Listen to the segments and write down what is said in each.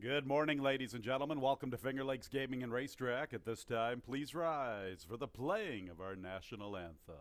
Good morning, ladies and gentlemen. Welcome to Finger Lakes Gaming and Racetrack. At this time, please rise for the playing of our national anthem.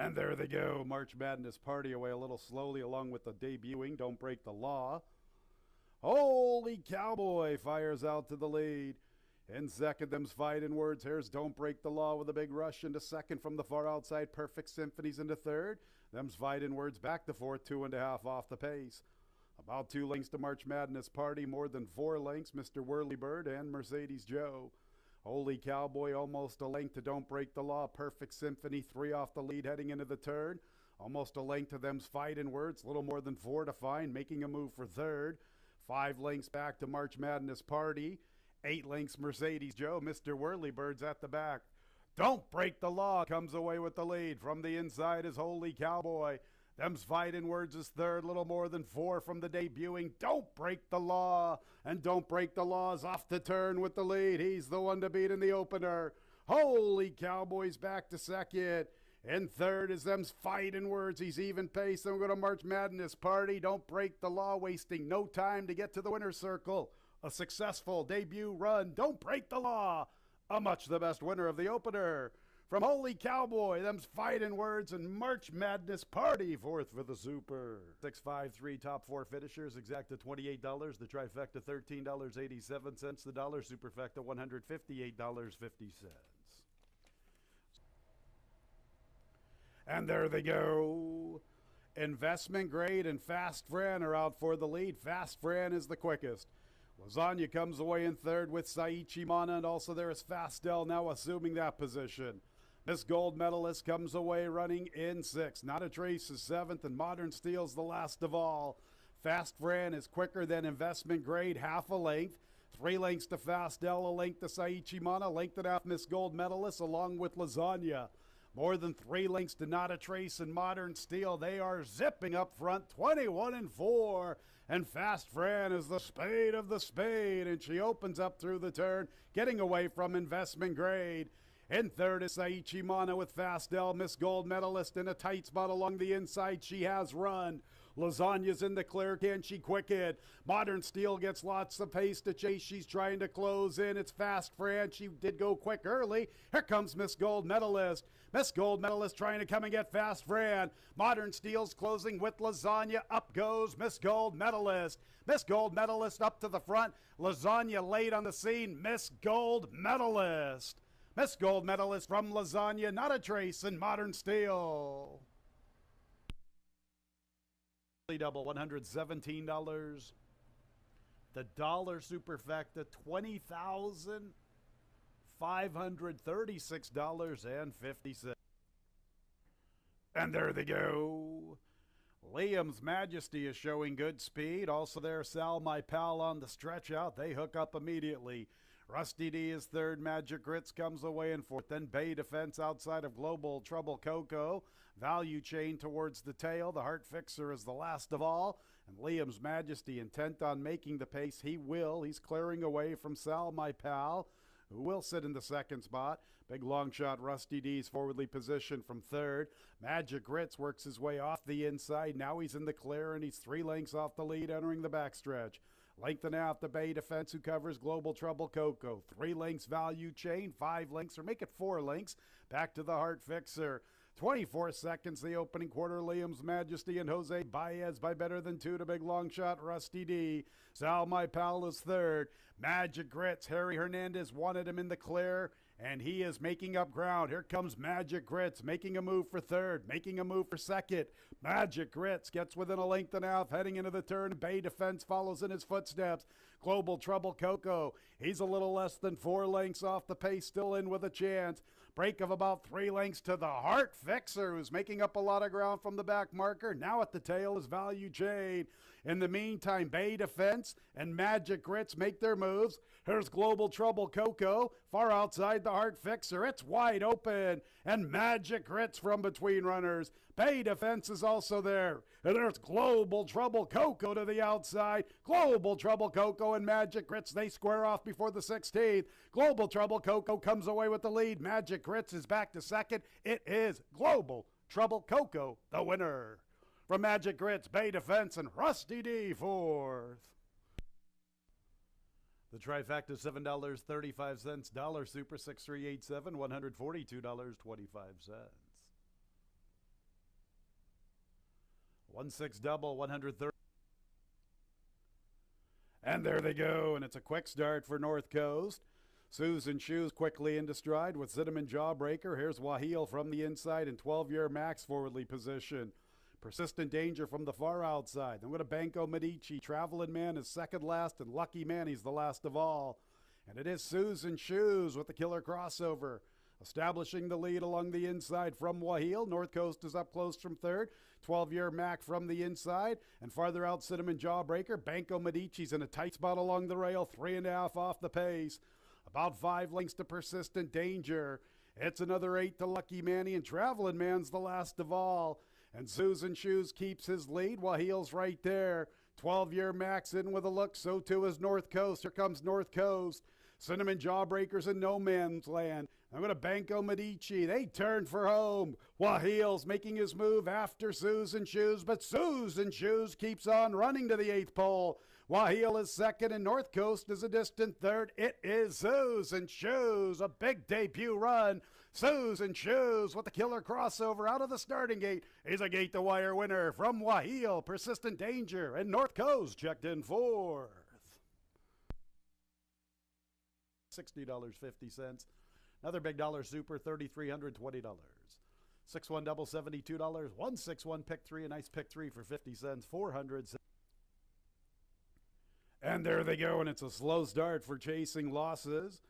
And there they go. March Madness party away a little slowly along with the debuting Don't Break the Law. Holy Cowboy fires out to the lead. In second, them's Fighting Words. Here's Don't Break the Law with a big rush into second from the far outside. Perfect Symphonies into third. Them's Fighting Words back to fourth, 2.5 off the pace. About 2 lengths to March Madness party, more than 4 lengths, Mr. Whirlybird and Mercedes Joe. Holy Cowboy almost a length to Don't Break the Law. Perfect Symphony 3 off the lead heading into the turn. Almost a length to them's Fighting Words. Little more than 4 to find, making a move for third. 5 lengths back to March Madness party. 8 lengths Mercedes Joe. Mr. Whirlybird's at the back. Don't Break the Law comes away with the lead. From the inside is Holy Cowboy. Them's Fighting Words is third, little more than 4 from the debuting Don't Break the Law. And Don't Break the Law is off the turn with the lead. He's the one to beat in the opener. Holy Cowboy's back to second. In third is them's Fighting Words. He's even pace. Then we're going to March Madness party. Don't Break the Law, wasting no time to get to the winner's circle. A successful debut run. Don't Break the Law. A much the best winner of the opener. From Holy Cowboy, them's Fighting Words and March Madness party. Fourth for the Super. 653 top 4 finishers, exacta $28. The trifecta $13.87. The dollar superfecta $158.50. And there they go. Investment Grade and Fast Fran are out for the lead. Fast Fran is the quickest. Lasagna comes away in third with Saichi Mana, and also there is Fastel now assuming that position. Miss Gold Medalist comes away running in 6th. Not a Trace is 7th, and Modern Steel's the last of all. Fast Fran is quicker than Investment Grade, half a length. 3 lengths to Fastel, a length to Saichi Mana, a length and a half Miss Gold Medalist, along with Lasagna. More than 3 lengths to Not a Trace and Modern Steel. They are zipping up front, 21-4. And Fast Fran is the spade of the spade, and she opens up through the turn, getting away from Investment Grade. In third is Saichi Mana with Fastel, Miss Gold Medalist in a tight spot along the inside. She has run. Lasagna's in the clear. Can she quick it? Modern Steel gets lots of pace to chase. She's trying to close in. It's Fast Fran. She did go quick early. Here comes Miss Gold Medalist. Miss Gold Medalist trying to come and get Fast Fran. Modern Steel's closing with Lasagna. Up goes Miss Gold Medalist. Miss Gold Medalist up to the front. Lasagna late on the scene. Miss Gold Medalist. Miss Gold Medalist from Lasagna, Not a Trace in Modern Steel. Double $117. The dollar superfecta $20,536.50. And there they go. Liam's Majesty is showing good speed. Also there, Sal, my pal, on the stretch out. They hook up immediately. Rusty D is third. Magic Ritz comes away in fourth. Then Bay Defense outside of Global Trouble Coco. Value Chain towards the tail. The Heart Fixer is the last of all. And Liam's Majesty intent on making the pace. He will. He's clearing away from Sal, my pal. who will sit in the second spot. Big long shot Rusty D's forwardly positioned from third. Magic Ritz works his way off the inside. Now he's in the clear, and he's 3 lengths off the lead entering the backstretch. Length and a half the Bay Defense, who covers Global Trouble Coco. 3 lengths Value Chain, 5 lengths, or make it 4 lengths. Back to the Heart Fixer. 24 seconds, the opening quarter. Liam's Majesty and Jose Baez by better than 2 to big long shot Rusty D. Sal My Pal is third. Magic Grits, Harry Hernandez wanted him in the clear, and he is making up ground. Here comes Magic Grits, making a move for third, making a move for second. Magic Grits gets within a length and a half, heading into the turn. Bay Defense follows in his footsteps. Global Trouble Coco, he's a little less than 4 lengths off the pace, still in with a chance. Break of about 3 lengths to the Heart Fixer, who's making up a lot of ground from the back marker. Now at the tail is Value Chain. In the meantime, Bay Defense and Magic Grits make their moves. Here's Global Trouble Coco, far outside the Heart Fixer. It's wide open, and Magic Grits from between runners. Bay Defense is also there. And there's Global Trouble Coco to the outside. Global Trouble Coco and Magic Grits, they square off before the 16th. Global Trouble Coco comes away with the lead. Magic Grits is back to second. It is Global Trouble Coco, the winner. From Magic Grits, Bay Defense, and Rusty D fourth. The trifecta $7.35, dollar super 6387, $142.25. 1-6 double, 130. And there they go, and it's a quick start for North Coast. Susan Shoes quickly into stride with Cinnamon Jawbreaker. Here's Waheel from the inside in 12-year max forwardly position. Persistent Danger from the far outside. Then with a Banco Medici. Traveling Man is second last, and Lucky Manny's the last of all. And it is Susan Shoes with the killer crossover. Establishing the lead along the inside from Waheel. North Coast is up close from third. 12-year Mac from the inside. And farther out, Cinnamon Jawbreaker. Banco Medici's in a tight spot along the rail. 3.5 off the pace. About 5 lengths to Persistent Danger. It's another 8 to Lucky Manny, and Traveling Man's the last of all. And Susan Shoes keeps his lead. Waheel's right there. 12-year Max in with a look. So too is North Coast. Here comes North Coast. Cinnamon Jawbreakers in no man's land. I'm going to Banco Medici. They turn for home. Waheel's making his move after Susan Shoes, but Susan Shoes keeps on running to the 8th pole. Waheel is second, and North Coast is a distant third. It is Susan Shoes, a big debut run. Susan Shoes with the killer crossover out of the starting gate is a gate-to-wire winner from Waheel. Persistent Danger, and North Coast checked in fourth. $60.50. Another big dollar super, $3,320. 6-1 double, $72. 1-6-1 pick 3, a nice pick 3 for 50 cents, 400. And there they go, and it's a slow start for Chasing Losses.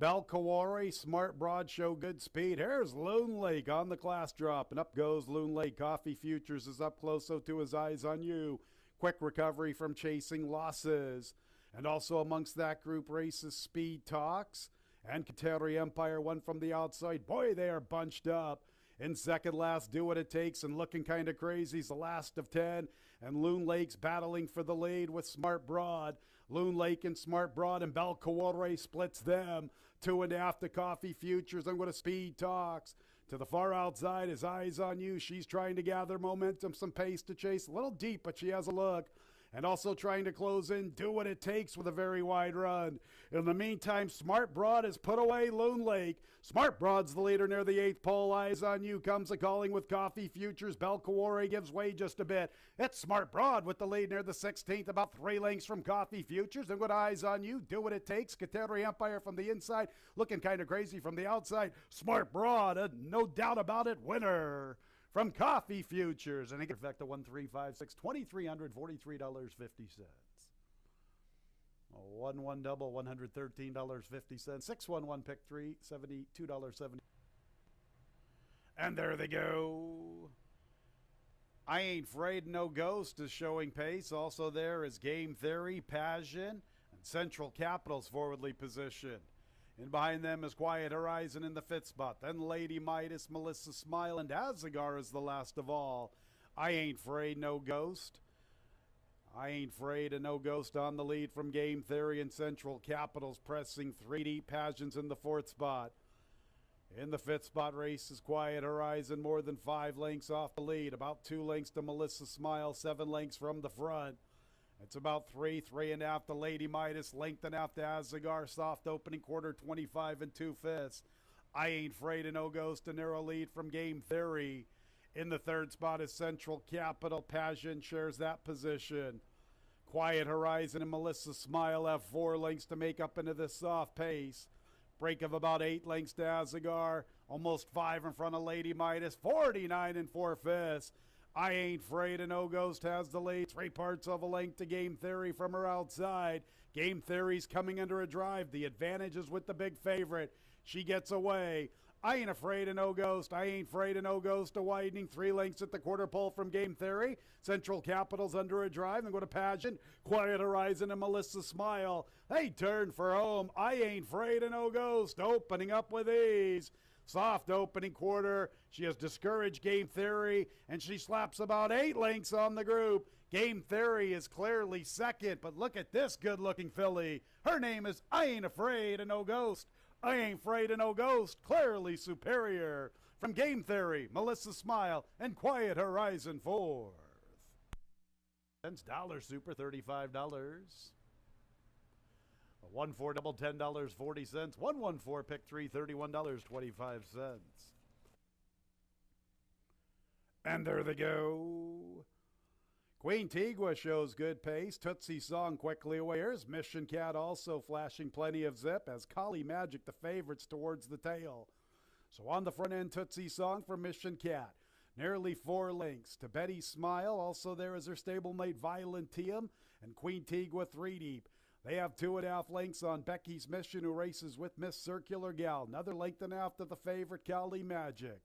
Belkawari, Smart Broad show good speed. Here's Loon Lake on the class drop, and up goes Loon Lake. Coffee Futures is up close, so to his Eyes on You. Quick recovery from Chasing Losses. And also amongst that group races Speed Talks and Kateri Empire, one from the outside. Boy, they are bunched up. In second last, Do What It Takes and Looking Kind of Crazy. He's the last of 10. And Loon Lake's battling for the lead with Smart Broad. Loon Lake and Smart Broad, and Belkawari splits them. 2.5 to Coffee Futures. I'm going to Speed Talks. To the far outside is Eyes on You. She's trying to gather momentum, some pace to chase. A little deep, but she has a look. And also trying to close in, Do What It Takes with a very wide run. In the meantime, Smart Broad has put away Loon Lake. Smart Broad's the leader near the 8th pole. Eyes on You comes a calling with Coffee Futures. Belkawari gives way just a bit. It's Smart Broad with the lead near the 16th, about 3 lengths from Coffee Futures. And with Eyes on You, Do What It Takes. Kateri Empire from the inside, Looking Kind of Crazy from the outside. Smart Broad, no doubt about it, winner from Coffee Futures. And it gets back to 1-3-5-6, $2,343.50. 1-1 double, $113.50. 6-1-1 pick 3, $72.70. And there they go. I Ain't Afraid No Ghost is showing pace. Also there is Game Theory, Passion, and Central Capital's forwardly positioned. And behind them is Quiet Horizon in the 5th spot. Then Lady Midas, Melissa Smile, and Azagar is the last of all. I Ain't Afraid No Ghost. I Ain't Afraid of No Ghost on the lead from Game Theory and Central Capitals pressing 3 deep. Passions in the 4th spot. In the 5th spot, Race's Quiet Horizon more than 5 lengths off the lead. About 2 lengths to Melissa Smile, 7 lengths from the front. It's about 3.5 to Lady Midas, length and a half to Azagar. Soft opening quarter, 25 2/5. I Ain't Afraid of No Ghost, a narrow lead from Game Theory. In the 3rd spot is Central Capital. Passion shares that position. Quiet Horizon and Melissa Smile have 4 lengths to make up into this soft pace. Break of about 8 lengths to Azagar. Almost 5 in front of Lady Midas. 49 4/5. I Ain't Afraid of No Ghost has the lead. 3 parts of a length to Game Theory from her outside. Game Theory's coming under a drive. The advantage is with the big favorite. She gets away. I Ain't Afraid of No Ghost. I Ain't Afraid of No Ghost. A widening 3 lengths at the quarter pole from Game Theory. Central Capital's under a drive. Then go to Pageant. Quiet Horizon and Melissa Smile. They turn for home. I Ain't Afraid of No Ghost. Opening up with ease. Soft opening quarter. She has discouraged Game Theory, and she slaps about 8 lengths on the group. Game Theory is clearly second, but look at this good-looking filly. Her name is I Ain't Afraid of No Ghost. I Ain't Afraid of No Ghost, clearly superior. From Game Theory, Melissa Smile, and Quiet Horizon 4th. Dollar Super, $35. 1-4 double, $10.40. 1-1-4 pick 3, $31.25. And there they go. Queen Tigua shows good pace. Tootsie Song quickly away. Here's Mission Cat also flashing plenty of zip as Kali Magic the favorites towards the tail. So on the front end, Tootsie Song for Mission Cat. Nearly 4 lengths to Betty Smile. Also there is her stablemate Violentium and Queen Tigua 3 deep. They have 2.5 lengths on Becky's Mission, who races with Miss Circular Gal. Another length and a half to the favorite Kali Magic.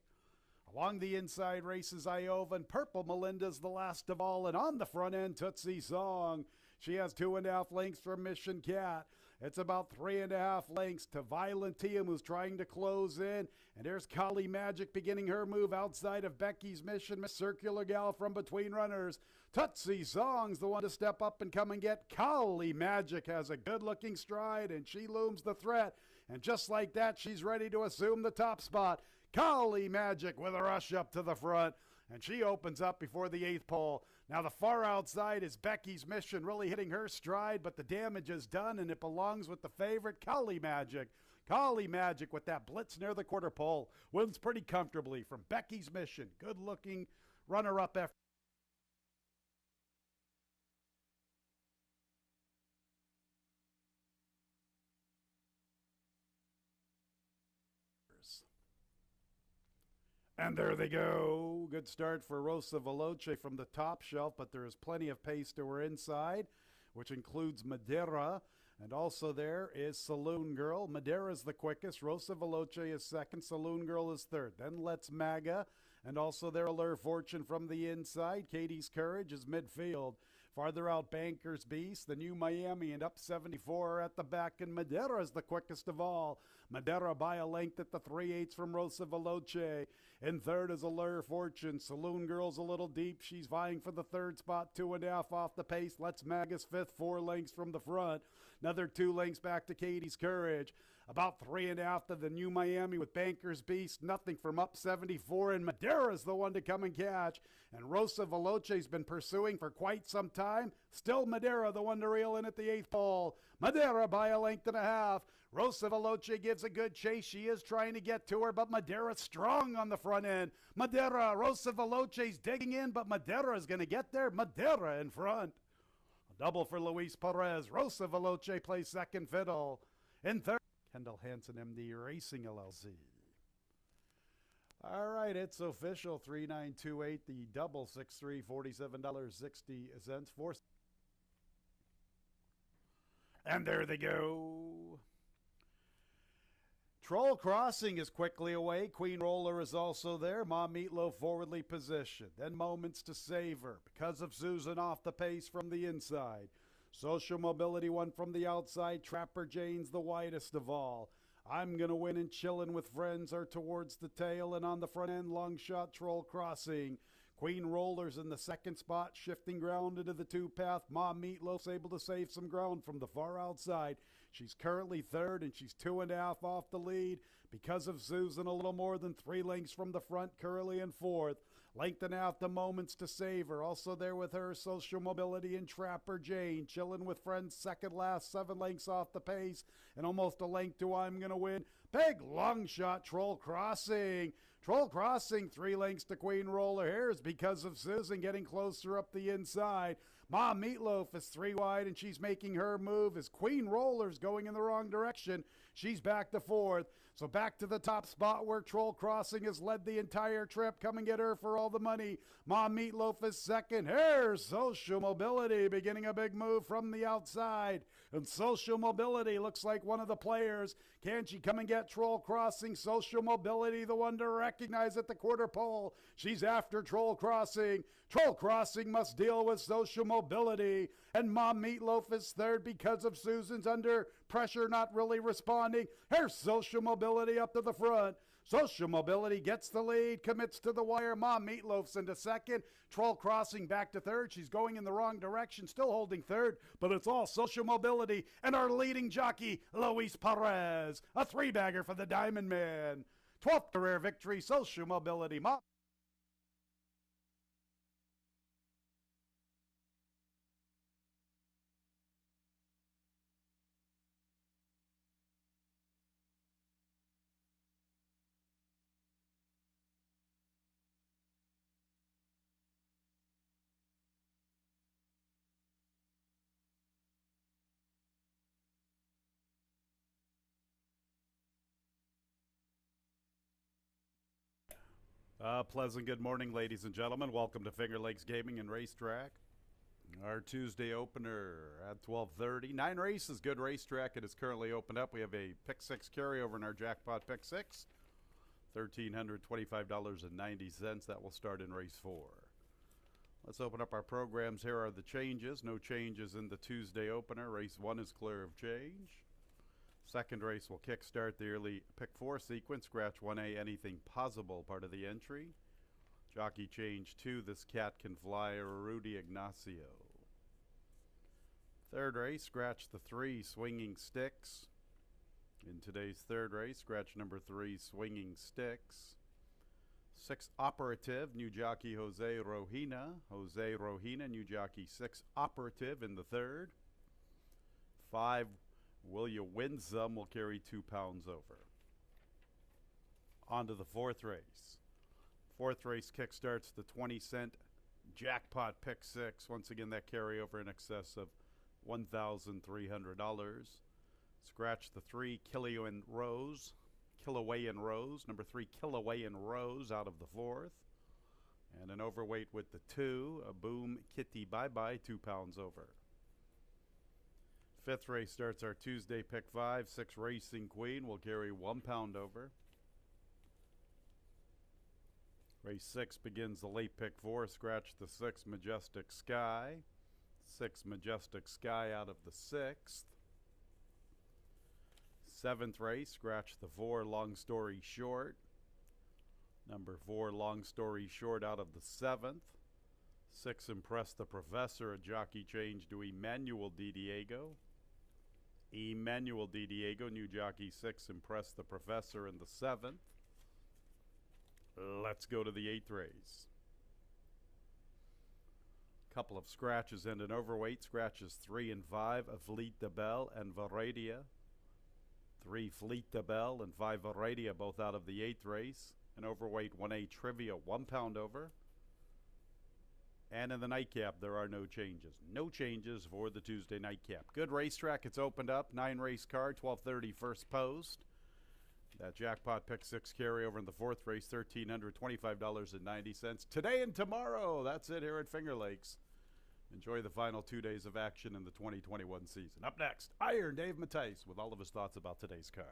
Along the inside races Iova, and Purple Melinda's the last of all. And on the front end, Tootsie Song. She has 2.5 lengths from Mission Cat. It's about 3.5 lengths to Violentium, who's trying to close in. And there's Kali Magic beginning her move outside of Becky's Mission. Miss Circular Gal from between runners. Tootsie Song's the one to step up and come and get. Kali Magic has a good-looking stride, and she looms the threat. And just like that, she's ready to assume the top spot. Kali Magic with a rush up to the front, and she opens up before the 8th pole. Now the far outside is Becky's Mission, really hitting her stride, but the damage is done, and it belongs with the favorite Kali Magic. Kali Magic with that blitz near the quarter pole wins pretty comfortably from Becky's Mission. Good-looking runner-up effort. And there they go. Good start for Rosa Veloce from the top shelf, but there is plenty of pace to her inside, which includes Madeira. And also there is Saloon Girl. Madeira's the quickest. Rosa Veloce is second. Saloon Girl is third. Then Let's Maga. And also there Allure Fortune from the inside. Katie's Courage is midfield. Farther out, Banker's Beast, the New Miami, and Up 74 are at the back, and Madeira is the quickest of all. Madeira by a length at the 3/8 from Rosa Veloce. In third is Allure Fortune. Saloon Girl's a little deep. She's vying for the 3rd spot, 2.5 off the pace. Let's Magus 5th, 4 lengths from the front. Another 2 lengths back to Katie's Courage. About 3.5 to the New Miami with Banker's Beast. Nothing from Up 74, and Madeira's the one to come and catch. And Rosa Veloce's been pursuing for quite some time. Still Madeira the one to reel in at the 8th pole. Madeira by a length and a half. Rosa Veloce gives a good chase. She is trying to get to her, but Madeira strong on the front end. Madeira, Rosa Veloce's digging in, but Madeira is going to get there. Madeira in front. A double for Luis Perez. Rosa Veloce plays second fiddle. In third, Kendall Hansen, MD Racing LLC. All right, it's official. 3928, the double 6-3, $47.60 for. And there they go. Troll Crossing is quickly away. Queen Roller is also there. Ma Meatloaf forwardly positioned. Then Moments to Savor because of Susan off the pace from the inside. Social Mobility one from the outside. Trapper Jane's the widest of all. I'm Gonna Win and Chillin' with Friends are towards the tail, and on the front end, Long Shot Troll Crossing. Queen Roller's in the second spot, shifting ground into the two-path. Ma Meatloaf's able to save some ground from the far outside. She's currently third, and she's 2.5 off the lead. Because of Susan, a little more than 3 lengths from the front, Curly in fourth. Length and a half the Moments to Savor. Also there with her, Social Mobility and Trapper Jane. Chilling with friends, second last, 7 lengths off the pace. And almost a length to I'm Gonna Win. Big long shot, Troll Crossing. Troll Crossing, 3 lengths to Queen Roller. Here's Because of Susan getting closer up the inside. Ma Meatloaf is 3 wide, and she's making her move as Queen Roller's going in the wrong direction. She's back to fourth. So back to the top spot where Troll Crossing has led the entire trip. Come and get her for all the money. Ma Meatloaf is second. Here's Social Mobility beginning a big move from the outside. And Social Mobility looks like one of the players. Can she come and get Troll Crossing? Social Mobility, the one to recognize at the quarter pole. She's after Troll Crossing. Troll Crossing must deal with Social Mobility. And Ma Meatloaf is third because of Susan's under pressure, not really responding. Here's Social Mobility up to the front. Social Mobility gets the lead, commits to the wire. Ma Meatloaf's into second. Troll Crossing back to third. She's going in the wrong direction, still holding third, but it's all Social Mobility and our leading jockey, Luis Perez. A 3-bagger for the Diamond Man. 12th career victory, Social Mobility. Pleasant good morning, ladies and gentlemen. Welcome to Finger Lakes Gaming and Racetrack. Our Tuesday opener at 12:30. 9 races, good racetrack. It is currently opened up. We have a pick 6 carryover in our jackpot pick 6. $1,325.90. That will start in race 4. Let's open up our programs. Here are the changes. No changes in the Tuesday opener. Race 1 is clear of change. Second race will kickstart the early pick 4 sequence. Scratch 1A, anything possible, part of the entry. Jockey change 2, This Cat Can Fly, Rudy Ignacio. Third race, scratch the 3, Swinging Sticks. In today's third race, scratch number 3, Swinging Sticks. 6 Operative, new jockey Jose Rojina. Jose Rojina, new jockey 6 Operative in the third. 5 Will You Win Some will carry 2 pounds over. On to the fourth race. Fourth race kickstarts the 20-cent jackpot pick 6. Once again, that carryover in excess of $1,300. Scratch the 3 Killian Rose. Kilauea Rose. Number 3 Kilauea Rose out of the fourth. And an overweight with the 2. A Boom Kitty Bye Bye, 2 pounds over. Fifth race starts our Tuesday pick 5. 6 Racing Queen will carry 1 pound over. Race 6 begins the late pick 4. Scratch the 6 Majestic Sky. 6 Majestic Sky out of the 6th. Seventh race, scratch the 4 Long Story Short. Number 4 Long Story Short out of the 7th. 6 Impress the Professor, a jockey change to Emmanuel Di Diego. Emmanuel Di Diego, new jockey 6 Impress the Professor in the 7th. Let's go to the 8th race. Couple of scratches and an overweight. Scratches 3 and 5, Fleet de Belle and Varadia. 3 Fleet de Belle and 5 Varadia, both out of the 8th race. An overweight 1A Trivia, 1 pound over. And in the nightcap, there are no changes. No changes for the Tuesday nightcap. Good racetrack. It's opened up. 9 race card, 12:30 first post. That jackpot pick 6 carryover in the fourth race, $1,325.90. Today and tomorrow. That's it here at Finger Lakes. Enjoy the final 2 days of action in the 2021 season. Up next, Iron Dave Mattice with all of his thoughts about today's card.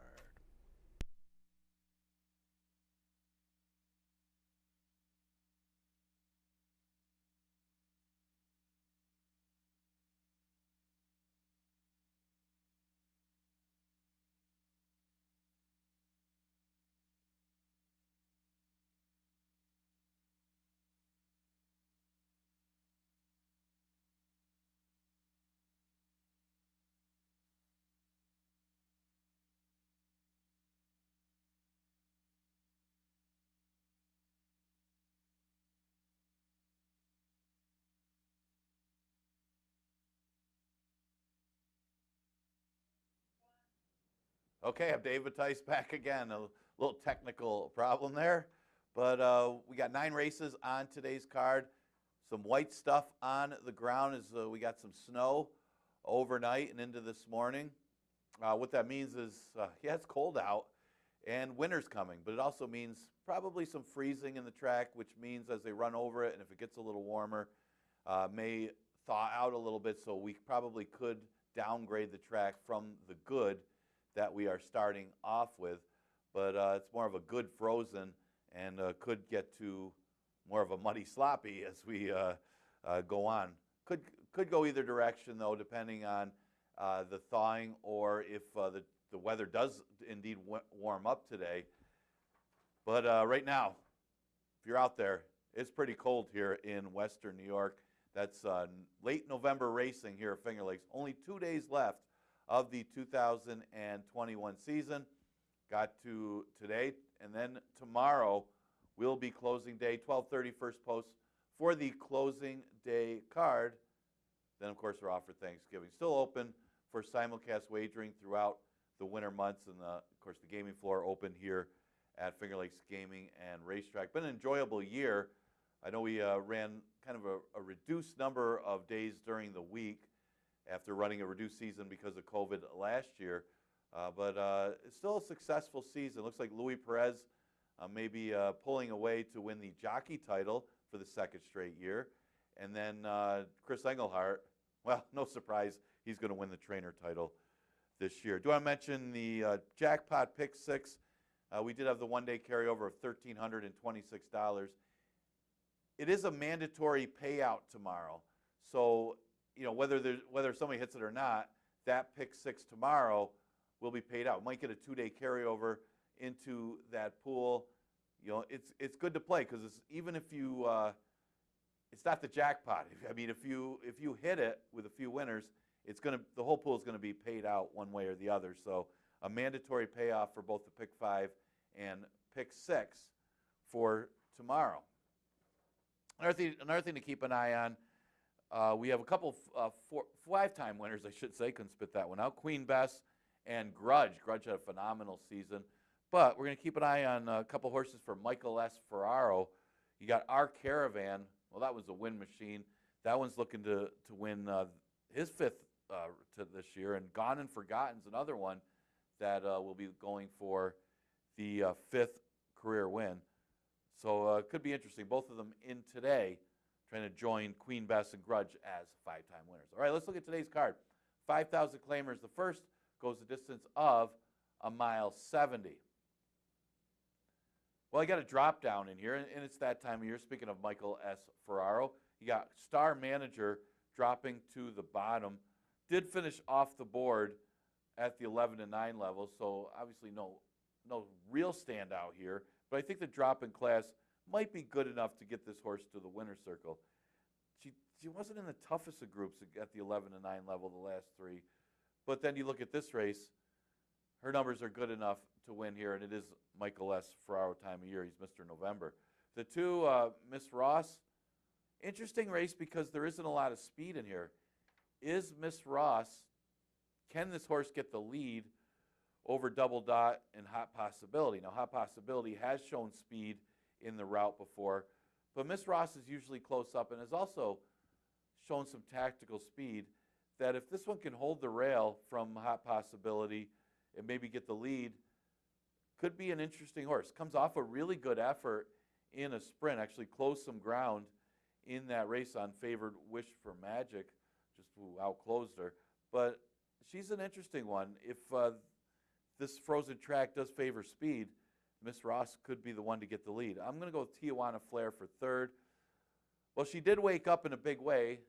Okay, I'm Dave Tice back again. A little technical problem there. But we got 9 races on today's card. Some white stuff on the ground as we got some snow overnight and into this morning. What that means is, yeah, it's cold out and winter's coming, but it also means probably some freezing in the track, which means as they run over it, and if it gets a little warmer, may thaw out a little bit, so we probably could downgrade the track from the good that we are starting off with. But it's more of a good frozen and could get to more of a muddy sloppy as we go on. Could go either direction, though, depending on the thawing or if the weather does indeed warm up today. But right now, if you're out there, it's pretty cold here in western New York. That's late November racing here at Finger Lakes. Only 2 days left of the 2021 season. Got to today, and then tomorrow will be closing day, 12:30 first post for the closing day card. Then, of course, we're off for Thanksgiving. Still open for simulcast wagering throughout the winter months, and, of course, the gaming floor open here at Finger Lakes Gaming and Racetrack. Been an enjoyable year. I know we ran kind of a reduced number of days during the week after running a reduced season because of COVID last year. But it's still a successful season. Looks like Louis Perez may be pulling away to win the jockey title for the second straight year. And then Chris Engelhardt, well, no surprise, he's going to win the trainer title this year. Do I mention the jackpot pick 6? We did have the one-day carryover of $1,326. It is a mandatory payout tomorrow. So, you know, whether somebody hits it or not, that pick 6 tomorrow will be paid out. We might get a 2-day carryover into that pool. You know, it's good to play because even if you it's not the jackpot. I mean, if you hit it with a few winners, the whole pool is going to be paid out one way or the other. So a mandatory payoff for both the pick 5 and pick 6 for tomorrow. Another thing to keep an eye on, we have a couple 5-time winners, I should say. Couldn't spit that one out. Queen Bess and Grudge. Grudge had a phenomenal season. But we're going to keep an eye on a couple horses for Michael S. Ferraro. You got Our Caravan. Well, that was a win machine. That one's looking to win his 5th to this year. And Gone and Forgotten's another one that will be going for the 5th career win. So it could be interesting. Both of them in today trying to join Queen Bess and Grudge as 5-time winners. All right, let's look at today's card. 5,000 claimers. The first goes the distance of 1.70 miles. Well, I got a drop down in here, and it's that time of year. Speaking of Michael S. Ferraro, you got Star Manager dropping to the bottom. Did finish off the board at the 11 and 9 level, so obviously no real standout here. But I think the drop in class might be good enough to get this horse to the winner's circle. She wasn't in the toughest of groups at the 11 and 9 level the last 3. But then you look at this race, her numbers are good enough to win here, and it is Michael S. Ferraro time of year. He's Mr. November. The 2, Miss Ross, interesting race because there isn't a lot of speed in here. Is Miss Ross, can this horse get the lead over Double Dot and Hot Possibility? Now, Hot Possibility has shown speed in the route before, but Miss Ross is usually close up and has also shown some tactical speed that if this one can hold the rail from Hot Possibility and maybe get the lead, could be an interesting horse. Comes off a really good effort in a sprint, actually closed some ground in that race on favored Wish for Magic, just who outclosed her. But she's an interesting one. If this frozen track does favor speed, Miss Ross could be the one to get the lead. I'm going to go with Tijuana Flair for 3rd. Well, she did wake up in a big way,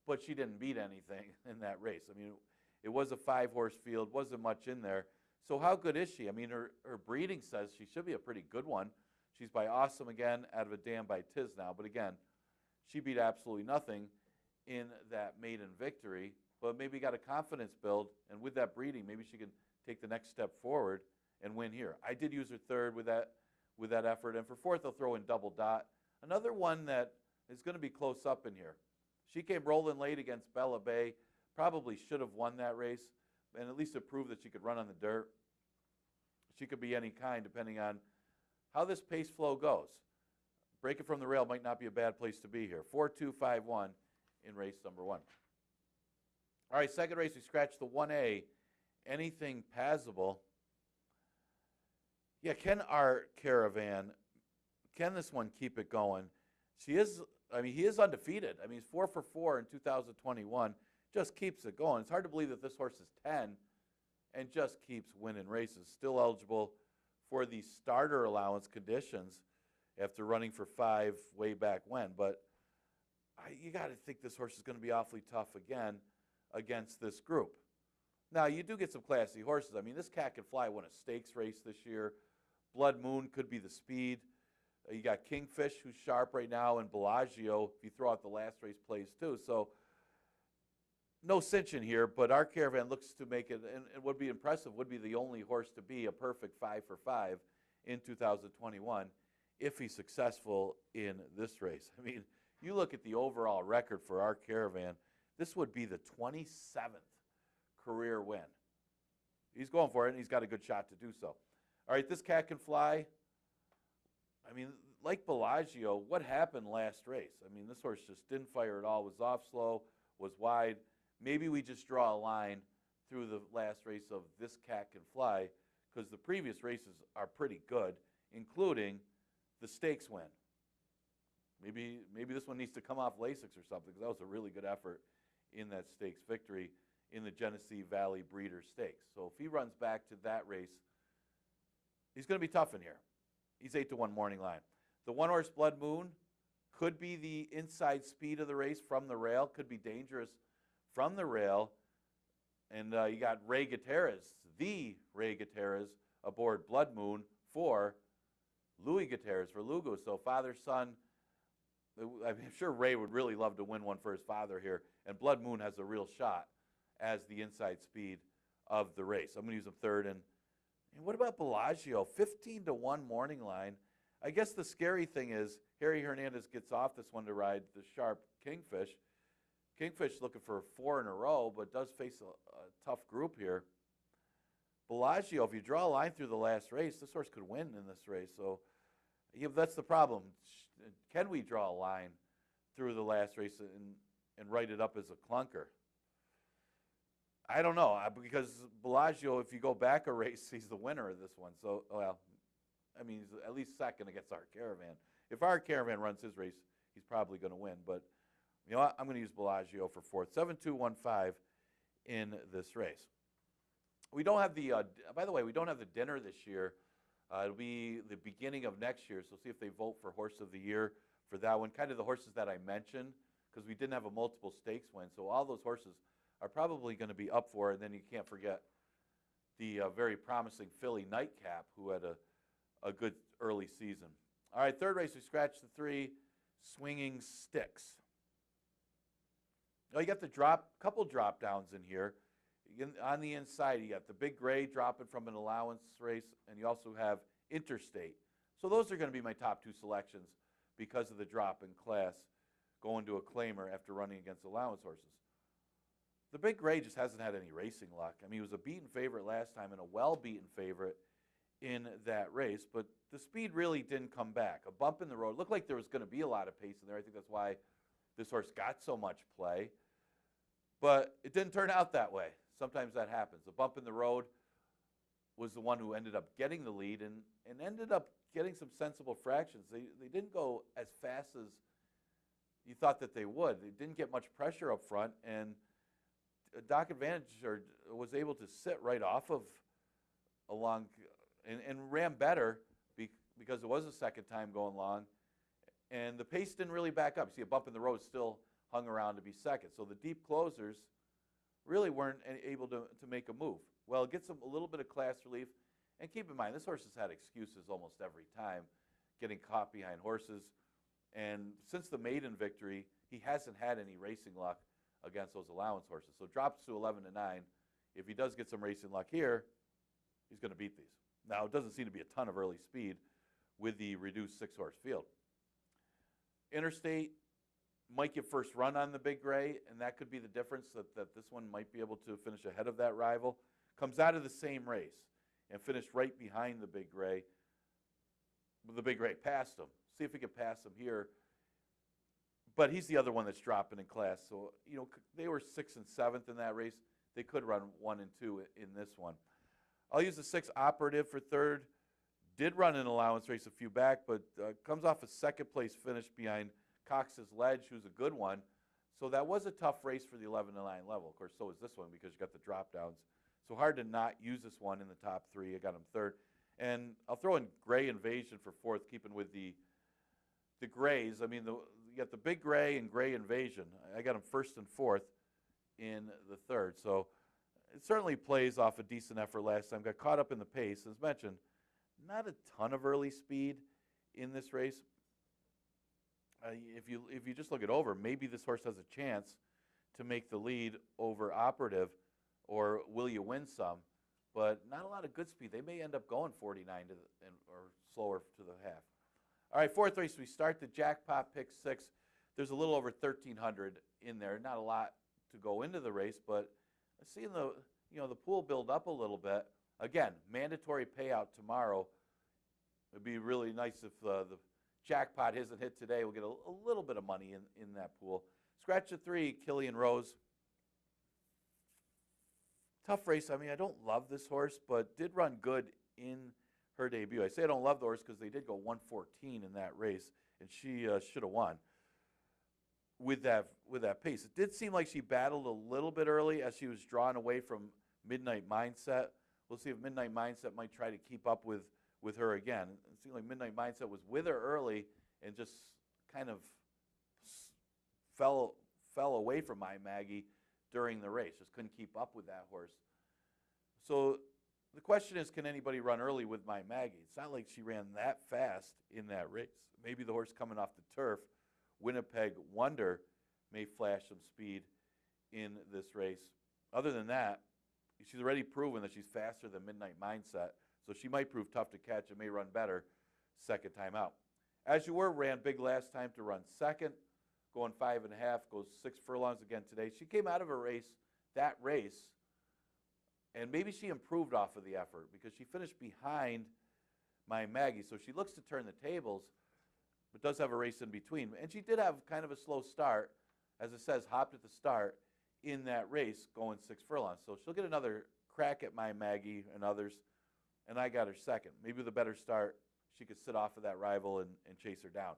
but she didn't beat anything in that race. I mean, it was a 5-horse field, wasn't much in there. So how good is she? I mean, her breeding says she should be a pretty good one. She's by Awesome Again, out of a dam by Tiz now. But again, she beat absolutely nothing in that maiden victory. But maybe got a confidence build, and with that breeding, maybe she can take the next step forward and win here. I did use her 3rd with that effort. And for 4th, I'll throw in Double Dot. Another one that is going to be close up in here. She came rolling late against Bella Bay. Probably should have won that race, and at least it proved that she could run on the dirt. She could be any kind depending on how this pace flow goes. Breaking from the rail might not be a bad place to be here. 4-2-5-1 in race number 1. All right, second race, we scratched the 1A. Anything passable? Yeah, can our Caravan, can this one keep it going? He is undefeated. I mean, he's 4 for 4 in 2021. Just keeps it going. It's hard to believe that this horse is 10 and just keeps winning races. Still eligible for the starter allowance conditions after running for 5 way back when. But you got to think this horse is going to be awfully tough again against this group. Now, you do get some classy horses. I mean, this Cat Can Fly won a stakes race this year. Blood Moon could be the speed. You got Kingfish, who's sharp right now, and Bellagio, if you throw out the last race, plays too. So no cinch in here, but our Caravan looks to make it, and it would be impressive, would be the only horse to be a perfect 5 for 5 in 2021 if he's successful in this race. I mean, you look at the overall record for our Caravan, this would be the 27th career win. He's going for it, and he's got a good shot to do so. All right, this Cat Can Fly. I mean, like Bellagio, what happened last race? I mean, this horse just didn't fire at all, was off slow, was wide. Maybe we just draw a line through the last race of this Cat Can Fly because the previous races are pretty good, including the stakes win. Maybe this one needs to come off Lasix or something because that was a really good effort in that stakes victory in the Genesee Valley Breeder Stakes. So if he runs back to that race, he's going to be tough in here. He's 8-1 morning line. The one horse Blood Moon could be the inside speed of the race from the rail, could be dangerous from the rail. And you got Ray Gutierrez, the Ray Gutierrez, aboard Blood Moon for Louis Gutierrez, for Lugo. So father, son, I'm sure Ray would really love to win one for his father here. And Blood Moon has a real shot as the inside speed of the race. I'm going to use him third. And what about Bellagio? 15-1 morning line. I guess the scary thing is Harry Hernandez gets off this one to ride the sharp Kingfish. Kingfish looking for 4 in a row, but does face a tough group here. Bellagio, if you draw a line through the last race, this horse could win in this race. So yeah, that's the problem. Can we draw a line through the last race and write it up as a clunker? I don't know, because Bellagio, if you go back a race, he's the winner of this one. So, well, I mean, he's at least second against our Caravan. If our Caravan runs his race, he's probably going to win. But, you know what? I'm going to use Bellagio for fourth. 7-2-1-5 in this race. We don't have the, by the way, we don't have the dinner this year. It'll be the beginning of next year, so see if they vote for Horse of the Year for that one. Kind of the horses that I mentioned, because we didn't have a multiple stakes win. So all those horses are probably going to be up for it. And then you can't forget the very promising filly Nightcap, who had a good early season. All right, third race, we scratched the 3, Swinging Sticks. Now you got the couple drop downs in here. On the inside, you got the Big Gray dropping from an allowance race, and you also have Interstate. So those are going to be my top 2 selections because of the drop in class going to a claimer after running against allowance horses. The Big Gray just hasn't had any racing luck. I mean, he was a beaten favorite last time and a well-beaten favorite in that race, but the speed really didn't come back. A bump in the road. Looked like there was going to be a lot of pace in there. I think that's why this horse got so much play. But it didn't turn out that way. Sometimes that happens. The bump in the road was the one who ended up getting the lead and ended up getting some sensible fractions. They didn't go as fast as you thought that they would. They didn't get much pressure up front, and Doc Advantage was able to sit right off of along and ran better because it was the second time going long, and the pace didn't really back up. You see, a bump in the road still hung around to be second. So the deep closers really weren't able to make a move. Well, it gets them a little bit of class relief. And keep in mind, this horse has had excuses almost every time, getting caught behind horses. And since the maiden victory, he hasn't had any racing luck against those allowance horses. So drops to 11-9. If he does get some racing luck here, he's going to beat these. Now, it doesn't seem to be a ton of early speed with the reduced 6-horse field. Interstate, might get first run on the Big Gray, and that could be the difference, that this one might be able to finish ahead of that rival. Comes out of the same race and finished right behind the Big Gray. The Big Gray passed him. See if he can pass him here. But he's the other one that's dropping in class. So, they were 6th and 7th in that race. They could run 1 and 2 in this one. I'll use the 6 Operative for third. Did run an allowance race a few back, but comes off a second-place finish behind Cox's Ledge, who's a good one. So that was a tough race for the 11 to 9 level. Of course, so is this one because you got the drop-downs. So hard to not use this one in the top 3. I got him third. And I'll throw in Gray Invasion for fourth, keeping with the Grays. I mean, you got the Big Gray and Gray Invasion. I got him first and fourth in the third. So it certainly plays off a decent effort last time. Got caught up in the pace. As mentioned, not a ton of early speed in this race. If you just look it over, maybe this horse has a chance to make the lead over Operative, or will you win some? But not a lot of good speed. They may end up going 49 or slower to the half. All right, fourth race, we start the jackpot pick 6. There's a little over 1,300 in there. Not a lot to go into the race, but seeing the pool build up a little bit. Again, mandatory payout tomorrow. It'd be really nice if the jackpot isn't hit today. We'll get a little bit of money in that pool. Scratch the 3, Killian Rose. Tough race. I mean, I don't love this horse, but did run good in her debut. I say I don't love the horse because they did go 114 in that race, and she should have won with that pace. It did seem like she battled a little bit early as she was drawn away from Midnight Mindset. We'll see if Midnight Mindset might try to keep up with her again. It seemed like Midnight Mindset was with her early and just kind of fell away from My Maggie during the race. Just couldn't keep up with that horse. So the question is, can anybody run early with My Maggie? It's not like she ran that fast in that race. Maybe the horse coming off the turf, Winnipeg Wonder, may flash some speed in this race. Other than that, she's already proven that she's faster than Midnight Mindset, so she might prove tough to catch and may run better second time out. As You Were ran big last time to run second, going 5.5, goes 6 furlongs again today. She came out of that race, and maybe she improved off of the effort because she finished behind My Maggie, so she looks to turn the tables, but does have a race in between. And she did have kind of a slow start, as it says, hopped at the start in that race, going 6 furlongs. So she'll get another crack at My Maggie and others, and I got her second. Maybe with a better start, she could sit off of that rival and chase her down.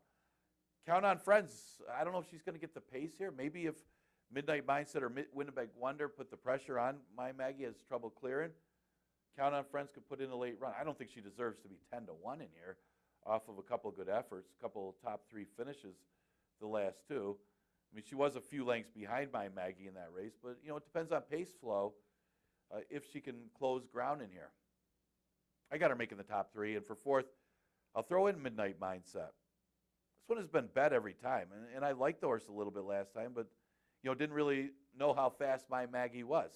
Count on Friends. I don't know if she's going to get the pace here. Maybe if Midnight Mindset or Winnipeg Wonder put the pressure on My Maggie, has trouble clearing, Count on Friends could put in a late run. I don't think she deserves to be 10 to 1 in here off of a couple of good efforts, a couple of top 3 finishes the last 2. I mean, she was a few lengths behind My Maggie in that race, but, it depends on pace flow if she can close ground in here. I got her making the top 3, and for fourth, I'll throw in Midnight Mindset. This one has been bet every time, and I liked the horse a little bit last time, but, didn't really know how fast My Maggie was.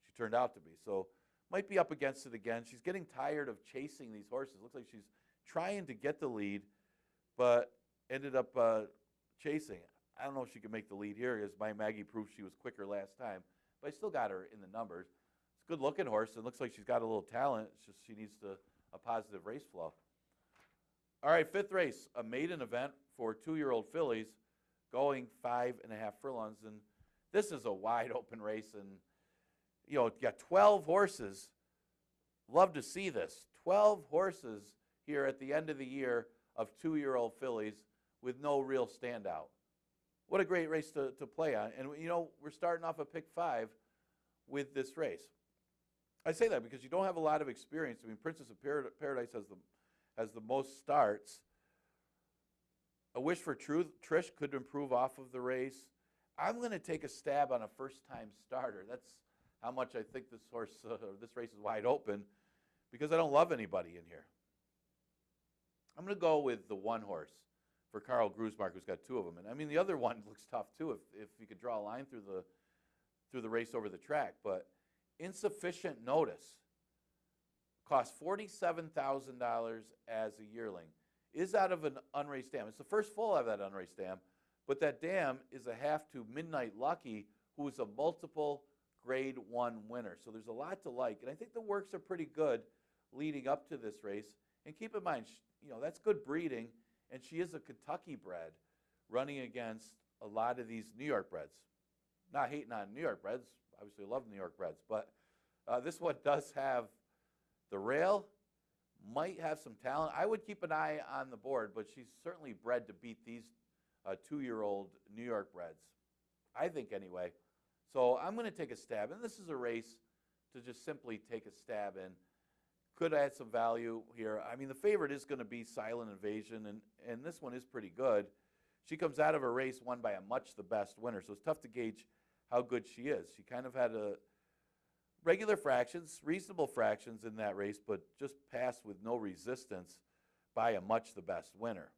She turned out to be, so might be up against it again. She's getting tired of chasing these horses. Looks like she's trying to get the lead, but ended up chasing. I don't know if she can make the lead here, as My Maggie proved she was quicker last time, but I still got her in the numbers. It's a good-looking horse, and looks like she's got a little talent. It's just she needs a positive race flow. All right, fifth race, a maiden event for 2-year-old fillies, going 5.5 furlongs, and this is a wide-open race, and you got 12 horses. Love to see this. 12 horses here at the end of the year of 2-year-old fillies with no real standout. What a great race to play on. And, we're starting off at pick 5 with this race. I say that because you don't have a lot of experience. I mean, Princess of Paradise has the most starts. A Wish for Truth, Trish could improve off of the race. I'm going to take a stab on a first-time starter. That's how much I think this race is wide open, because I don't love anybody in here. I'm going to go with the 1 horse for Carl Grusmark, who's got 2 of them. And I mean, the other one looks tough too if you could draw a line through the race over the track. But Insufficient Notice costs $47,000 as a yearling. Is out of an unraced dam. It's the first full of that unraced dam, But that dam is a half to Midnight Lucky, who is a multiple Grade 1 winner. So there's a lot to like. And I think the works are pretty good leading up to this race. And keep in mind, that's good breeding. And she is a Kentucky bred running against a lot of these New York breds. Not hating on New York breds. Obviously, I love New York breds. But this one does have the rail, might have some talent. I would keep an eye on the board, but she's certainly bred to beat these 2-year-old New York breds. I think anyway. So I'm going to take a stab. And this is a race to just simply take a stab in. Could add some value here. I mean, the favorite is going to be Silent Invasion, and this one is pretty good. She comes out of a race won by a much the best winner, so it's tough to gauge how good she is. She kind of had a regular fractions, reasonable fractions in that race, but just passed with no resistance by a much the best winner.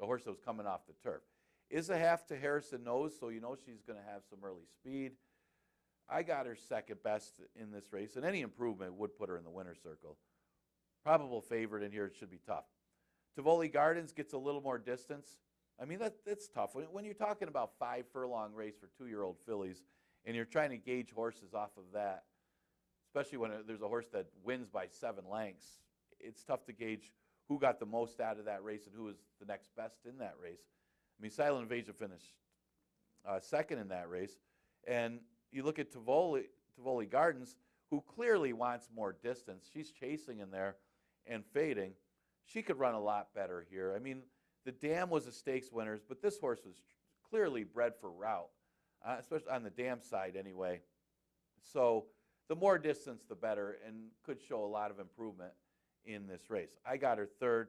A horse that was coming off the turf. Is a half to Harrison Nose, so you know she's going to have some early speed. I got her second best in this race, and any improvement would put her in the winner's circle. Probable favorite in here, it should be tough. Tivoli Gardens gets a little more distance. I mean, that's tough. When you're talking about 5-furlong race for 2-year-old fillies, and you're trying to gauge horses off of that, especially when there's a horse that wins by 7 lengths, it's tough to gauge who got the most out of that race and who was the next best in that race. I mean, Silent Invasion finished second in that race. And you look at Tivoli Gardens, who clearly wants more distance. She's chasing in there and fading. She could run a lot better here. I mean, the Dam was a stakes winner, but this horse was clearly bred for route, especially on the Dam side anyway. So the more distance, the better, and could show a lot of improvement in this race. I got her third.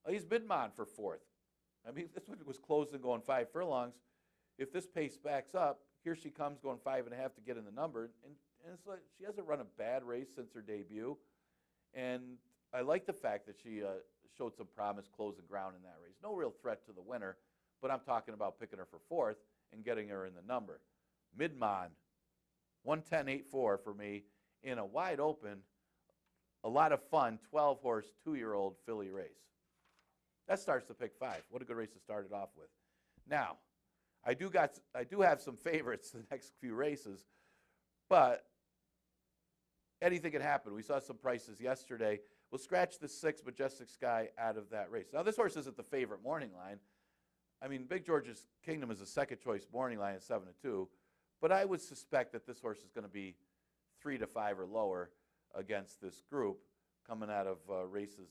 He's Midmont for fourth. I mean, this one was closed and going 5 furlongs. If this pace backs up, here she comes going 5.5 to get in the number. And it's like she hasn't run a bad race since her debut. And I like the fact that she showed some promise closing ground in that race. No real threat to the winner, but I'm talking about picking her for fourth and getting her in the number. Midmont, 110.84 for me in a wide open, a lot of fun, 12-horse, 2-year-old filly race. That starts the pick 5. What a good race to start it off with. Now, I do have some favorites the next few races, but anything can happen. We saw some prices yesterday. We'll scratch the 6 Majestic Sky out of that race. Now, this horse isn't the favorite morning line. I mean, Big George's Kingdom is a second-choice morning line at 7-2, but I would suspect that this horse is going to be 3-5 or lower against this group coming out of races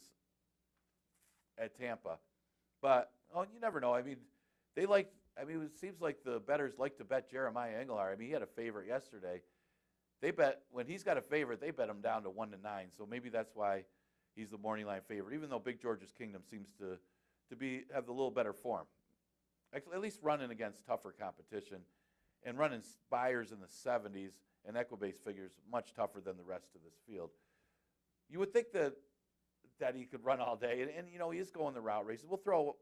at Tampa. But, you never know. I mean, it seems like the bettors like to bet Jeremiah Engelhard. I mean, he had a favorite yesterday. They bet, when he's got a favorite, they bet him down to 1-9. So maybe that's why he's the morning line favorite, even though Big George's Kingdom seems to have a little better form. At least running against tougher competition and running buyers in the 70s and Equibase figures much tougher than the rest of this field. You would think that he could run all day, and he is going the route races. We'll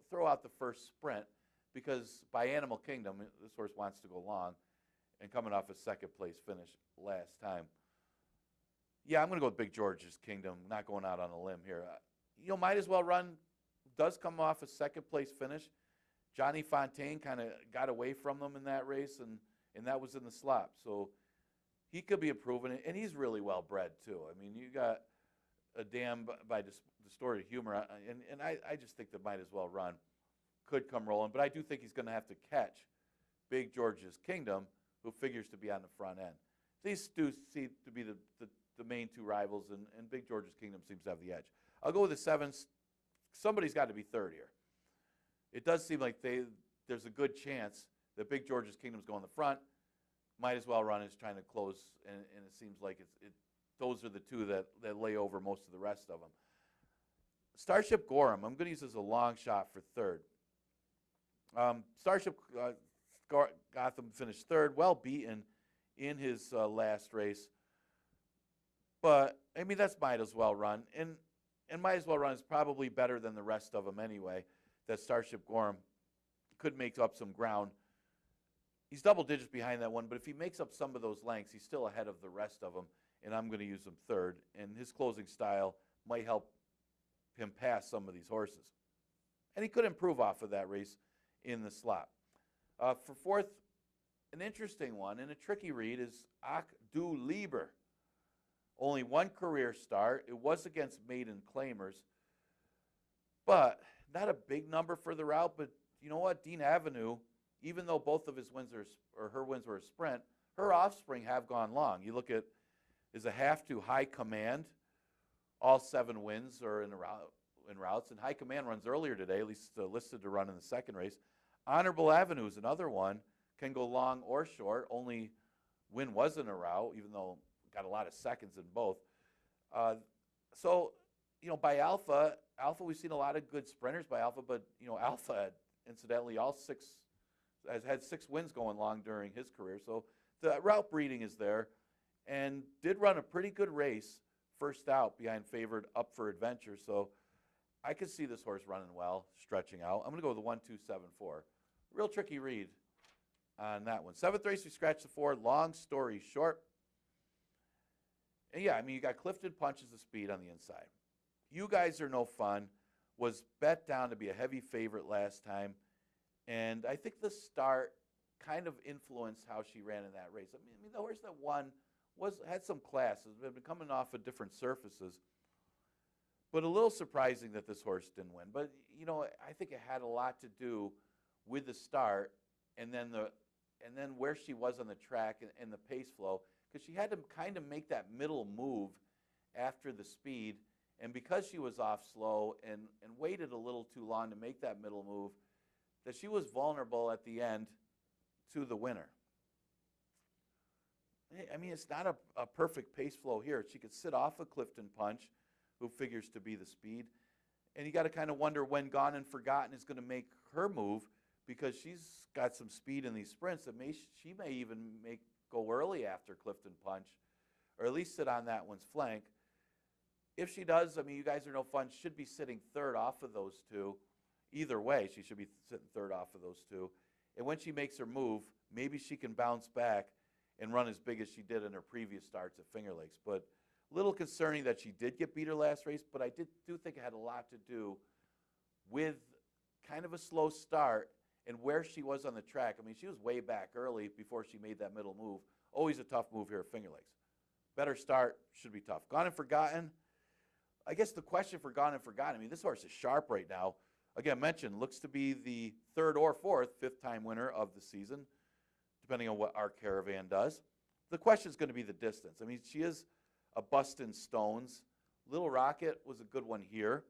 throw out the first sprint because by Animal Kingdom, this horse wants to go long, and coming off a second-place finish last time. Yeah, I'm going to go with Big George's Kingdom, not going out on a limb here. Might as well run, does come off a second-place finish. Johnny Fontaine kind of got away from them in that race, and that was in the slop. So he could be improving, and he's really well-bred, too. I mean, you got a Dam by Distorted Humor, and I just think that might as well run. Could come rolling, but I do think he's going to have to catch Big George's Kingdom, who figures to be on the front end. These do seem to be the main two rivals, and Big George's Kingdom seems to have the edge. I'll go with the 7. Somebody's got to be third here. It does seem like there's a good chance that Big George's Kingdom's going the front. Might as well run is trying to close, and it seems like those are the two that lay over most of the rest of them. Starship Gorham, I'm going to use as a long shot for third. Starship Gotham finished third, well beaten in his last race. But, I mean, that's might as well run. And might as well run is probably better than the rest of them anyway, that Starship Gorham could make up some ground. He's double digits behind that one, but if he makes up some of those lengths, he's still ahead of the rest of them, and I'm going to use him third. And his closing style might help him pass some of these horses. And he could improve off of that race in the slop. For fourth, an interesting one and a tricky read is Ach du Lieber. Only one career start. It was against maiden claimers, but not a big number for the route. But you know what? Dean Avenue, even though both of his wins or her wins were a sprint, her offspring have gone long. You look at is a half to High Command. All 7 wins are in routes, and High Command runs earlier today, at least listed to run in the second race. Honorable Avenue is another one, can go long or short. Only win was in a route, even though got a lot of seconds in both. So, you know, by Alpha, we've seen a lot of good sprinters by Alpha, but, you know, Alpha, incidentally, has had 6 wins going long during his career. So the route breeding is there, and did run a pretty good race first out behind favored Up for Adventure. So I could see this horse running well, stretching out. I'm going to go with the 1-2-7-4. Real tricky read on that one. 7th race, we scratched the 4. Long story short. And yeah, I mean, you got Clifton Punches the speed on the inside. You Guys Are No Fun was bet down to be a heavy favorite last time. And I think the start kind of influenced how she ran in that race. I mean the horse that won had some class. It's been coming off of different surfaces. But a little surprising that this horse didn't win. But, you know, I think it had a lot to do with the start and then where she was on the track and the pace flow, because she had to kind of make that middle move after the speed. And because she was off slow and waited a little too long to make that middle move, that she was vulnerable at the end to the winner. I mean, it's not a perfect pace flow here. She could sit off a Clifton Punch, who figures to be the speed. And you got to kind of wonder when Gone and Forgotten is going to make her move, because she's got some speed in these sprints that she may even go early after Clifton Punch, or at least sit on that one's flank. If she does, I mean, You Guys Are No Fun should be sitting third off of those two. Either way, she should be sitting third off of those two. And when she makes her move, maybe she can bounce back and run as big as she did in her previous starts at Finger Lakes. But a little concerning that she did get beat her last race, but I do think it had a lot to do with kind of a slow start and where she was on the track. I mean, she was way back early before she made that middle move. Always a tough move here at Finger Lakes. Better start, should be tough. Gone and Forgotten. I guess the question for Gone and Forgotten, I mean, this horse is sharp right now. Again, mentioned, looks to be the 3rd or 4th, 5th-time winner of the season, depending on what our caravan does. The question is going to be the distance. I mean, she is a bust in stones. Little Rocket was a good one here,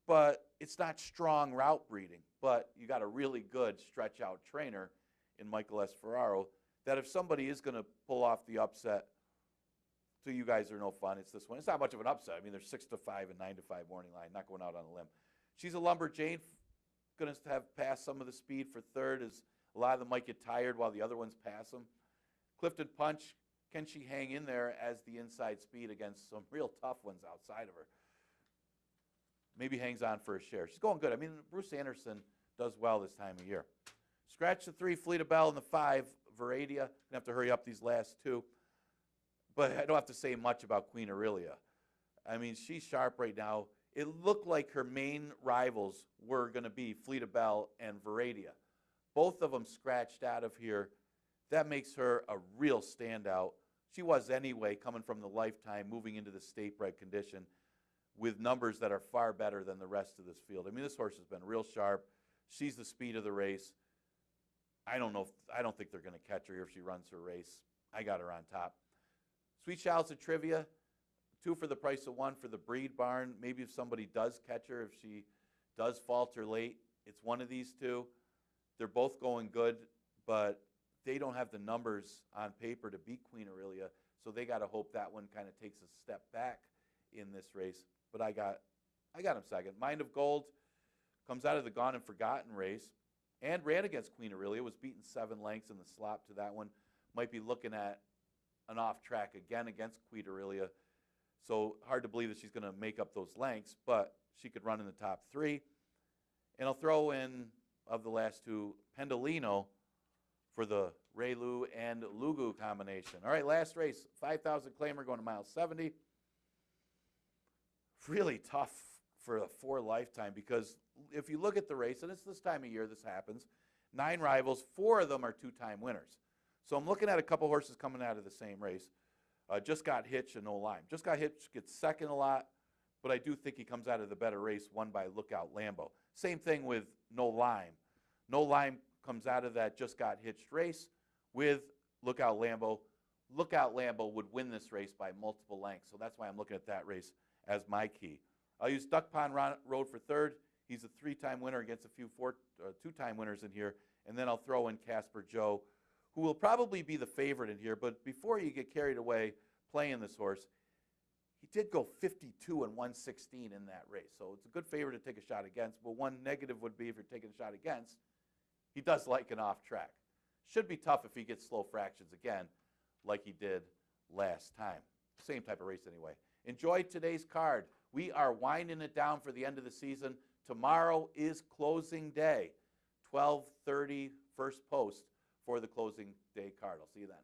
but it's not strong route breeding. But you got a really good stretch-out trainer in Michael S. Ferraro that if somebody is going to pull off the upset, so You Guys Are No Fun, it's this one. It's not much of an upset. I mean, there's 6-5 and 9-5 morning line, not going out on a limb. She's a Lumberjane, going to have passed some of the speed for third, as a lot of them might get tired while the other ones pass them. Clifton Punch, can she hang in there as the inside speed against some real tough ones outside of her? Maybe hangs on for a share. She's going good. I mean, Bruce Anderson does well this time of year. Scratch the 3, Fleet of Bell, and the 5, Veradia. Going to have to hurry up these last 2. But I don't have to say much about Queen Aurelia. I mean, she's sharp right now. It looked like her main rivals were going to be Fleet of Bell and Veradia. Both of them scratched out of here. That makes her a real standout. She was anyway, coming from the Lifetime, moving into the state-bred condition with numbers that are far better than the rest of this field. I mean, this horse has been real sharp. She's the speed of the race. I don't think they're going to catch her if she runs her race. I got her on top. Sweet Child's a trivia. 2 for the price of 1 for the Breed Barn. Maybe if somebody does catch her, if she does falter late, it's one of these 2. They're both going good, but they don't have the numbers on paper to beat Queen Aurelia, so they got to hope that one kind of takes a step back in this race. But I got him second. Mind of Gold comes out of the Gone and Forgotten race and ran against Queen Aurelia, was beaten 7 lengths in the slop to that one. Might be looking at an off track again against Queen Aurelia. So hard to believe that she's going to make up those lengths, but she could run in the top 3. And I'll throw in, of the last 2, Pendolino for the Raylu and Lugu combination. All right, last race, 5,000 claimer going to mile 70. Really tough for a 4 lifetime, because if you look at the race, and it's this time of year this happens, 9 rivals, 4 of them are 2-time winners. So I'm looking at a couple horses coming out of the same race. Just Got Hitch and No Lime. Just Got Hitch gets second a lot, but I do think he comes out of the better race, won by Lookout Lambo. Same thing with No Lime. No Lime comes out of that Just Got Hitched race with Lookout Lambo. Lookout Lambo would win this race by multiple lengths, so that's why I'm looking at that race as my key. I'll use Duck Pond Road for third. He's a 3-time winner against a few 2-time winners in here, and then I'll throw in Casper Joe, who will probably be the favorite in here, but before you get carried away playing this horse, he did go 52 and 116 in that race, so it's a good favorite to take a shot against. But one negative would be if you're taking a shot against, he does like an off track. Should be tough if he gets slow fractions again, like he did last time. Same type of race anyway. Enjoy today's card. We are winding it down for the end of the season. Tomorrow is closing day, 12:30 first post for the closing day card. I'll see you then.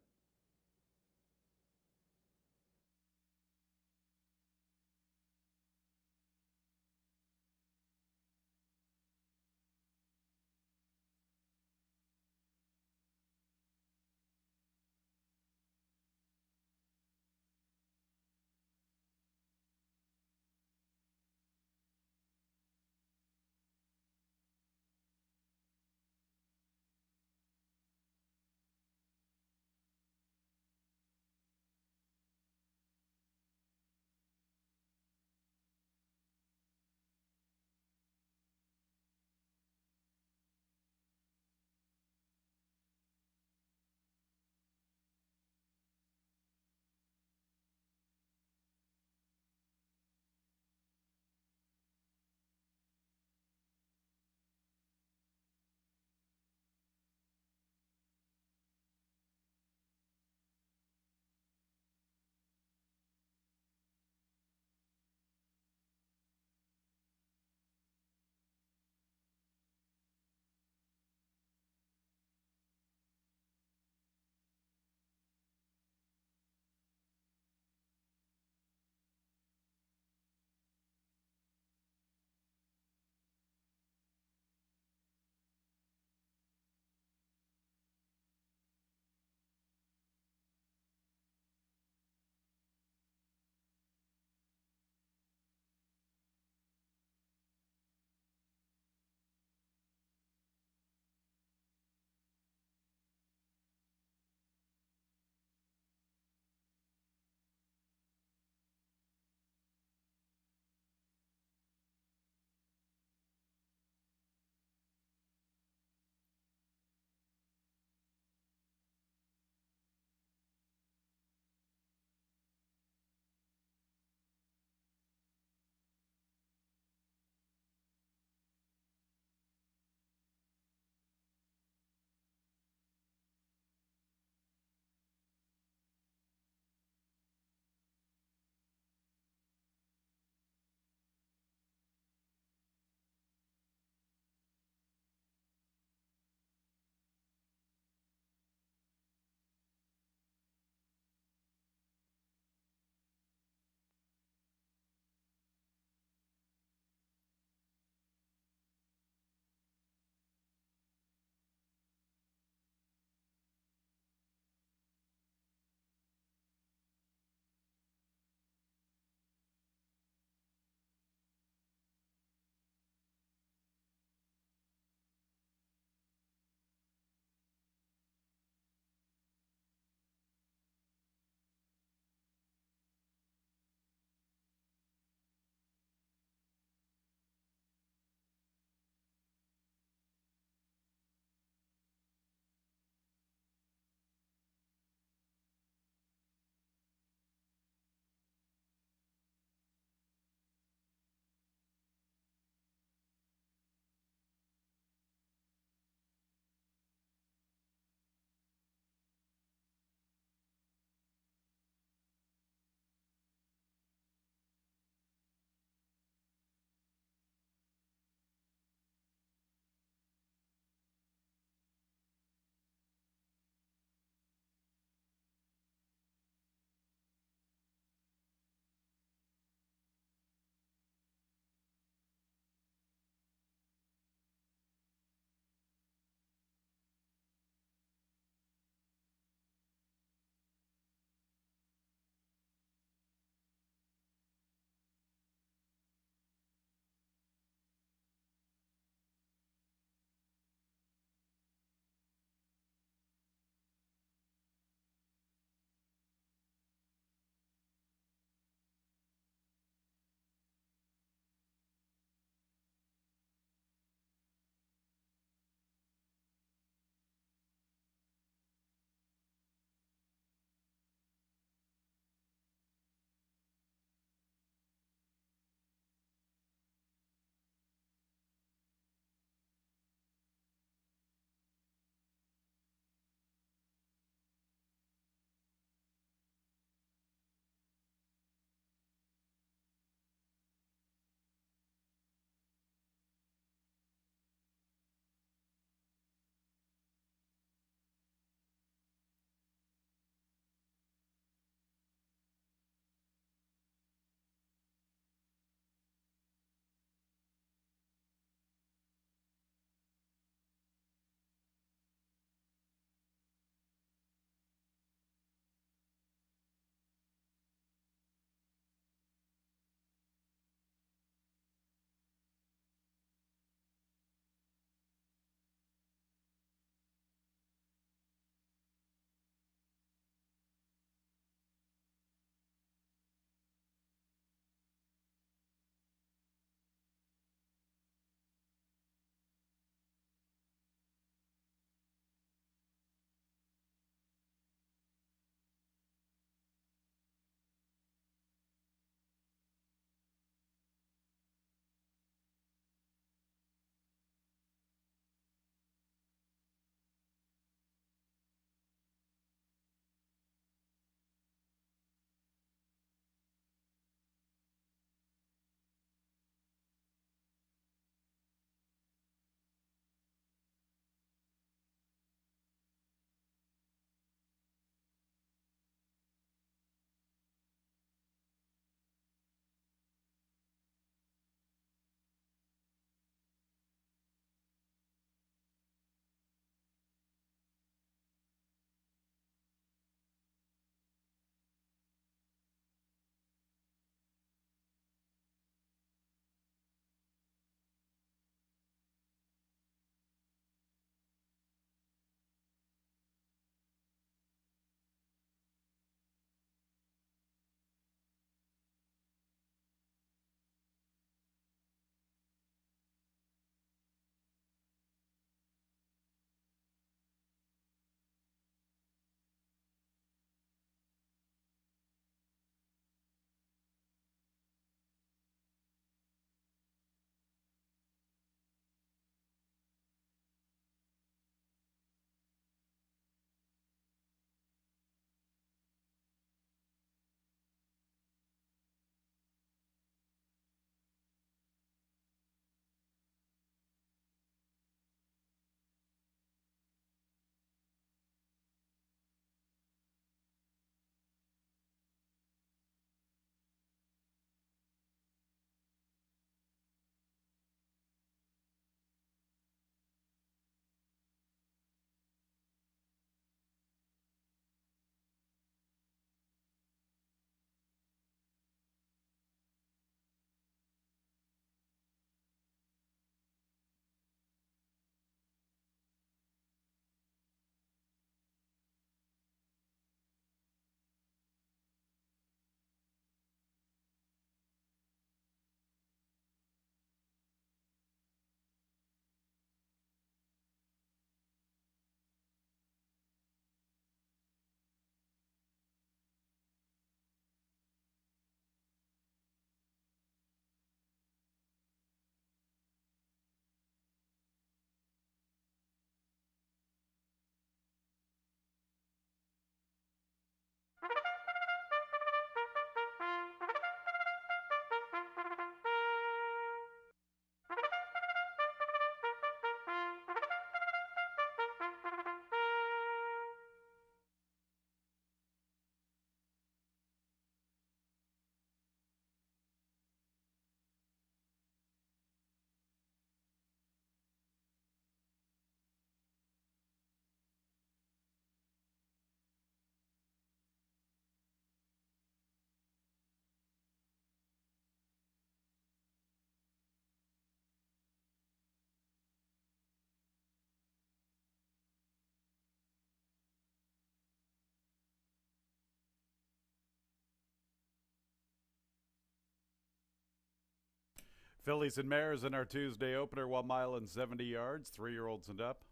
Fillies and mares in our Tuesday opener, 1 mile and 70 yards, 3-year-olds and up.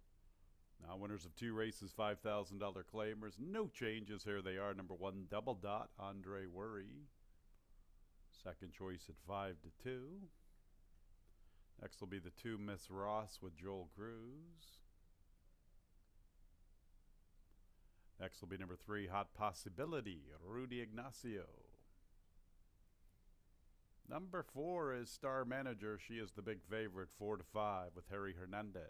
Now winners of 2 races, $5,000 claimers. No changes here. They are number 1, Double Dot, Andre Worry. Second choice at 5-2. Next will be the 2, Miss Ross with Joel Cruz. Next will be number 3, Hot Possibility, Rudy Ignacio. Number 4 is Star Manager. She is the big favorite, 4-5 with Harry Hernandez.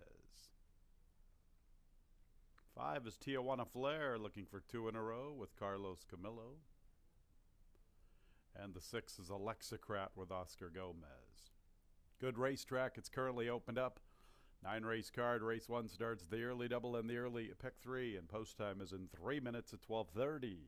5 is Tijuana Flair, looking for 2 in a row with Carlos Camillo. And the 6 is Alexacrat with Oscar Gomez. Good racetrack. It's currently opened up. 9-race card. Race 1 starts the early double and the early pick 3, and post time is in 3 minutes at 12:30.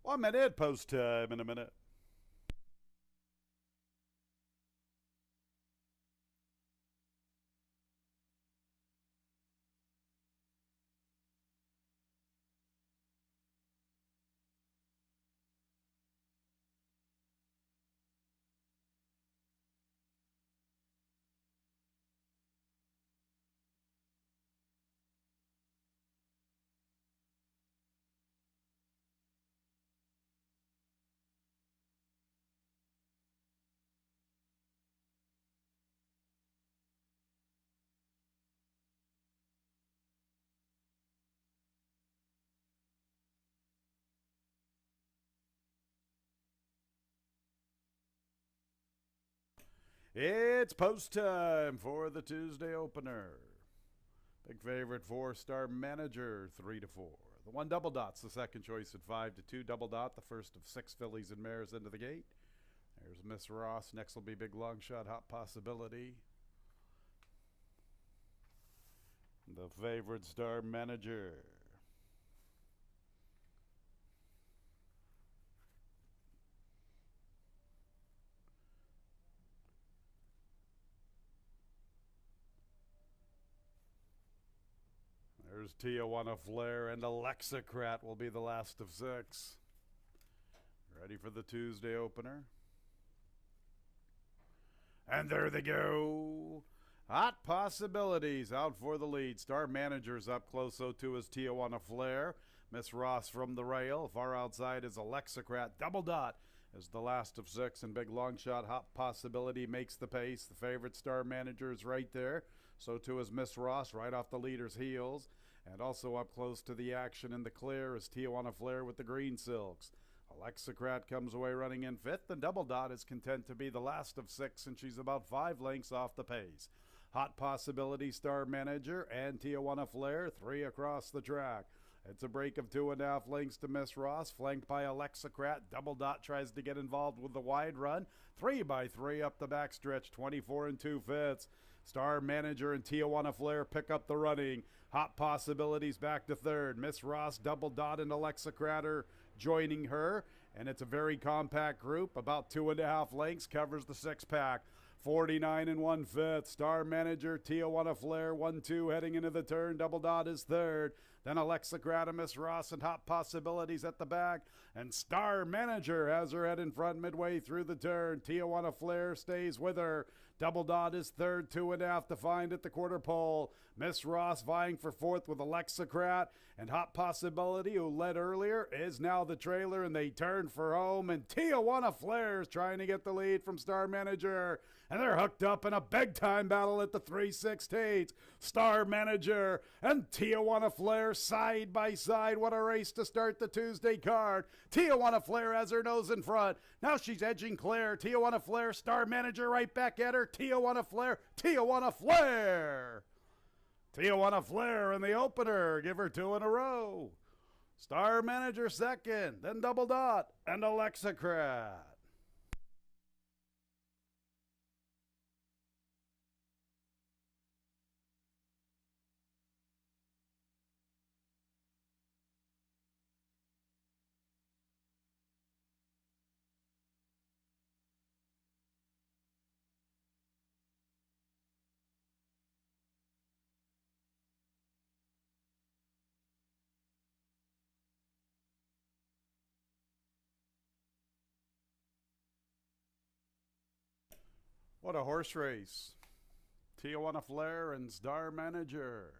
One minute, post time in a minute. It's post time for the Tuesday opener. Big favorite 4-Star Manager, 3-4. The 1 Double Dot's the second choice at 5-2. Double Dot, the first of 6 fillies and mares into the gate. There's Miss Ross. Next will be Big Long Shot, Hot Possibility. The favorite Star Manager. There's Tijuana Flair, and Alexacrat will be the last of 6. Ready for the Tuesday opener? And there they go. Hot Possibilities out for the lead. Star Manager's up close, so too is Tijuana Flair. Miss Ross from the rail. Far outside is Alexacrat. Double Dot is the last of 6, and Big Long Shot Hot Possibility makes the pace. The favorite Star Manager is right there. So too is Miss Ross right off the leader's heels. And also up close to the action in the clear is Tijuana Flair with the green silks. Alexacrat comes away running in fifth, and Double Dot is content to be the last of six, and she's about 5 lengths off the pace. Hot Possibility, Star Manager, and Tijuana Flair, 3 across the track. It's a break of 2.5 lengths to Miss Ross, flanked by Alexacrat. Double Dot tries to get involved with the wide run. 3 by 3 up the backstretch, 24 2/5. Star Manager and Tijuana Flair pick up the running. Hot Possibilities back to third. Miss Ross, Double Dot, and Alexacrat are joining her, and it's a very compact group. About 2.5 lengths covers the 6-pack. 49 1/5. Star Manager, Tijuana Flair, 1-2 heading into the turn. Double Dot is third. Then Alexacrat, Miss Ross, and Hot Possibilities at the back. And Star Manager has her head in front midway through the turn. Tijuana Flair stays with her. Double Dot is third, 2.5 to find at the quarter pole. Miss Ross vying for fourth with Alexacrat, and Hot Possibility, who led earlier, is now the trailer, and they turn for home. And Tijuana Flair is trying to get the lead from Star Manager, and they're hooked up in a big-time battle at the 3/16. Star Manager and Tijuana Flair side by side. What a race to start the Tuesday card. Tijuana Flair has her nose in front. Now she's edging clear. Tijuana Flair, Star Manager right back at her. Tijuana Flair, Tijuana Flair. Tijuana Flair in the opener. Give her 2 in a row. Star Manager second, then Double Dot and Alexacrat. What a horse race. Tijuana Flair and Star Manager.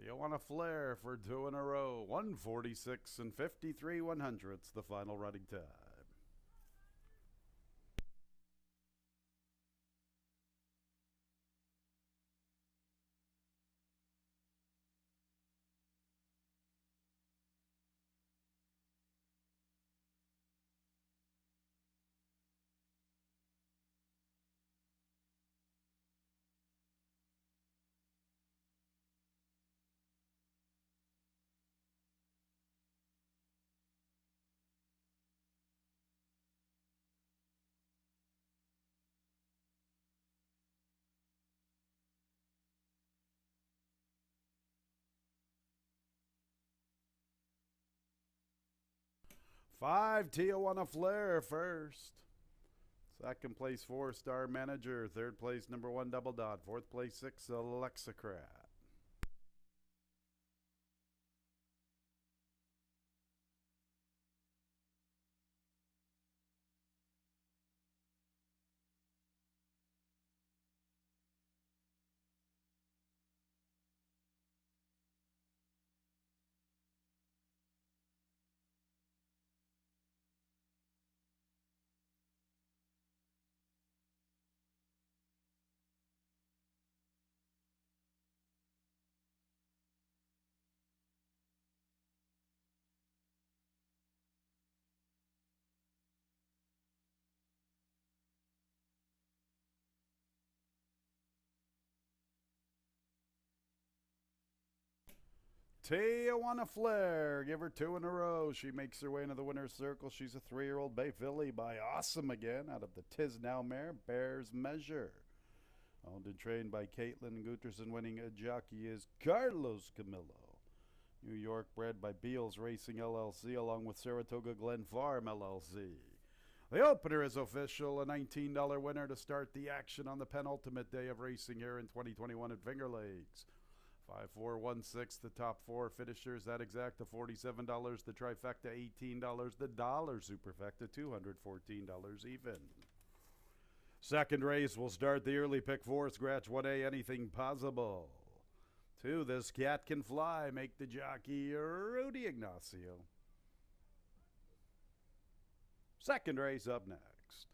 Tijuana Flair for 2 in a row. 146 53 100ths, the final running time. Five, Tijuana Flair first. Second place, 4, Star Manager. Third place, number 1, Double Dot. Fourth place, 6, Alexacrat. Tijuana Flair, give her 2 in a row. She makes her way into the winner's circle. She's a 3-year-old bay filly by Awesome Again out of the Tis Now mare, Bear's Measure. Owned and trained by Caitlin Guterson. Winning a jockey is Carlos Camillo. New York bred by Beals Racing LLC along with Saratoga Glen Farm LLC. The opener is official, a $19 winner to start the action on the penultimate day of racing here in 2021 at Finger Lakes. 5-4-1-6, the top 4 finishers, that exact to $47, the trifecta $18, the dollar superfecta $214 even. Second race will start the early pick 4, scratch 1A, anything possible. 2, This Cat Can Fly, make the jockey Rudy Ignacio. Second race up next.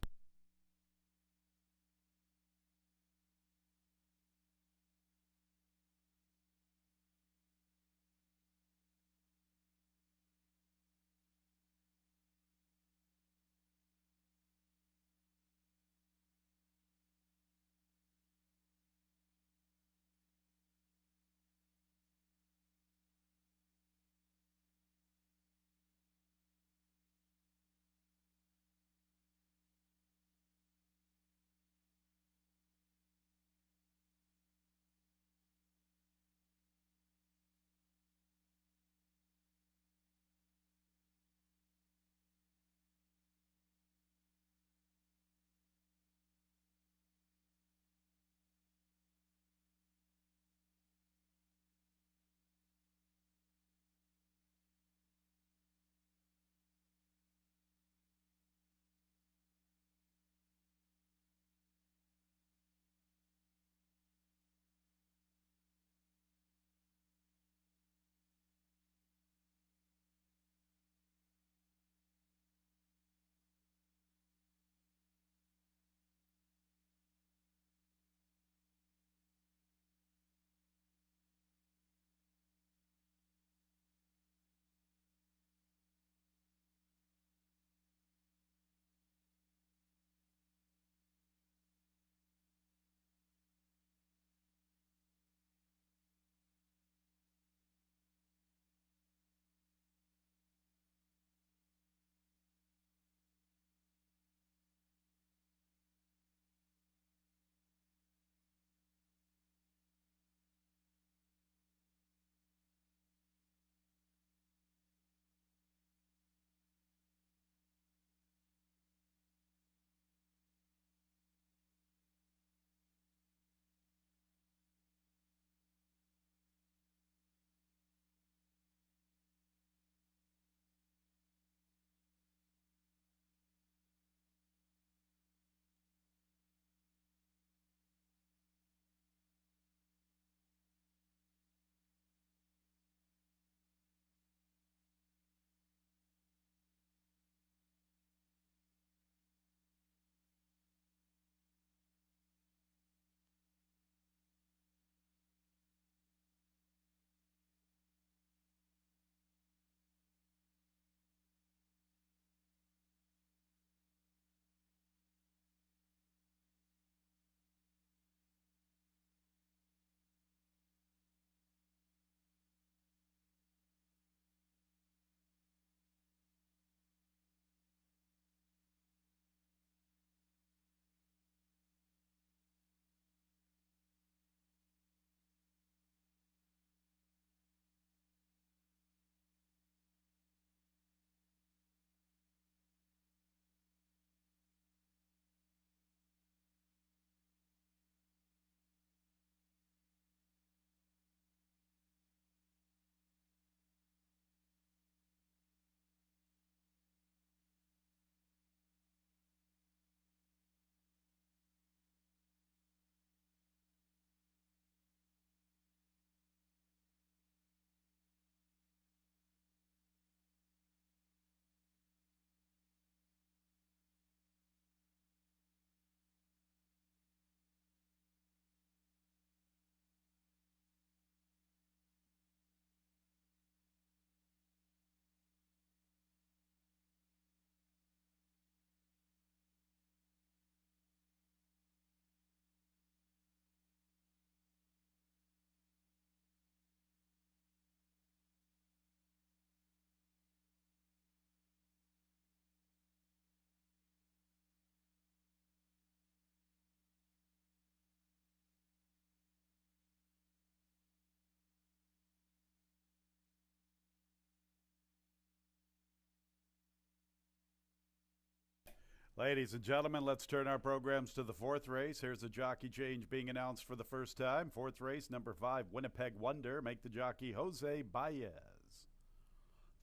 Ladies and gentlemen, let's turn our programs to the fourth race. Here's a jockey change being announced for the first time. Fourth race, number 5, Winnipeg Wonder. Make the jockey Jose Baez.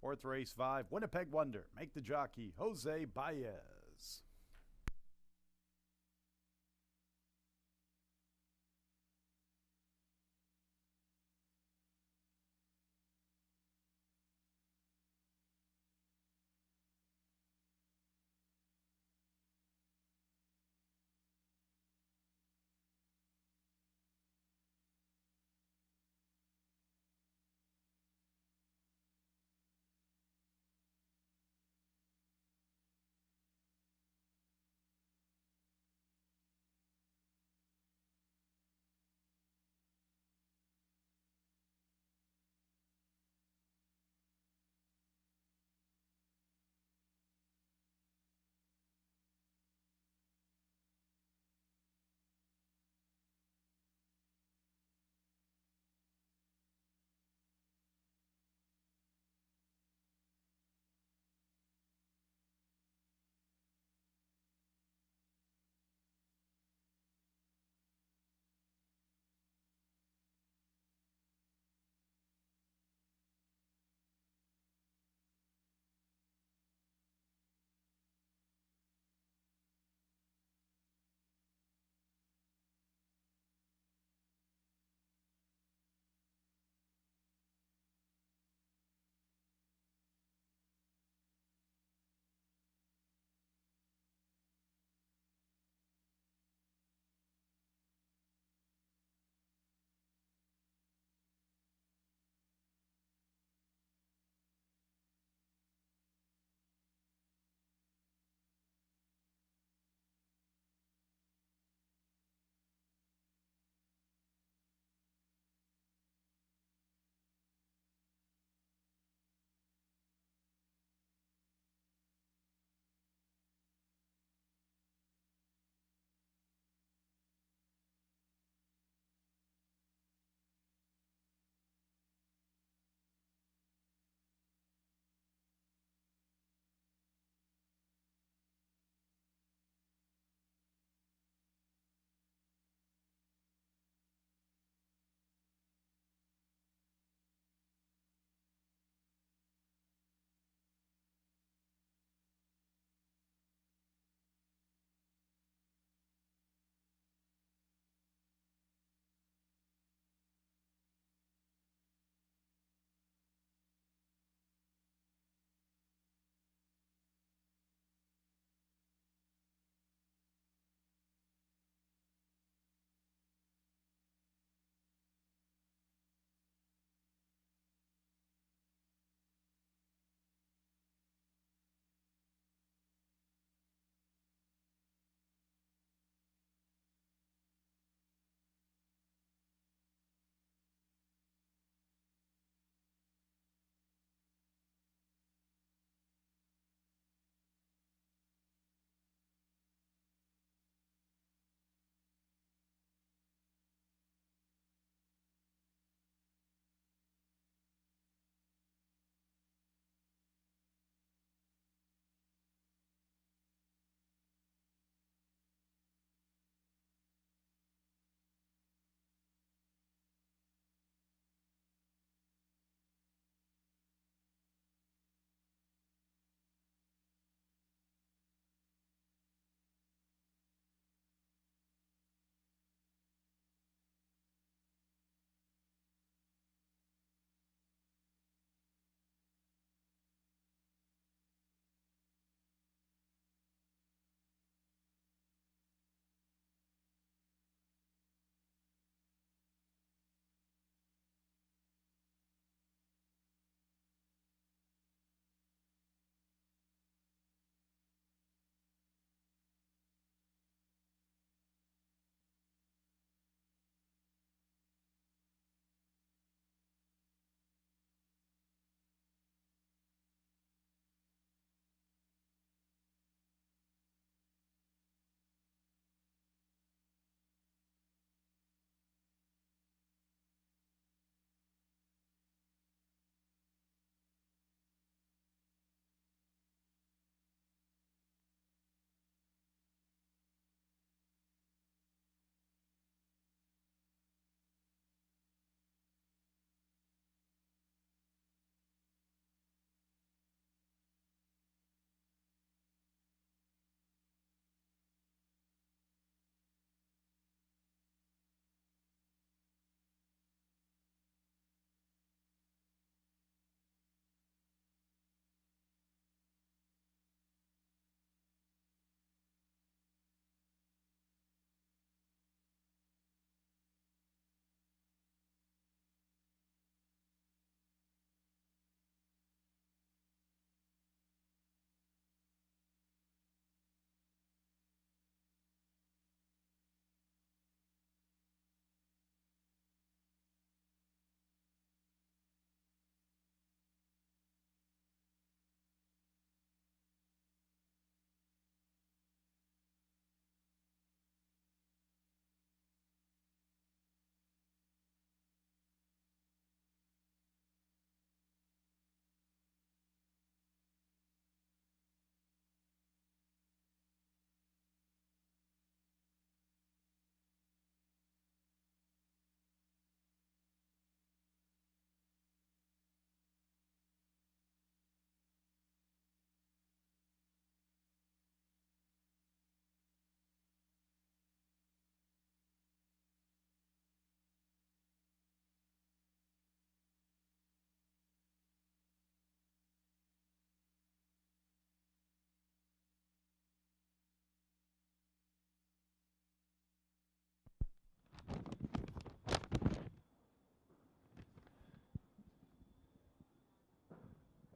Fourth race, 5, Winnipeg Wonder. Make the jockey Jose Baez.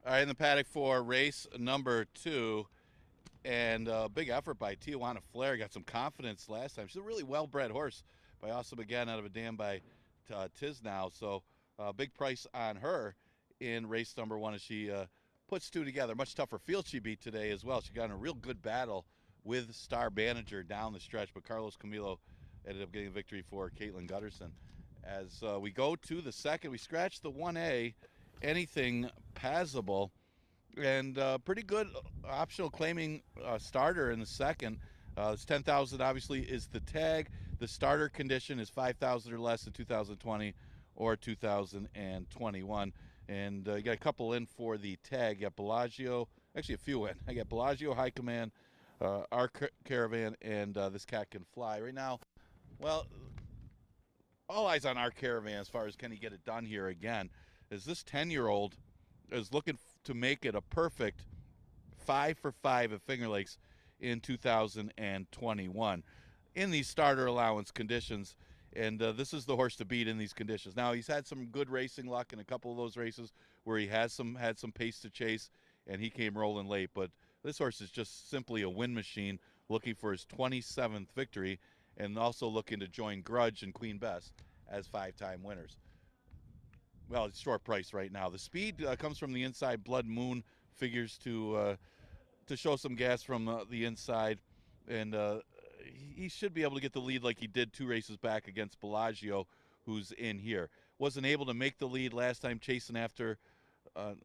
All right, in the paddock for race number 2, and big effort by Tijuana Flair. Got some confidence last time. She's a really well-bred horse by Awesome Again out of a dam by Tisnow. So big price on her in race number 1 as she puts 2 together. Much tougher field she beat today as well. She got in a real good battle with Star Manager down the stretch, but Carlos Camilo ended up getting a victory for Caitlin Gutterson. As we go to the second, we scratch the 1A, Anything Passable, and pretty good optional claiming starter in the second. It's 10,000 obviously is the tag. The starter condition is 5,000 or less in 2020 or 2021. And you got a couple in for the tag. You got Bellagio, actually a few in. I got Bellagio, High Command, Our Caravan, and This Cat Can Fly. Right now, well, all eyes on Our Caravan as far as can he get it done here again. As this 10-year-old is looking to make it a perfect 5 for 5 at Finger Lakes in 2021 in these starter allowance conditions. And this is the horse to beat in these conditions. Now, he's had some good racing luck in a couple of those races where he had some pace to chase, and he came rolling late. But this horse is just simply a win machine, looking for his 27th victory, and also looking to join Grudge and Queen Bess as 5-time winners. Well, it's short price right now. The speed comes from the inside. Blood Moon figures to show some gas from the inside, and he should be able to get the lead like he did 2 races back against Bellagio, who's in here. Wasn't able to make the lead last time chasing after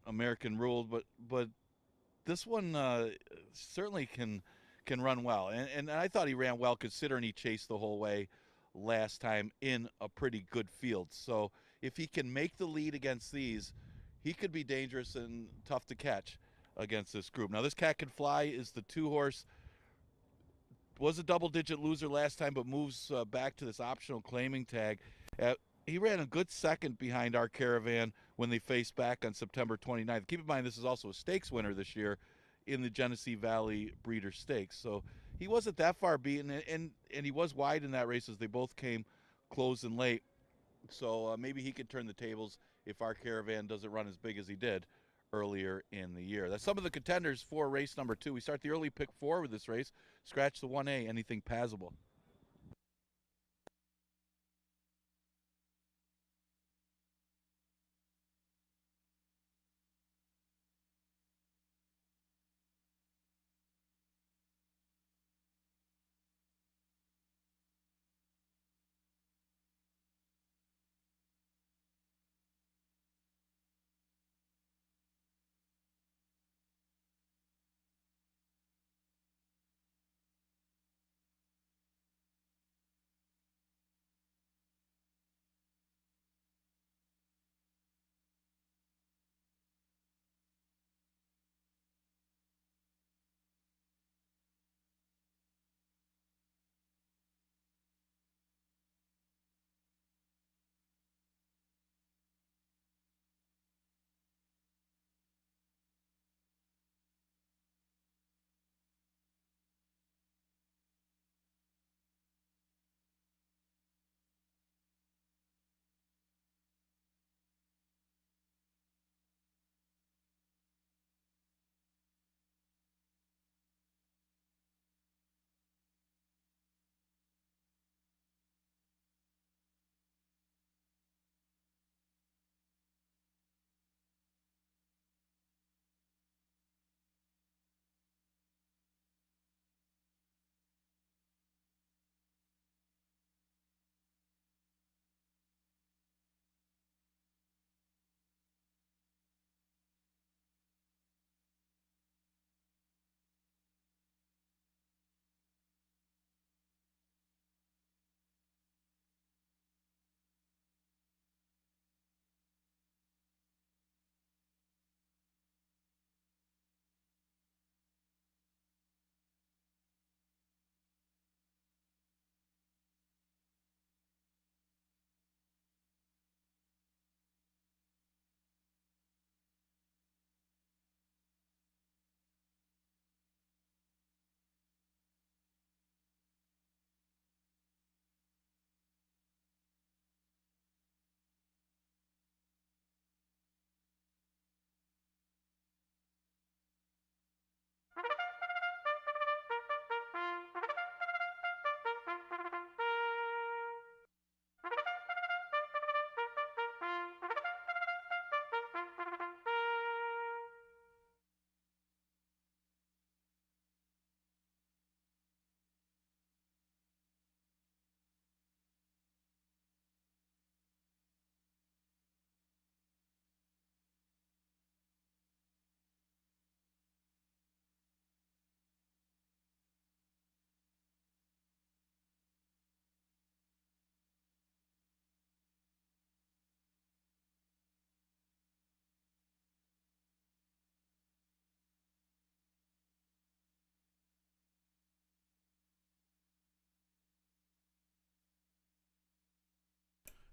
American Ruled, but this one certainly can run well, and I thought he ran well considering he chased the whole way last time in a pretty good field. So if he can make the lead against these, he could be dangerous and tough to catch against this group. Now, This Cat Can Fly is the 2-horse. Was a double-digit loser last time, but moves back to this optional claiming tag. He ran a good second behind Our Caravan when they faced back on September 29th. Keep in mind, this is also a stakes winner this year in the Genesee Valley Breeder Stakes. So he wasn't that far beaten, and he was wide in that race as they both came closing late. So maybe he could turn the tables if Our Caravan doesn't run as big as he did earlier in the year. That's some of the contenders for race number 2. We start the early pick 4 with this race. Scratch the 1A, Anything Passable.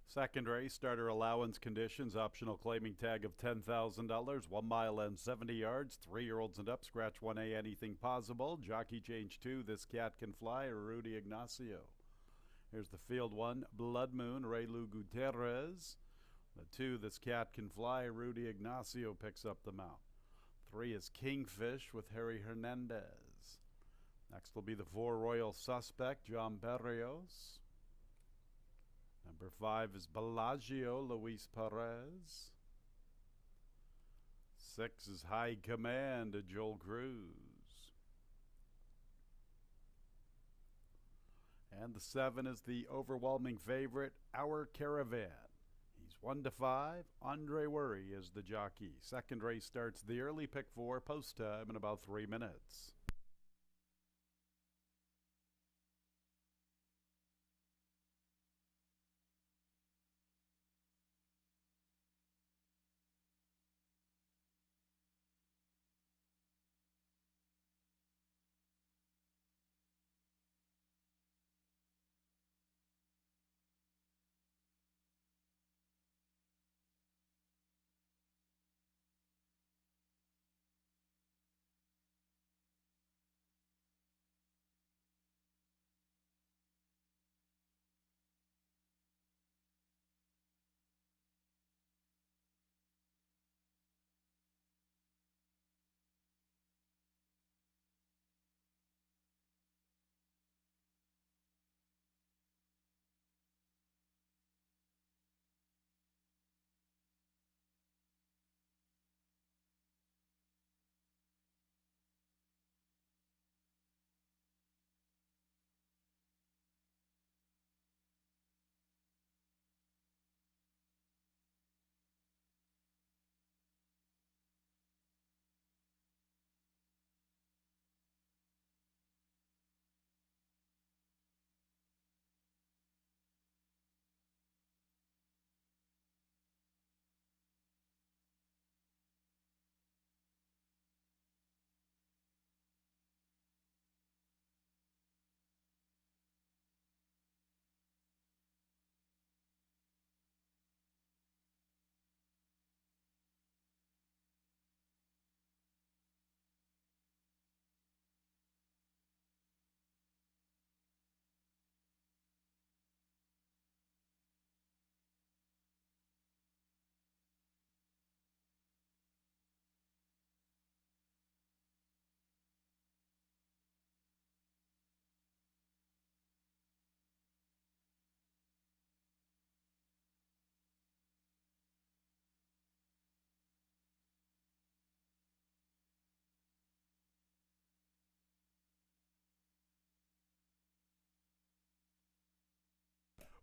Second race, starter allowance conditions, optional claiming tag of $10,000, 1 mile and 70 yards, 3-year-olds and up, scratch 1A, anything possible. Jockey change 2, This Cat Can Fly, Rudy Ignacio. Here's the field 1, Blood Moon, Raylu Gutierrez. The 2, This Cat Can Fly, Rudy Ignacio picks up the mount. 3 is Kingfish with Harry Hernandez. Next will be the 4, Royal Suspect, John Berrios. Number 5 is Bellagio, Luis Perez. 6 is High Command, Joel Cruz. And the 7 is the overwhelming favorite, Our Caravan. He's 1-5. Andre Worry is the jockey. Second race starts the early pick 4, post time in about 3 minutes.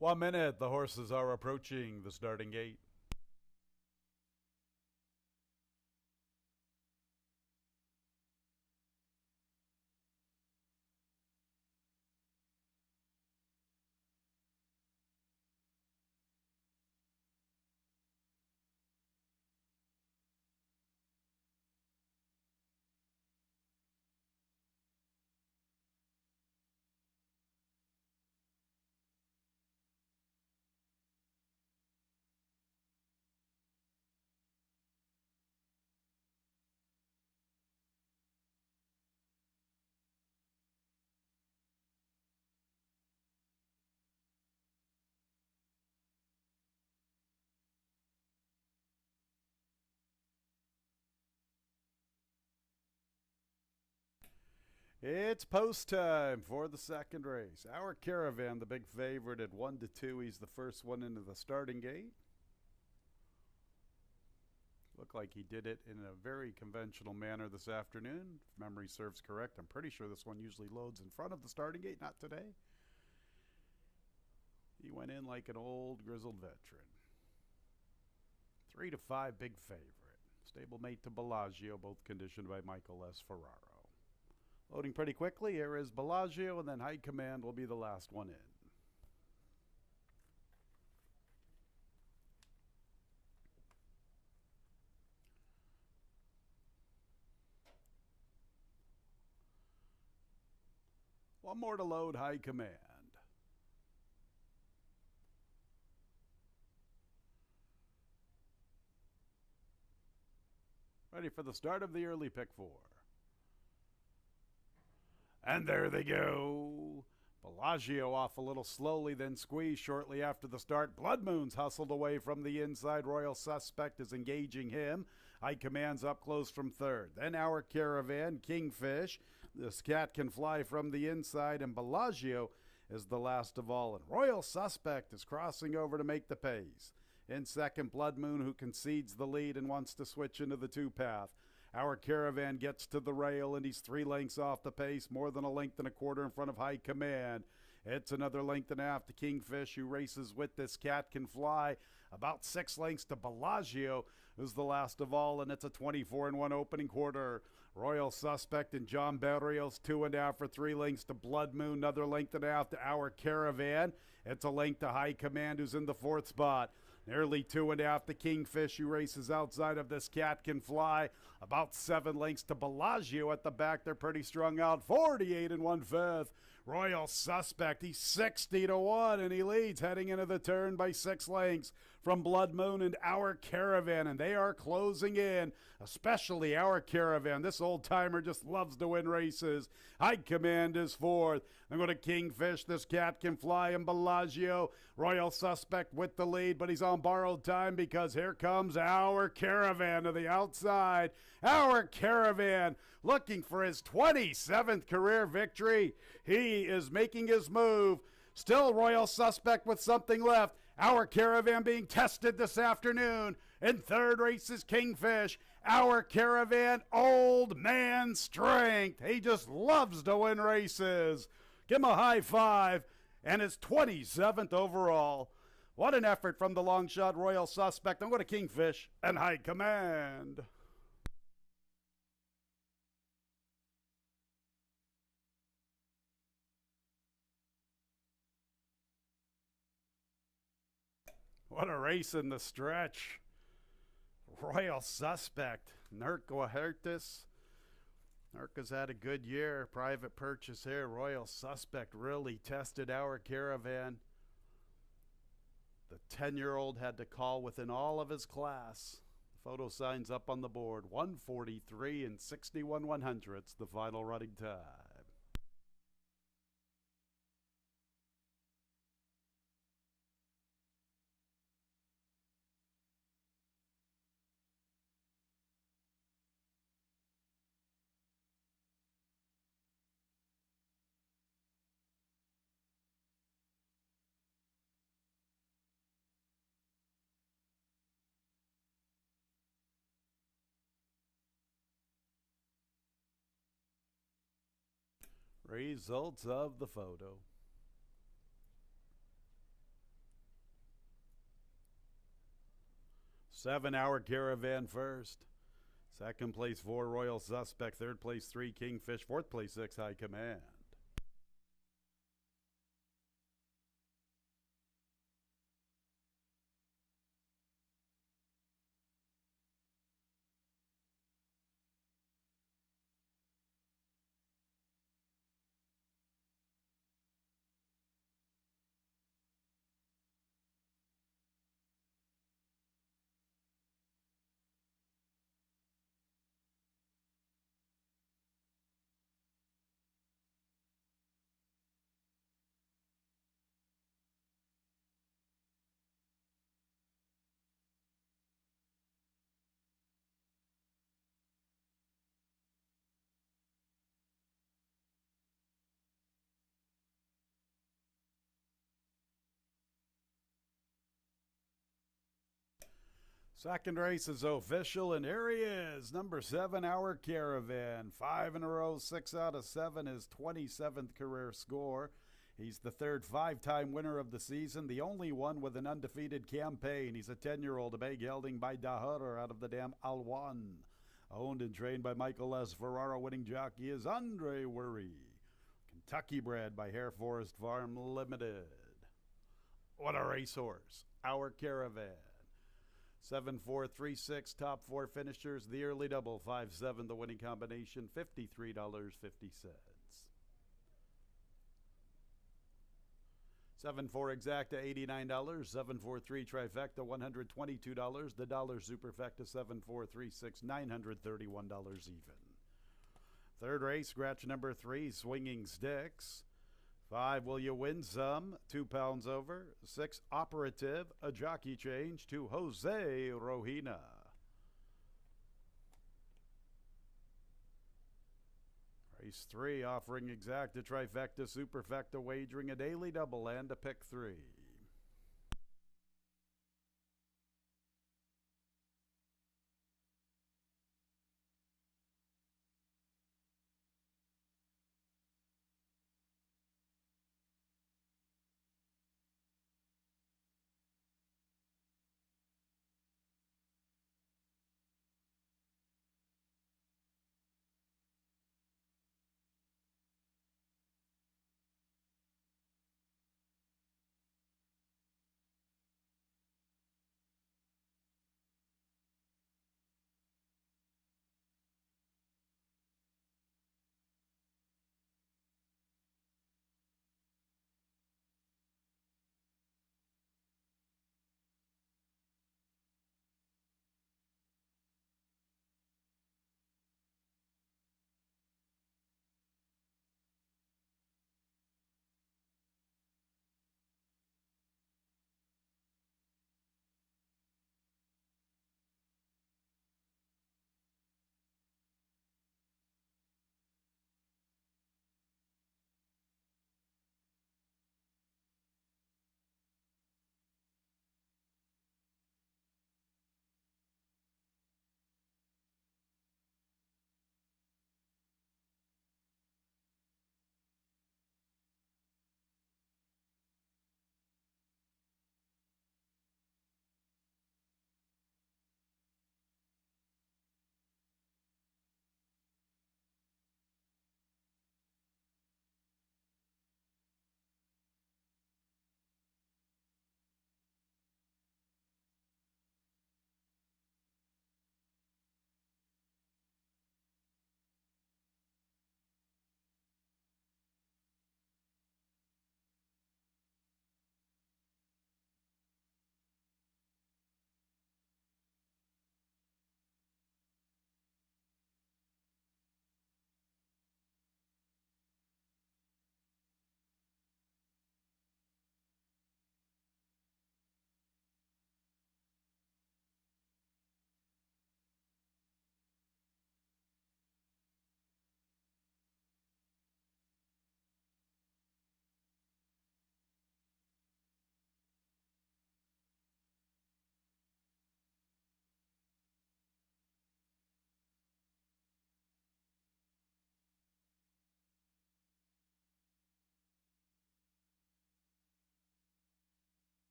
One minute, the horses are approaching the starting gate. It's post time for the second race. Our Caravan, the big favorite at 1-2. He's the first one into the starting gate. Looked like he did it in a very conventional manner this afternoon. If memory serves correct, I'm pretty sure this one usually loads in front of the starting gate, not today. He went in like an old grizzled veteran. 3-5, big favorite. Stablemate to Bellagio, both conditioned by Michael S. Ferraro. Loading pretty quickly. Here is Bellagio, and then High Command will be the last one in. One more to load, High Command. Ready for the start of the early pick four. And there they go. Bellagio off a little slowly, then squeezed shortly after the start. Blood Moon's hustled away from the inside. Royal Suspect is engaging him. High Command's up close from third. Then Our Caravan, Kingfish. This Cat Can Fly from the inside, and Bellagio is the last of all. And Royal Suspect is crossing over to make the pace. In second, Blood Moon, who concedes the lead and wants to switch into the two-path. Our Caravan gets to the rail, and he's 3 lengths off the pace, more than a length and a quarter in front of High Command. It's another length and a half to Kingfish, who races with This Cat Can Fly. About 6 lengths to Bellagio, who's the last of all, and it's a 24-1 opening quarter. Royal Suspect and John Barrios, 2.5 for 3 lengths to Blood Moon. Another length and a half to Our Caravan. It's a length to High Command, who's in the 4th spot. Nearly 2.5 to Kingfish, who races outside of This Cat Can Fly. About 7 lengths to Bellagio at the back. They're pretty strung out. 48 1/5. Royal Suspect, he's 60-1, and he leads heading into the turn by 6 lengths from Blood Moon and Our Caravan, and they are closing in, especially Our Caravan. This old-timer just loves to win races. High Command is 4th. Then go to Kingfish, This Cat Can Fly, and Bellagio. Royal Suspect with the lead, but he's on borrowed time because here comes Our Caravan to the outside. Our Caravan looking for his 27th career victory. He is making his move. Still Royal Suspect with something left. Our Caravan being tested this afternoon. In third race is Kingfish. Our Caravan, old man strength. He just loves to win races. Give him a high five. And his 27th overall. What an effort from the long shot Royal Suspect. I'm going to Kingfish and High Command. What a race in the stretch. Royal Suspect. Nurko Hertis. Nurko's had a good year. Private purchase here. Royal Suspect really tested Our Caravan. The 10-year-old had to call within all of his class. The photo signs up on the board. 1:43 and 61 100ths, the final running time. Results of the photo. Our Caravan first. Second place 4 Royal Suspect. Third place 3 Kingfish. Fourth place 6 High Command. Second race is official, and here he is, number 7, Our Caravan. 5 in a row, 6 out of 7, his 27th career score. He's the third 5-time winner of the season, the only one with an undefeated campaign. He's a 10-year-old, a big gelding by Dahur out of the dam Alwan. Owned and trained by Michael S. Ferraro. Winning jockey is Andre Worry. Kentucky bred by Hare Forest Farm Limited. What a racehorse, Our Caravan. 7-4-3-6, top 4 finishers. The early double, 5-7, the winning combination, $53.50. 7-4 exacta, $89. 7-4-3 trifecta, $122. The dollar superfecta, 7-4-3-6, $931 even. Third race, scratch number 3, swinging sticks. 5, will you win some? 2 pounds over. 6, operative, a jockey change to Jose Rohina. Race 3, offering exacta, trifecta, superfecta, wagering a daily double and a pick 3.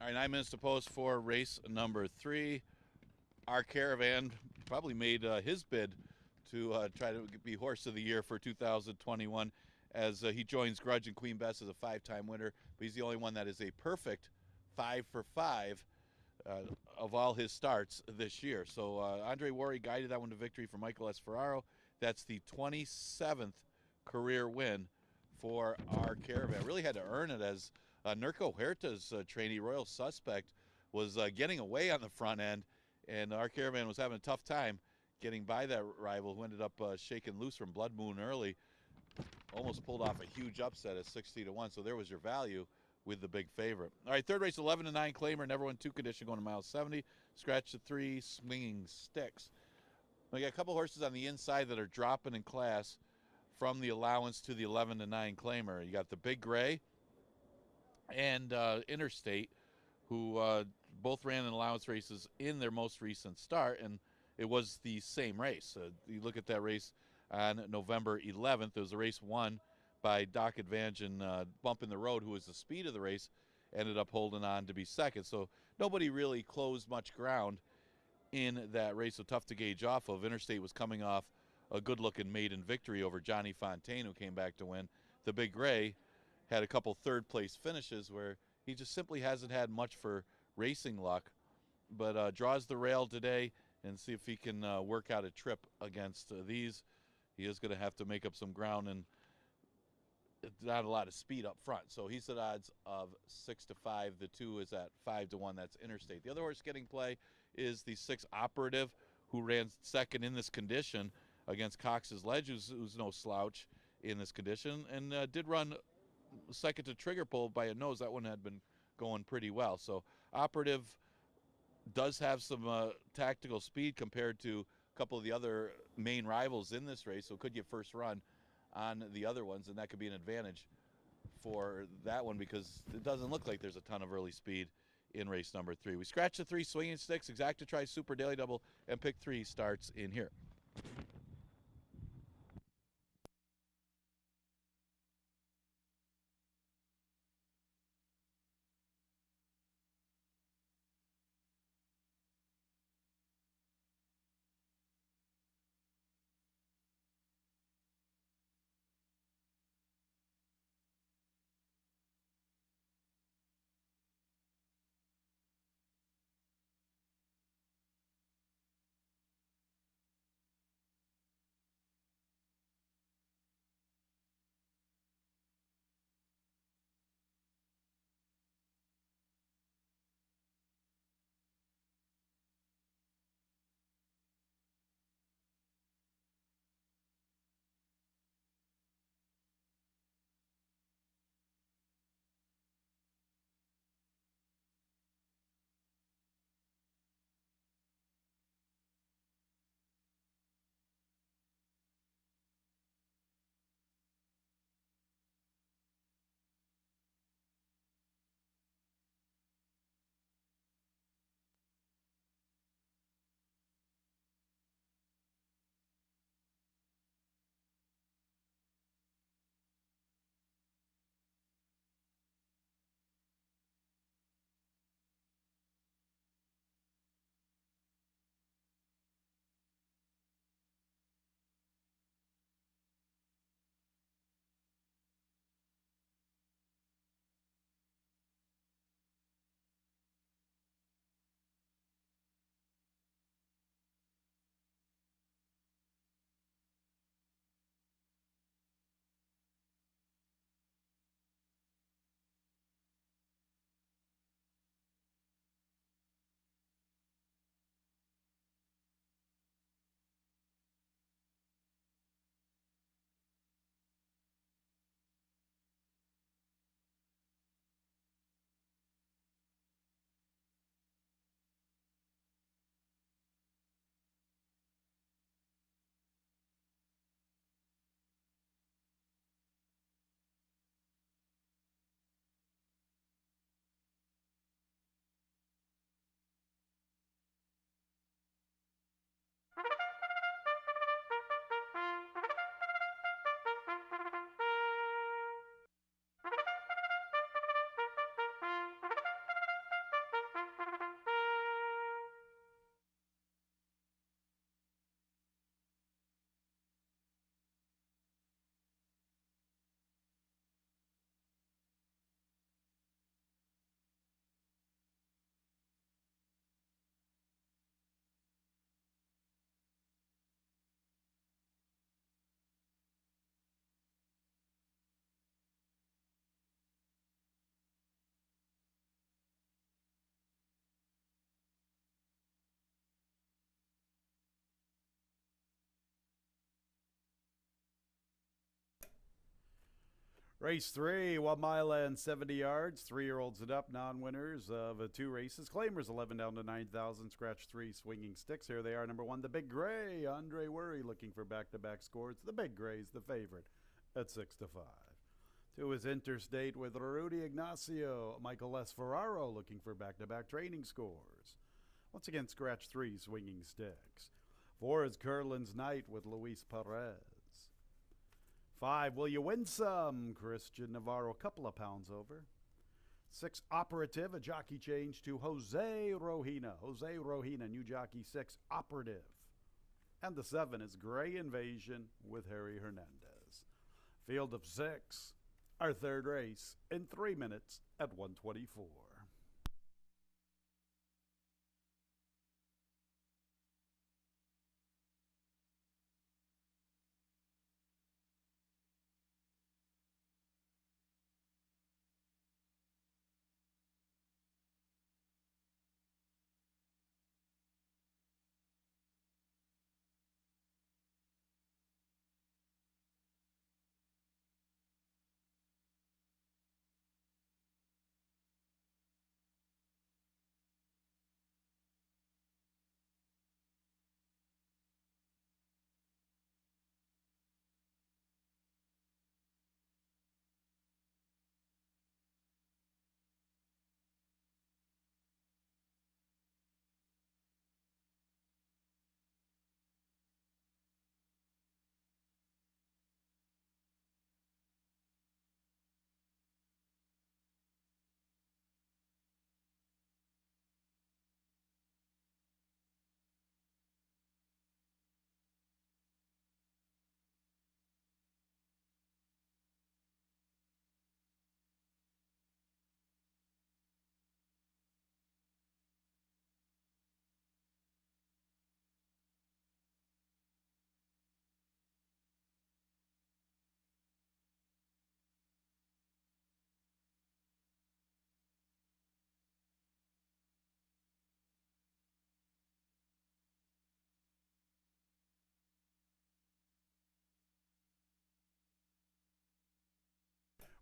All right, 9 minutes to post for race number 3. Our Caravan probably made his bid to try to be horse of the year for 2021 as he joins Grudge and Queen Bess as a 5-time winner. But he's the only one that is a perfect 5 for 5 of all his starts this year. So Andre Worry guided that one to victory for Michael S. Ferraro. That's the 27th career win for Our Caravan. Really had to earn it as Nurko Huerta's trainee Royal Suspect was getting away on the front end, and Our Caravan was having a tough time getting by that rival who ended up shaking loose from Blood Moon early. Almost pulled off a huge upset at 60-1, so there was your value with the big favorite. All right, third race, 11-9 Claimer, never won 2 condition, going to mile 70. Scratch the 3 Swinging Sticks. We got a couple horses on the inside that are dropping in class from the allowance to the 11-9 Claimer. You got the Big Gray and Interstate, who both ran in allowance races in their most recent start, and it was the same race. You look at that race on November 11th. It was a race won by Doc Advantage and Bump in the Road, who was the speed of the race, ended up holding on to be second. So nobody really closed much ground in that race, so tough to gauge off of. Interstate was coming off a good-looking maiden victory over Johnny Fontaine, who came back to win. The Big Gray had a couple third-place finishes where he just simply hasn't had much for racing luck, but draws the rail today and see if he can work out a trip against these. He is going to have to make up some ground, and not a lot of speed up front. So he's at odds of 6-5. The 2 is at 5-1. That's Interstate. The other horse getting play is the 6 Operative, who ran second in this condition against Cox's Ledge, who's no slouch in this condition, and did run second to Trigger Pull by a nose. That one had been going pretty well. So Operative does have some tactical speed compared to a couple of the other main rivals in this race, so could get first run on the other ones, and that could be an advantage for that one because it doesn't look like there's a ton of early speed in race number 3. We scratch the 3 Swinging Sticks, Exacta Tri Super Daily Double, and pick 3 starts in here. Race 3, 1 mile and 70 yards. 3-year-olds and up, non-winners of 2 races. Claimers 11 down to 9,000. Scratch 3 swinging sticks. Here they are. Number 1, the Big Gray. Andre Worry looking for back-to-back scores. The Big Gray's the favorite at 6-5. 2 is Interstate with Rudy Ignacio. Michael S. Ferraro looking for back-to-back training scores. Once again, scratch 3 swinging sticks. 4 is Curlin's Night with Luis Perez. 5, Will You Win Some? Christian Navarro, a couple of pounds over. 6, Operative, a jockey change to Jose Rojina. Jose Rojina, new jockey 6, Operative. And the 7 is Gray Invasion with Harry Hernandez. Field of 6, our third race in 3 minutes at 1:24.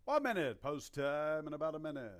One minute, post time in about a minute.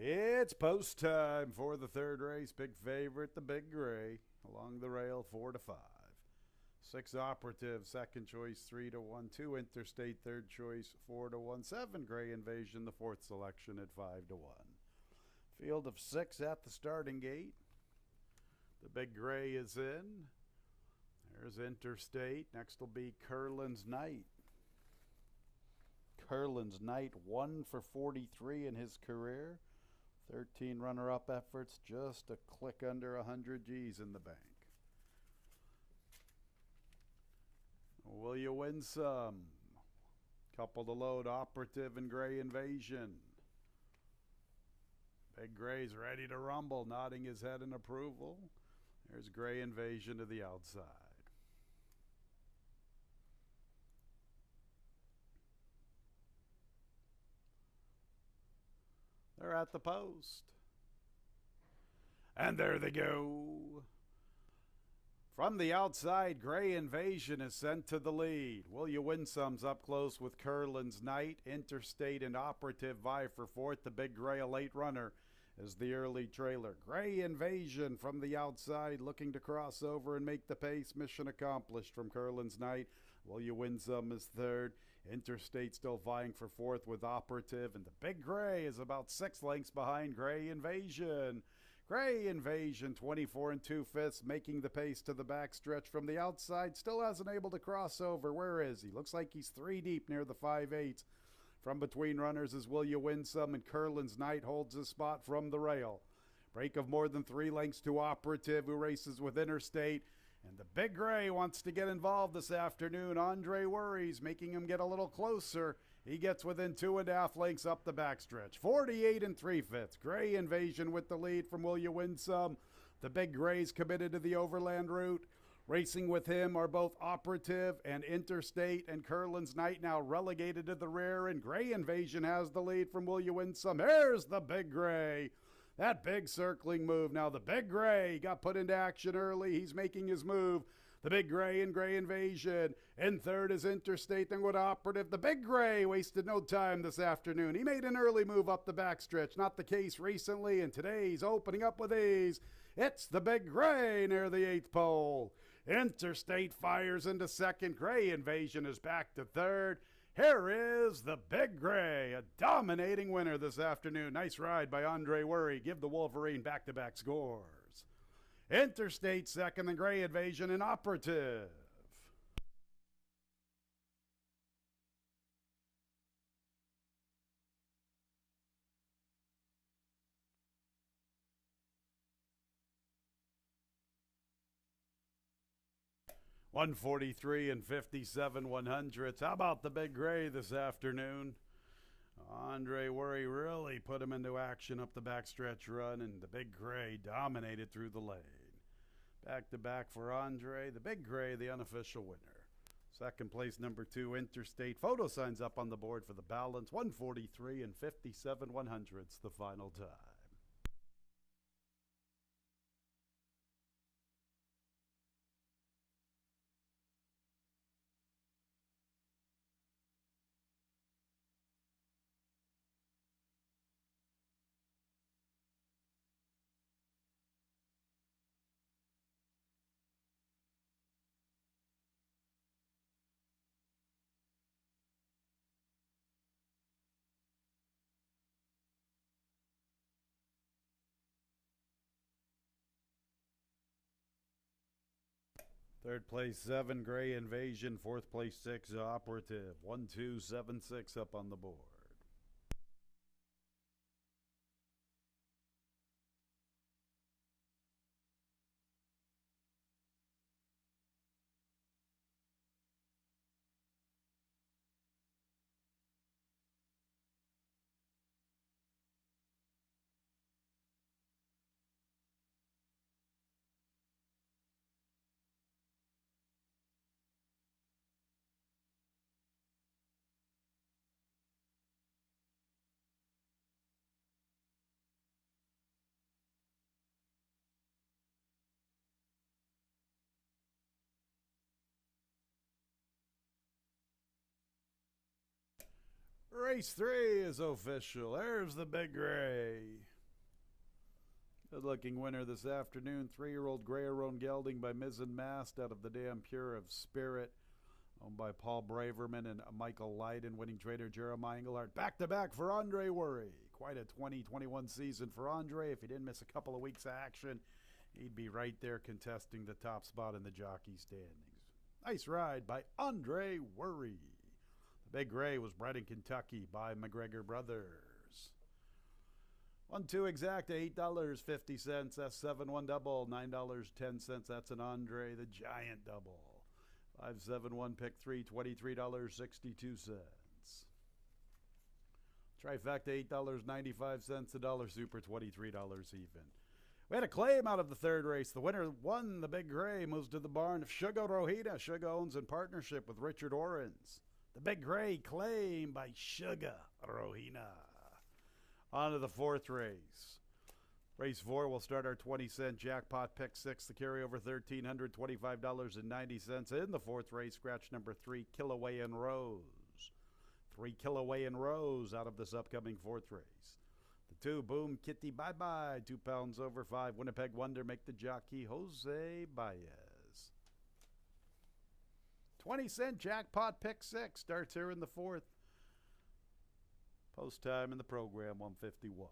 It's post time for the third race. Big favorite, the Big Gray, along the rail, 4-5. 6 Operative, second choice, 3-1. 2 Interstate, third choice, 4-1. 7 Gray Invasion, the fourth selection at 5-1. Field of 6 at the starting gate. The Big Gray is in. There's Interstate. Next will be Curlin's Night. Curlin's Night, 1 for 43 in his career. 13 runner-up efforts, just a click under 100 G's in the bank. Will You Win Some? Couple to load, Operative and Gray Invasion. Big Gray's ready to rumble, nodding his head in approval. There's Gray Invasion to the outside. They're at the post. And there they go. From the outside, Gray Invasion is sent to the lead. Will You Win Some's up close with Curlin's Knight. Interstate and Operative vie for fourth. The Big Gray, a late runner, is the early trailer. Gray Invasion from the outside, looking to cross over and make the pace. Mission accomplished from Curlin's Knight. Will You Win Some is third. Interstate still vying for fourth with Operative. And the Big Gray is about 6 lengths behind Gray Invasion. Gray Invasion, 24 2/5, making the pace to the backstretch from the outside. Still hasn't able to cross over. Where is he? Looks like he's 3 deep near the 5/8. From between runners is Will You Win Some, and Curlin's Knight holds his spot from the rail. Break of more than 3 lengths to Operative, who races with Interstate. And the Big Gray wants to get involved this afternoon. Andre worries, making him get a little closer. He gets within 2.5 lengths up the backstretch. 48 3/5. Gray Invasion with the lead from Will You Win Some. The Big Gray's committed to the overland route. Racing with him are both Operative and Interstate, and Curlin's Knight now relegated to the rear, and Gray Invasion has the lead from Will You Win Some. Here's the Big Gray. That big circling move. Now the Big Gray got put into action early. He's making his move. The Big Gray and Gray Invasion. In third is Interstate, then with Operative. The Big Gray wasted no time this afternoon. He made an early move up the backstretch. Not the case recently, and today he's opening up with ease. It's the Big Gray near the 8th pole. Interstate fires into second. Gray Invasion is back to third. Here is the Big Gray, a dominating winner this afternoon. Nice ride by Andre Worry. Give the Wolverine back-to-back scores. Interstate second, and Gray Invasion and Operative. $143 and 57 100ths. How about the Big Gray this afternoon? Andre Worry really put him into action up the backstretch run, and the Big Gray dominated through the lane. Back-to-back for Andre. The Big Gray, the unofficial winner. Second place, number 2, Interstate. Photo signs up on the board for the balance. 143 and 57 100ths, the final time. Third place, 7, Gray Invasion. Fourth place, 6, Operative. 1, 2, 7, 6 up on the board. Race 3 is official. There's the Big Gray. Good looking winner this afternoon. 3-year-old Grey-Aron Gelding by Mizzen Mast out of the Dam Pure of Spirit. Owned by Paul Braverman and Michael Leiden. Winning trader Jeremiah Engelhardt. Back-to-back for Andre Worry. Quite a 2021 season for Andre. If he didn't miss a couple of weeks of action, he'd be right there contesting the top spot in the jockey standings. Nice ride by Andre Worry. Big Gray was bred in Kentucky by McGregor Brothers. 1-2 exact, $8.50. That's 7-1 double, $9.10. That's an Andre the Giant double. 5-7-1 pick 3, $23.62. Trifecta, $8.95. The dollar super, $23 even. We had a claim out of the third race. The winner won. The Big Gray moves to the barn of Sugar Rohita. Sugar owns in partnership with Richard Orens. The Big Gray claim by Sugar Rohina. On to the fourth race. Race 4 will start our 20-cent jackpot pick 6. The carryover $1,325.90. In the fourth race, scratch number 3, Killaway and Rose. 3 Killaway and Rose out of this upcoming fourth race. The 2, Boom Kitty Bye Bye, 2 pounds over 5. Winnipeg Wonder, make the jockey Jose Baez. 20-cent jackpot pick 6 starts here in the fourth. Post time in the program, 1:51.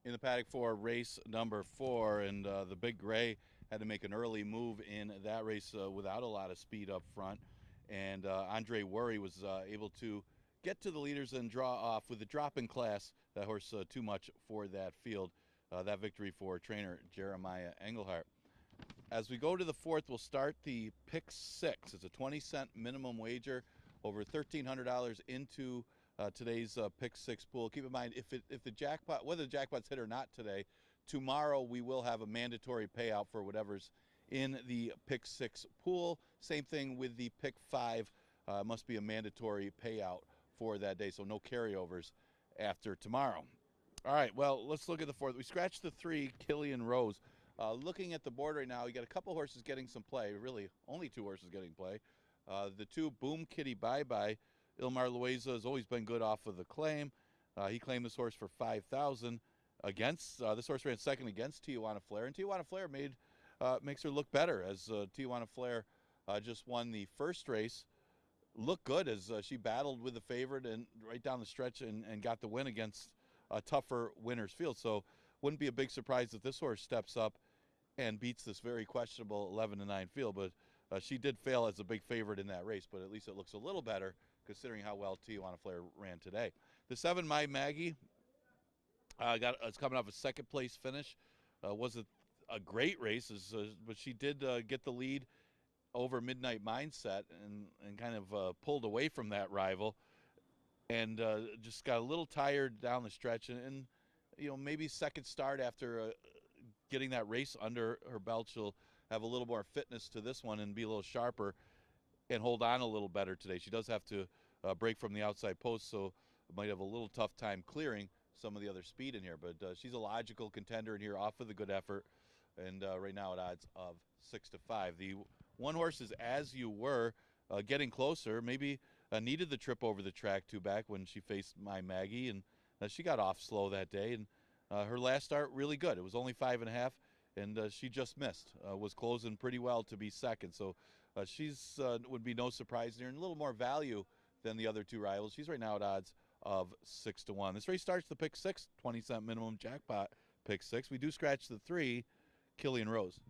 in the paddock for race number 4, and the Big Gray had to make an early move in that race without a lot of speed up front, and Andre Worry was able to get to the leaders and draw off with the drop in class. That horse too much for that field. That victory for trainer Jeremiah Engelhart. As we go to the 4th, we'll start the pick 6. It's a 20-cent minimum wager, over $1,300 into today's pick 6 pool. Keep in mind, if the jackpot, whether the jackpot's hit or not today, tomorrow we will have a mandatory payout for whatever's in the pick 6 pool. Same thing with the pick 5. Must be a mandatory payout for that day, so no carryovers after tomorrow. All right, well, let's look at the 4th. We scratched the 3, Killian Rose. Looking at the board right now, you got a couple horses getting some play. Really, only 2 horses getting play. The 2, Boom Kitty Bye Bye. Ilmar Loaiza has always been good off of the claim. He claimed this horse for $5,000 against. This horse ran second against Tijuana Flair, and Tijuana Flair makes her look better, as Tijuana Flair just won the first race. Looked good as she battled with the favorite and right down the stretch and got the win against a tougher winner's field. So wouldn't be a big surprise if this horse steps up and beats this very questionable 11-9 field. But she did fail as a big favorite in that race, but at least it looks a little better considering how well Tijuana Flair ran today. The 7, My Maggie, it's coming off a second place finish. Wasn't a great race, but she did get the lead over Midnight Mindset and kind of pulled away from that rival, and just got a little tired down the stretch, and you know, maybe second start after getting that race under her belt, she'll have a little more fitness to this one and be a little sharper and hold on a little better today. She does have to break from the outside post, so might have a little tough time clearing some of the other speed in here, but she's a logical contender in here off of the good effort, and right now at odds of 6-5. The one horse is As You Were, getting closer, maybe needed the trip over the track two back when she faced My Maggie, and she got off slow that day, and her last start really good. It was only 5.5, and she just missed. Was closing pretty well to be second, so she's would be no surprise there, and a little more value than the other 2 rivals. She's right now at odds of 6-1. This race starts the pick 6, 20-cent minimum jackpot pick 6. We do scratch the 3, Killian Rose.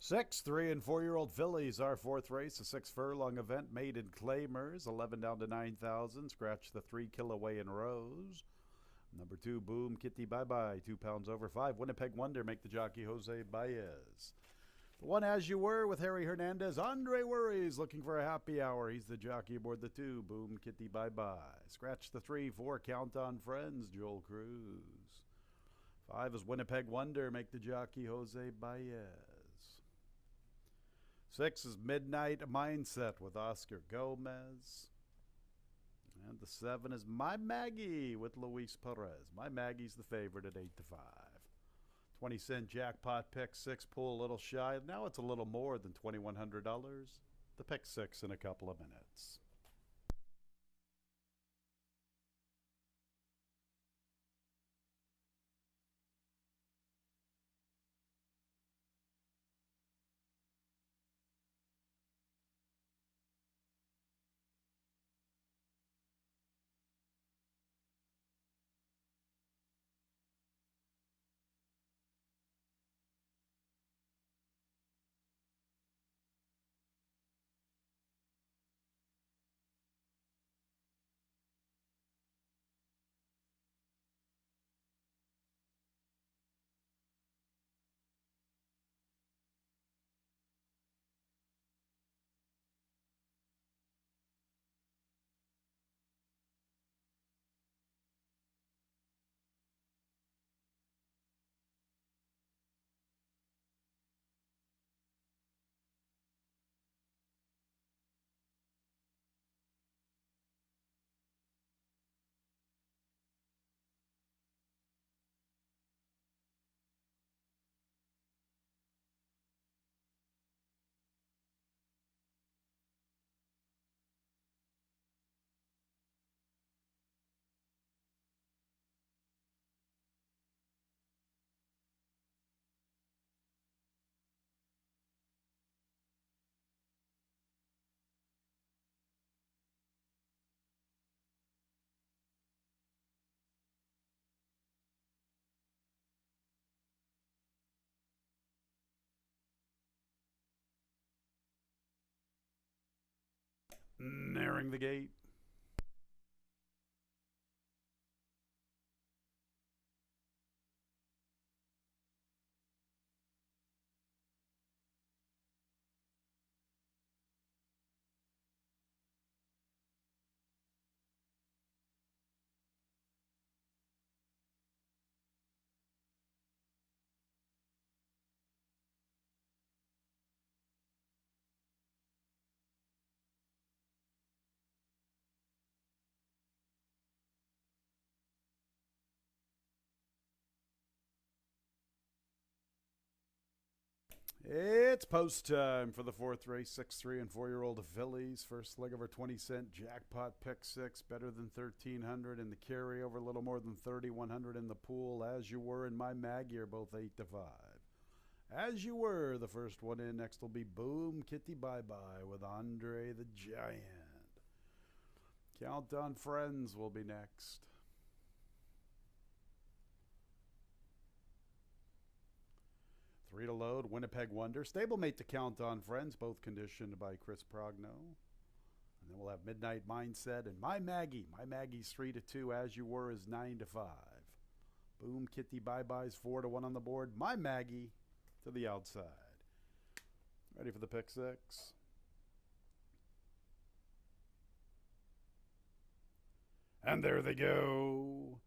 6, 3, and 4-year-old fillies, our fourth race, a 6-furlong event made in Claymers, 11 down to 9,000. Scratch the 3 kill away in Rose. Number 2, Boom Kitty Bye Bye, 2 pounds over 5. Winnipeg Wonder, make the jockey Jose Baez. The one As You Were with Harry Hernandez. Andre Worries looking for a happy hour. He's the jockey aboard the 2, Boom Kitty Bye Bye. Scratch the 3, 4, Count on Friends, Joel Cruz. 5 is Winnipeg Wonder, make the jockey Jose Baez. 6 is Midnight Mindset with Oscar Gomez. And the 7 is My Maggie with Luis Perez. My Maggie's the favorite at 8 to 5. 20-cent jackpot pick 6, pull a little shy. Now it's a little more than $2,100. The pick 6 in a couple of minutes. Nearing the gate. It's post time for the fourth race. 6, 3, and 4-year-old fillies. First leg of our 20-cent jackpot pick 6, better than 1,300 in the carryover, a little more than 3,100 in the pool. As You Were and My Maggie are both 8 to 5. As You Were, the first one in. Next will be Boom Kitty Bye Bye with Andre the Giant. Count on Friends will be next. 3 to load, Winnipeg Wonder. Stablemate to Count on Friends, both conditioned by Chris Progno. And then we'll have Midnight Mindset and My Maggie. My Maggie's 3 to 2. As You Were is 9 to 5. Boom Kitty Bye Bye's 4 to 1 on the board. My Maggie to the outside. Ready for the pick 6. And there they go.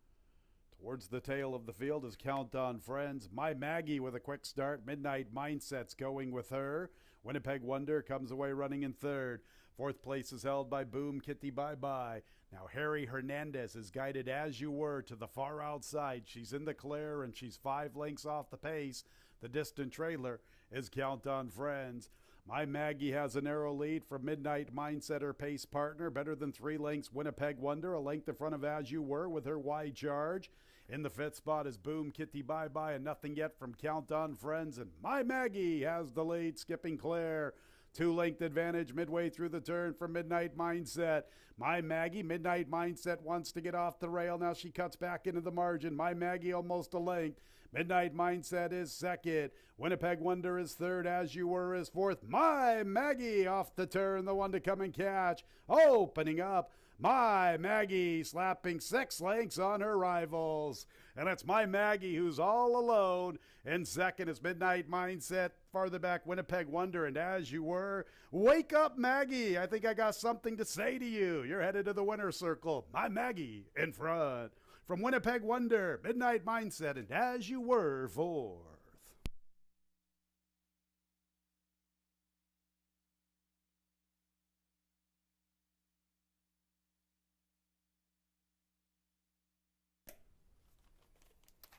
Towards the tail of the field is Count on Friends. My Maggie with a quick start. Midnight Mindset's going with her. Winnipeg Wonder comes away running in third. Fourth place is held by Boom Kitty Bye Bye. Now Harry Hernandez is guided As You Were to the far outside. She's in the clear and she's 5 lengths off the pace. The distant trailer is Count on Friends. My Maggie has a narrow lead from Midnight Mindset, her pace partner. Better than 3 lengths, Winnipeg Wonder, a length in front of As You Were with her wide charge. In the 5th spot is Boom Kitty Bye Bye and Nothing Yet from Count on Friends. And My Maggie has the lead, skipping Claire. 2-length advantage midway through the turn for Midnight Mindset. My Maggie, Midnight Mindset wants to get off the rail. Now she cuts back into the margin. My Maggie almost a length. Midnight Mindset is second. Winnipeg Wonder is third. As You Were is fourth. My Maggie off the turn, the one to come and catch. Opening up, My Maggie slapping 6 lengths on her rivals. And it's My Maggie who's all alone. And second is Midnight Mindset. Farther back, Winnipeg Wonder and As You Were. Wake up, Maggie. I think I got something to say to you. You're headed to the winner's circle. My Maggie in front. From Winnipeg Wonder, Midnight Mindset, and As You Were fourth.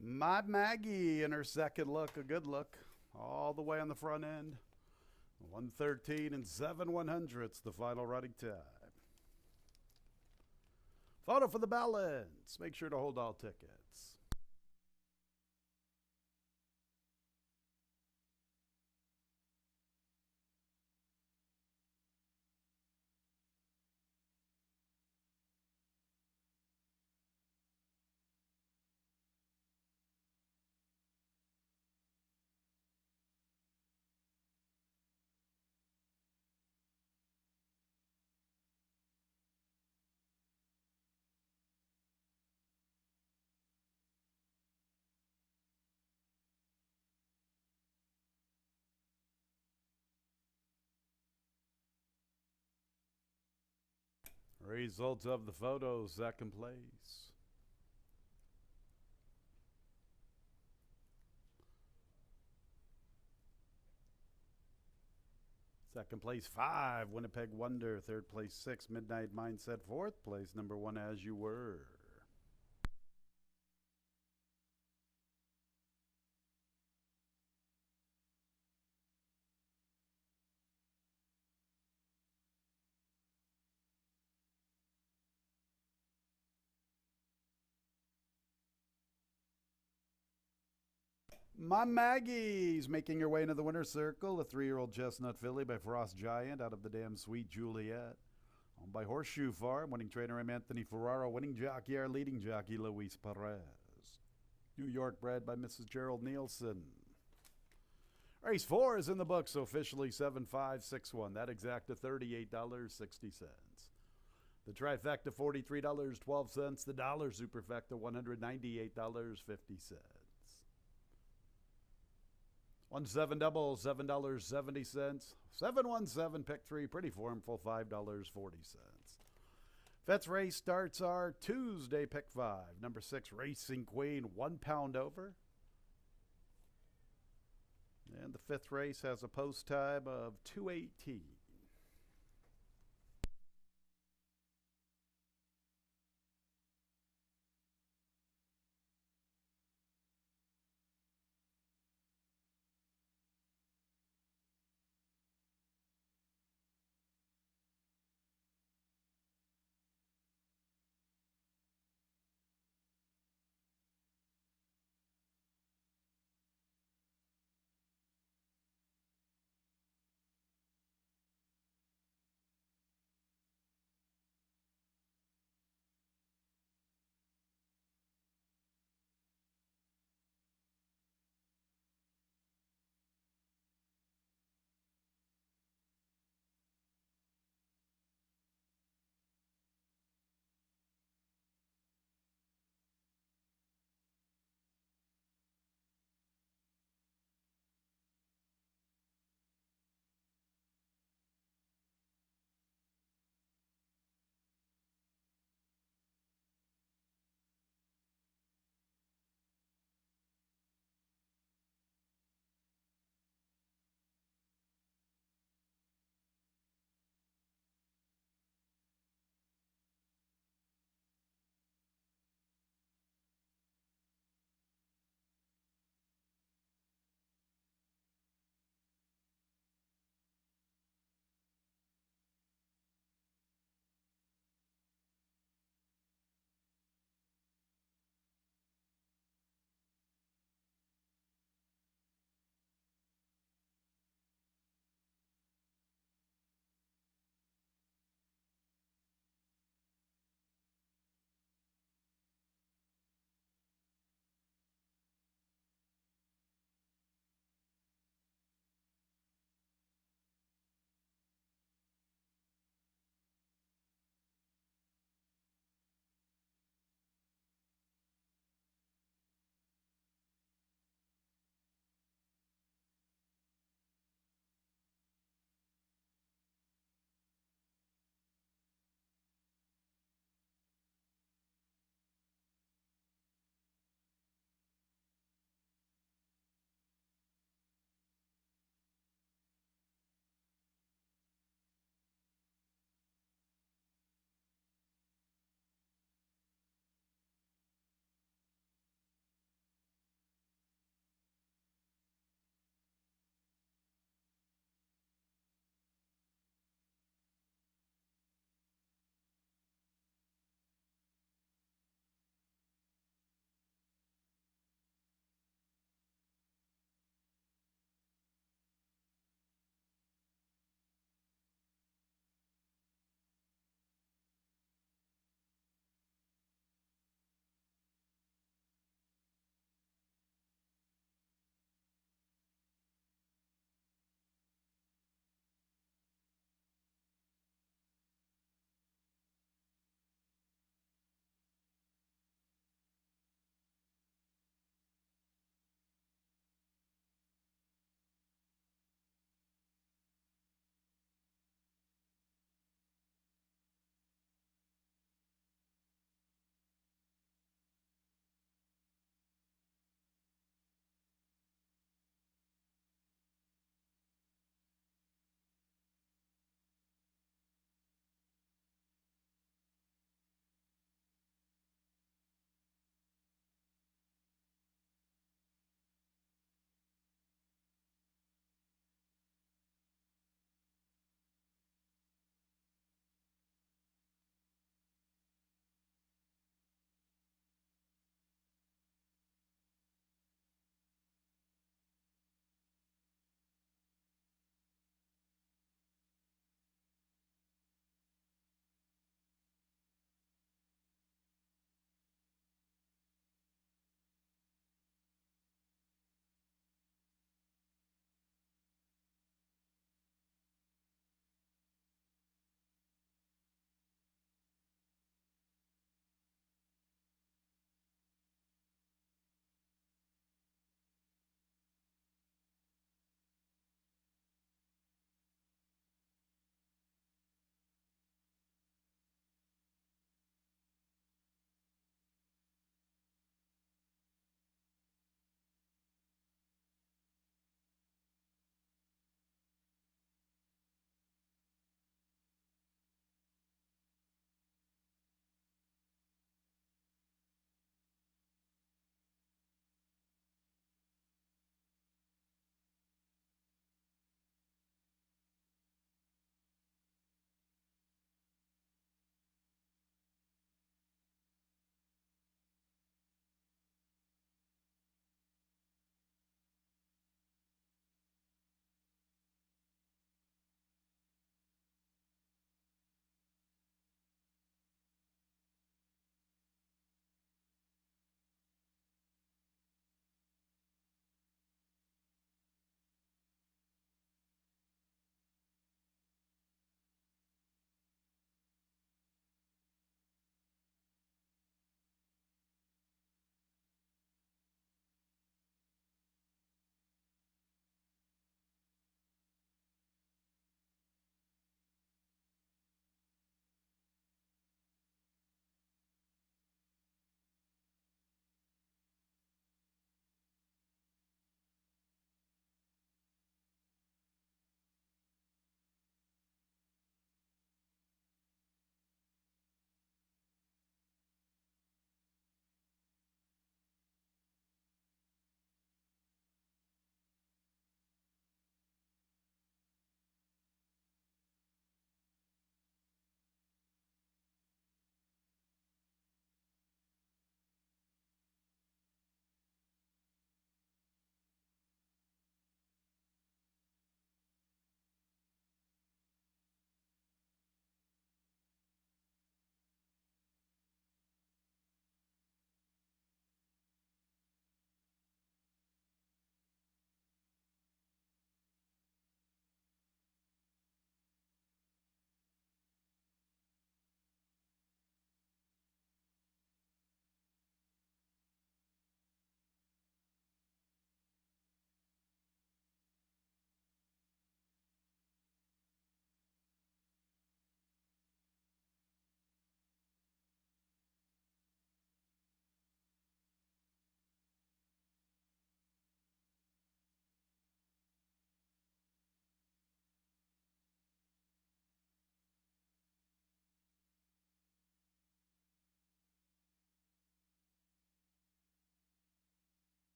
My Maggie in her second look, a good look, all the way on the front end. 1:13 and 7/100ths, the final running time. Photo for the balance. Make sure to hold all tickets. Results of the photos, second place. Second place, 5, Winnipeg Wonder. Third place, 6, Midnight Mindset. Fourth place, number 1, As You Were. My Maggie's making her way into the winner's circle. A 3-year-old chestnut filly by Frost Giant out of the Damn Sweet Juliet. Owned by Horseshoe Farm. Winning trainer M. Anthony Ferraro. Winning jockey, our leading jockey, Luis Perez. New York bred by Mrs. Gerald Nielsen. Race 4 is in the books, officially 7-5-6-1. That exact to $38.60. The trifecta, $43.12. The dollar superfecta, $198.50. 1-7 double, $7.70. 7-1-7 pick 3, pretty formful, $5.40. Fifth race starts our Tuesday pick 5. Number 6, Racing Queen, 1 pound over. And the fifth race has a post time of 2:18.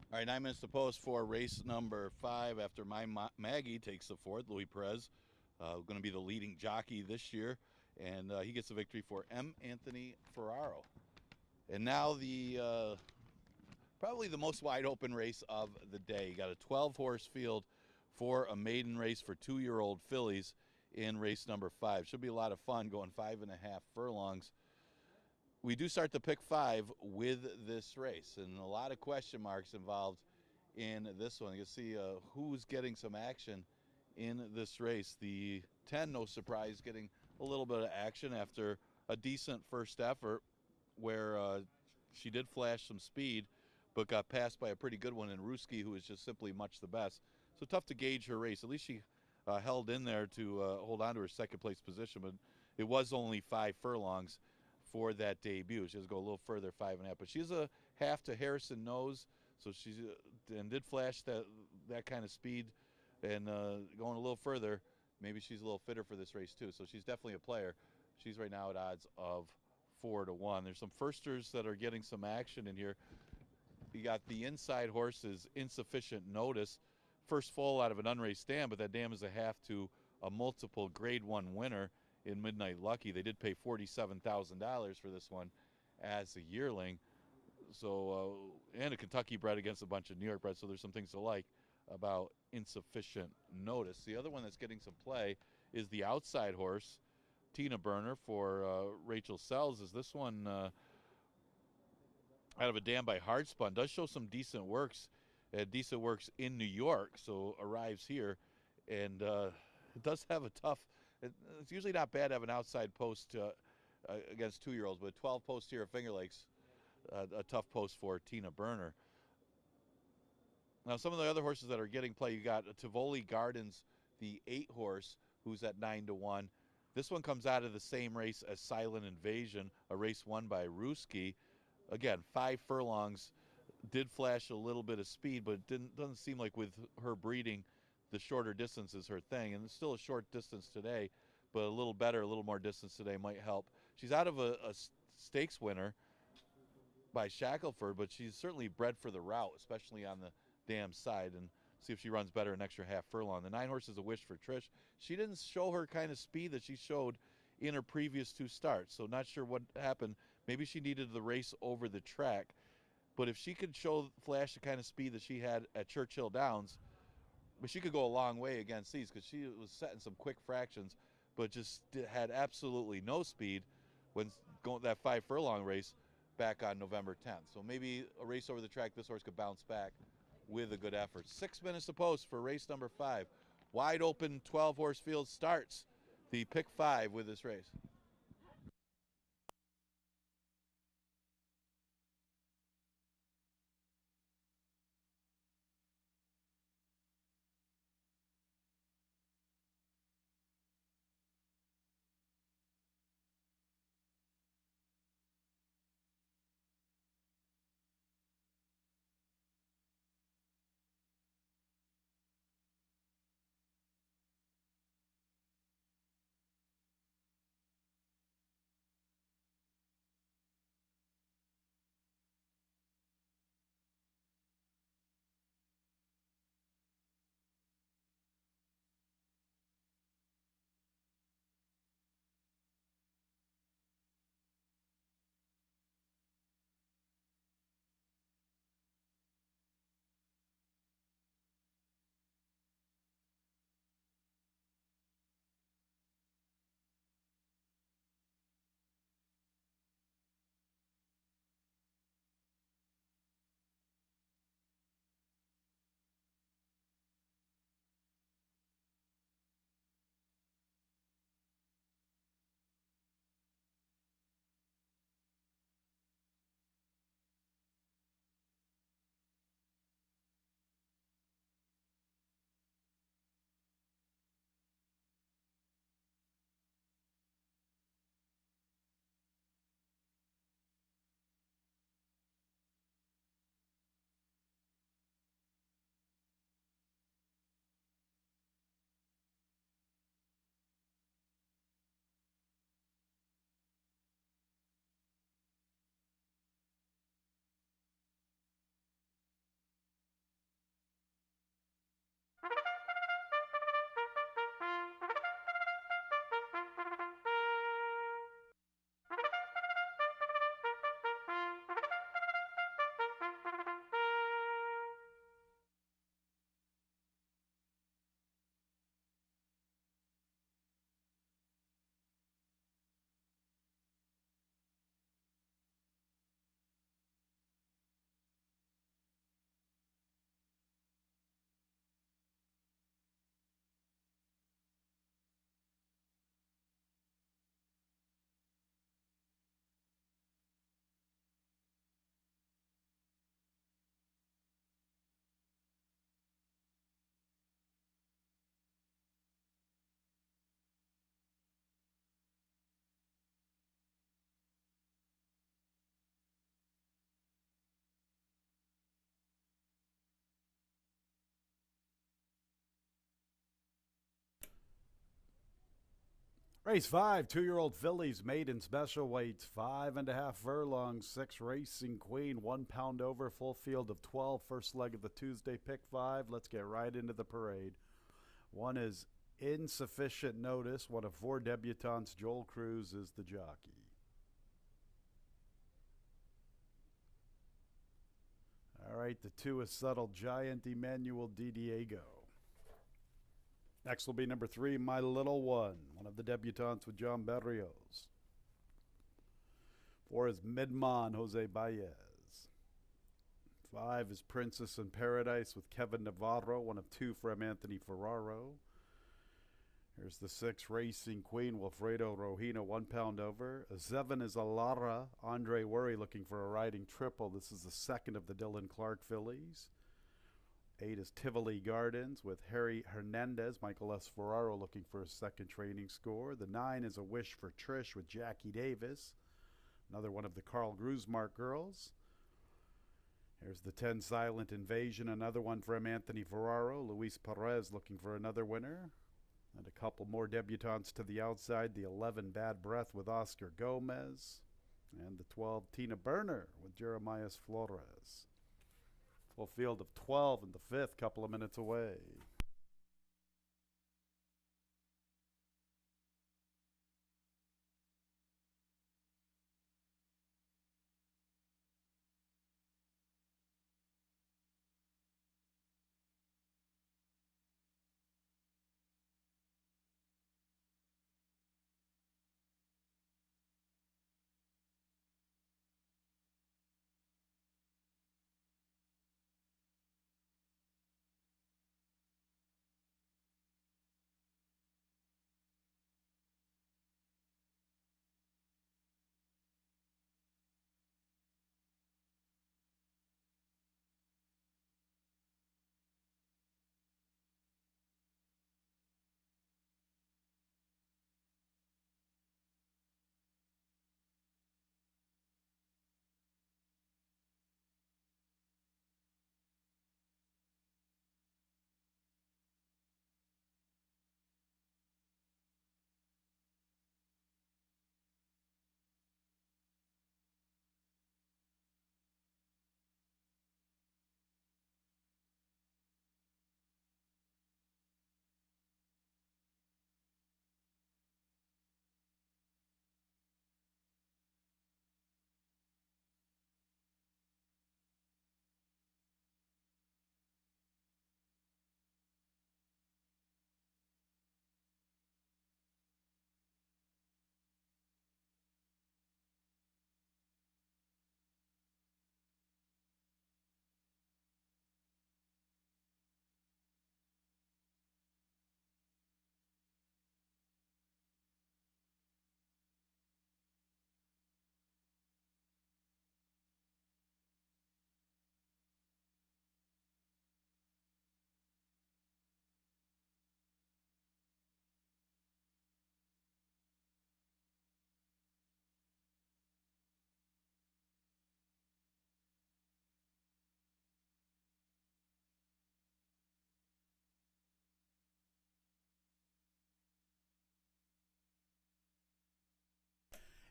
All right, 9 minutes to post for race number 5 after Maggie takes the fourth. Louis Perez, going to be the leading jockey this year, and he gets the victory for M. Anthony Ferraro. And now the probably the most wide open race of the day. You got a 12-horse field for a maiden race for 2-year-old fillies in race number 5. Should be a lot of fun going 5.5 furlongs. We do start the pick 5 with this race, and a lot of question marks involved in this one. You can see who's getting some action in this race. The 10, no surprise, getting a little bit of action after a decent first effort where she did flash some speed, but got passed by a pretty good one in Ruski, who is just simply much the best. So tough to gauge her race. At least she held in there to hold on to her second place position, but it was only 5 furlongs for that debut. She has to go a little further, 5.5. But she's a half to Harrison Nose, so she's and did flash that kind of speed, and going a little further, maybe she's a little fitter for this race too. So she's definitely a player. She's right now at odds of 4-1. There's some firsters that are getting some action in here. You got the inside horses, Insufficient Notice, first full out of an unraced dam, but that dam is a half to a multiple Grade 1 winner in Midnight Lucky. They did pay $47,000 for this one as a yearling. So, and a Kentucky bred against a bunch of New York bred, so there's some things to like about Insufficient Notice. The other one that's getting some play is the outside horse, Tina Burner for Rachel Sells. Is this one out of a dam by Hardspun? Does show some decent works in New York, so arrives here, and it does have a tough. It's usually not bad to have an outside post against 2-year-olds, but 12 post here at Finger Lakes, a tough post for Tina Burner. Now, some of the other horses that are getting play, you got Tivoli Gardens, the 8 horse, who's at 9-1. This one comes out of the same race as Silent Invasion, a race won by Ruski. Again, 5 furlongs, did flash a little bit of speed, but it doesn't seem like with her breeding, the shorter distance is her thing. And it's still a short distance today, but a little better, a little more distance today might help. She's out of a stakes winner by Shackelford, but she's certainly bred for the route, especially on the dam side, and see if she runs better an extra half furlong. The 9 horse is a wish for Trish. She didn't show her kind of speed that she showed in her previous 2 starts, so not sure what happened. Maybe she needed the race over the track, but if she could flash the kind of speed that she had at Churchill Downs, but she could go a long way against these, because she was setting some quick fractions, but just had absolutely no speed when going that 5 furlong race back on November 10th. So maybe a race over the track, this horse could bounce back with a good effort. 6 minutes to post for race number 5. Wide open 12-horse field starts the pick 5 with this race. Race 5, 2-year-old fillies, maiden special weights, 5.5 furlongs, 6 Racing Queen, 1 pound over, full field of 12, first leg of the Tuesday pick 5. Let's get right into the parade. One is Insufficient Notice, one of 4 debutantes. Joel Cruz is the jockey. All right, the 2 is Subtle Giant, Emmanuel Di Diego. Next will be number 3, My Little One of the debutantes with John Berrios. 4 is Midmon, Jose Baez. 5 is Princess in Paradise with Kevin Navarro, one of 2 from Anthony Ferraro. Here's the 6, Racing Queen, Wilfredo Rojina, 1 pound over. 7 is Alara, Andre Worry looking for a riding triple. This is the second of the Dylan Clark fillies. 8 is Tivoli Gardens with Harry Hernandez, Michael S. Ferraro looking for a second training score. The 9 is A Wish for Trish with Jackie Davis, another one of the Carl Grusmark girls. Here's the 10, Silent Invasion, another one from Anthony Ferraro. Luis Perez looking for another winner. And a couple more debutantes to the outside. The 11, Bad Breath with Oscar Gomez. And the 12, Tina Burner with Jeremias Flores. Full field of 12 in the 5th, couple of minutes away.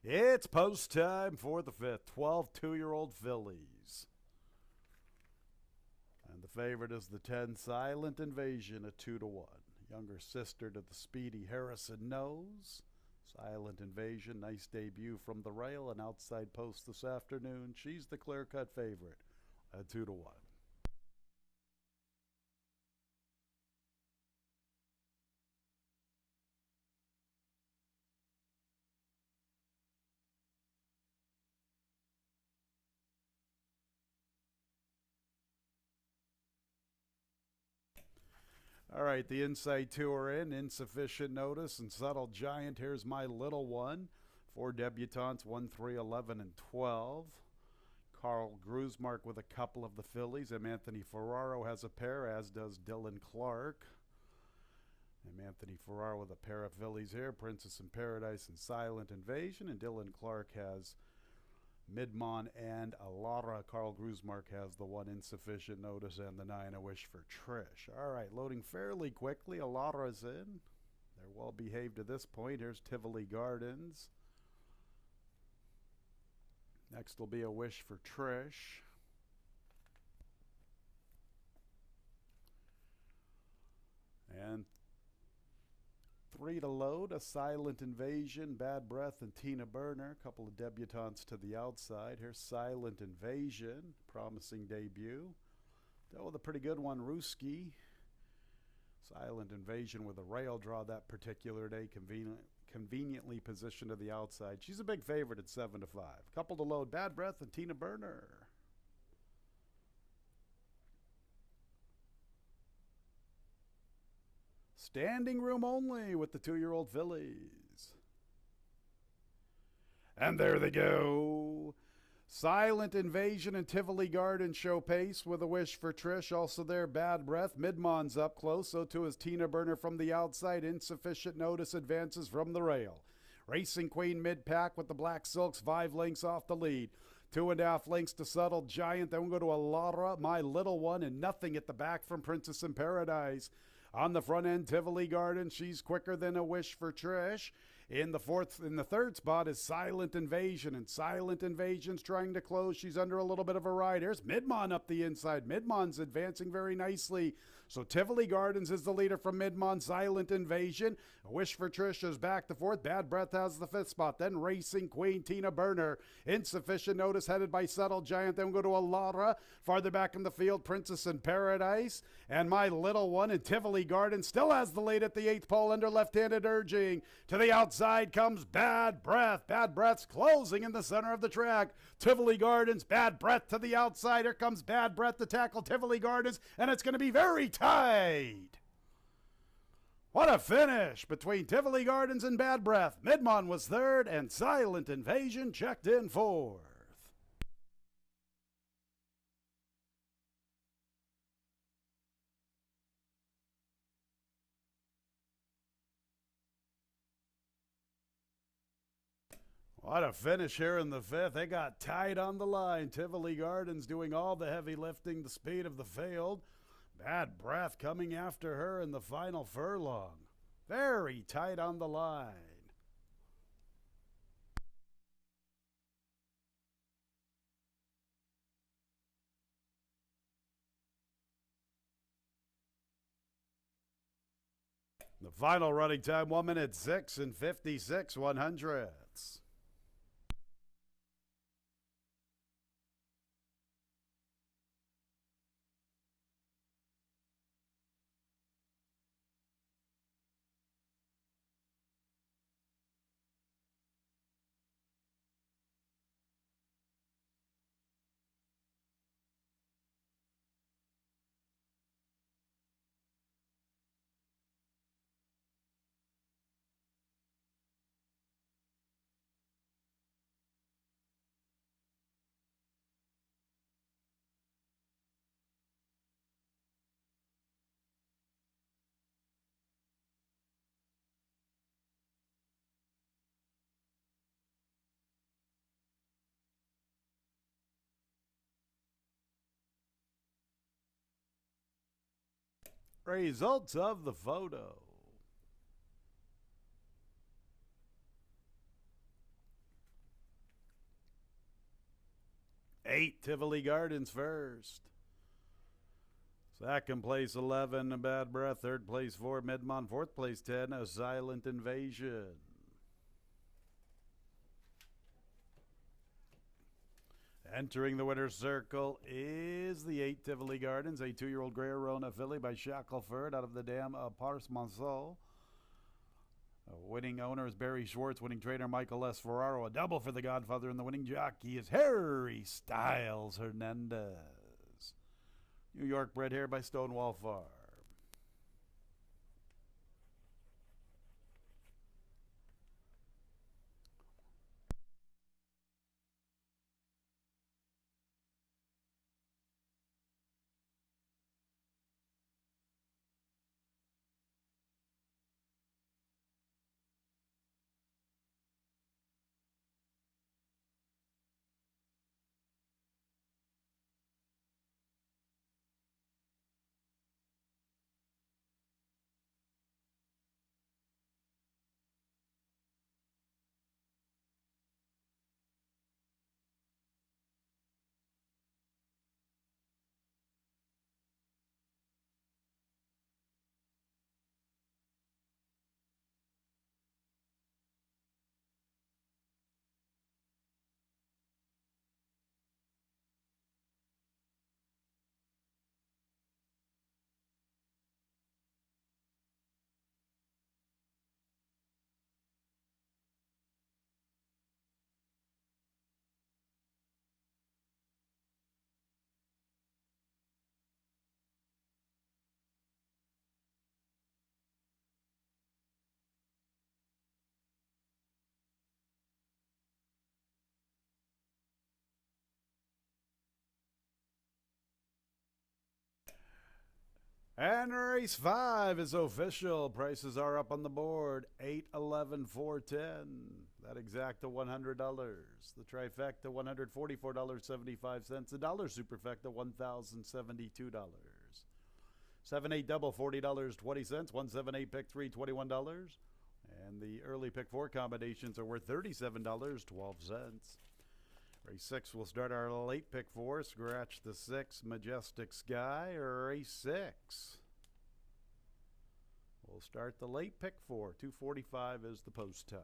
It's post time for the 5th, 12 2-year-old fillies. And the favorite is the 10, Silent Invasion, at 2-1. Younger sister to the speedy Harrison Nose. Silent Invasion, nice debut from the rail and outside post this afternoon. She's the clear-cut favorite at 2-1. All right, the inside two are in. Insufficient Notice and Subtle Giant. Here's My Little One. 4 debutantes, 1, 3, 11, and 12. Carl Grusmark with a couple of the fillies. And Anthony Ferraro has a pair, as does Dylan Clark. And Anthony Ferraro with a pair of fillies here. Princess in Paradise and Silent Invasion. And Dylan Clark has Midmon and Alara. Carl Grusmark has the 1, Insufficient Notice, and the 9, A Wish for Trish. All right, loading fairly quickly. Alara's in. They're well behaved to this point. Here's Tivoli Gardens. Next will be A Wish for Trish. And 3 to load, A Silent Invasion, Bad Breath, and Tina Burner. A couple of debutantes to the outside. Here's Silent Invasion, promising debut. Dealt with a pretty good one, Ruski. Silent Invasion with a rail draw that particular day, conveniently positioned to the outside. She's a big favorite at 7 to 5. Couple to load, Bad Breath and Tina Burner. Standing room only with the 2-year-old fillies. And there they go. Silent Invasion and Tivoli Garden show pace with A Wish for Trish. Also there, Bad Breath. Midmon's up close, so too is Tina Burner from the outside. Insufficient Notice advances from the rail. Racing Queen mid-pack with the Black Silks 5 lengths off the lead. 2.5 lengths to Subtle Giant. Then we'll go to Alara, My Little One, and nothing at the back from Princess in Paradise. On the front end, Tivoli Garden. She's quicker than A Wish for Trish. In the third spot is Silent Invasion, and Silent Invasion's trying to close. She's under a little bit of a ride. Here's Midmon up the inside. Midmon's advancing very nicely. So Tivoli Gardens is the leader from Midmon. Silent Invasion. A Wish for Trish is back to fourth. Bad Breath has the fifth spot. Then Racing Queen, Tina Burner. Insufficient Notice headed by Subtle Giant. Then we'll go to Alara. Farther back in the field, Princess in Paradise. And My Little One in Tivoli Gardens still has the lead at the 8th pole under left-handed urging. To the outside comes Bad Breath. Bad Breath's closing in the center of the track. Tivoli Gardens, Bad Breath to the outside. Here comes Bad Breath to tackle Tivoli Gardens, and it's going to be very tight. What a finish between Tivoli Gardens and Bad Breath. Midmon was third, and Silent Invasion checked in fourth. What a finish here in the fifth. They got tight on the line. Tivoli Gardens doing all the heavy lifting, the speed of the field. Bad Breath coming after her in the final furlong. Very tight on the line. The final running time, 1 minute 6 and 56/100. Results of the photo. Eight, Tivoli Gardens first. Second place, 11, Bad Breath. Third place, 4, Midmon. Fourth place, 10, A Silent Invasion. Entering the winner's circle is the 8 Tivoli Gardens, a 2-year-old Grey Arona filly by Shackelford out of the dam of Pars Monceau. Winning owner is Barry Schwartz. Winning trainer Michael S. Ferraro. A double for the Godfather, and the winning jockey is Harry Styles Hernandez. New York bred here by Stonewall Farm. And race 5 is official. Prices are up on the board. 8, 11, 4, 10. That exacta $100. The trifecta $144.75. The dollar superfecta $1,072. 7-8 double $40.20. 1-7-8 pick 3 $21. And the early pick 4 combinations are worth $37.12. Race 6 will start our late pick 4. Scratch the 6, Majestic Sky. Race 6. We'll start the late pick 4. 2:45 is the post time.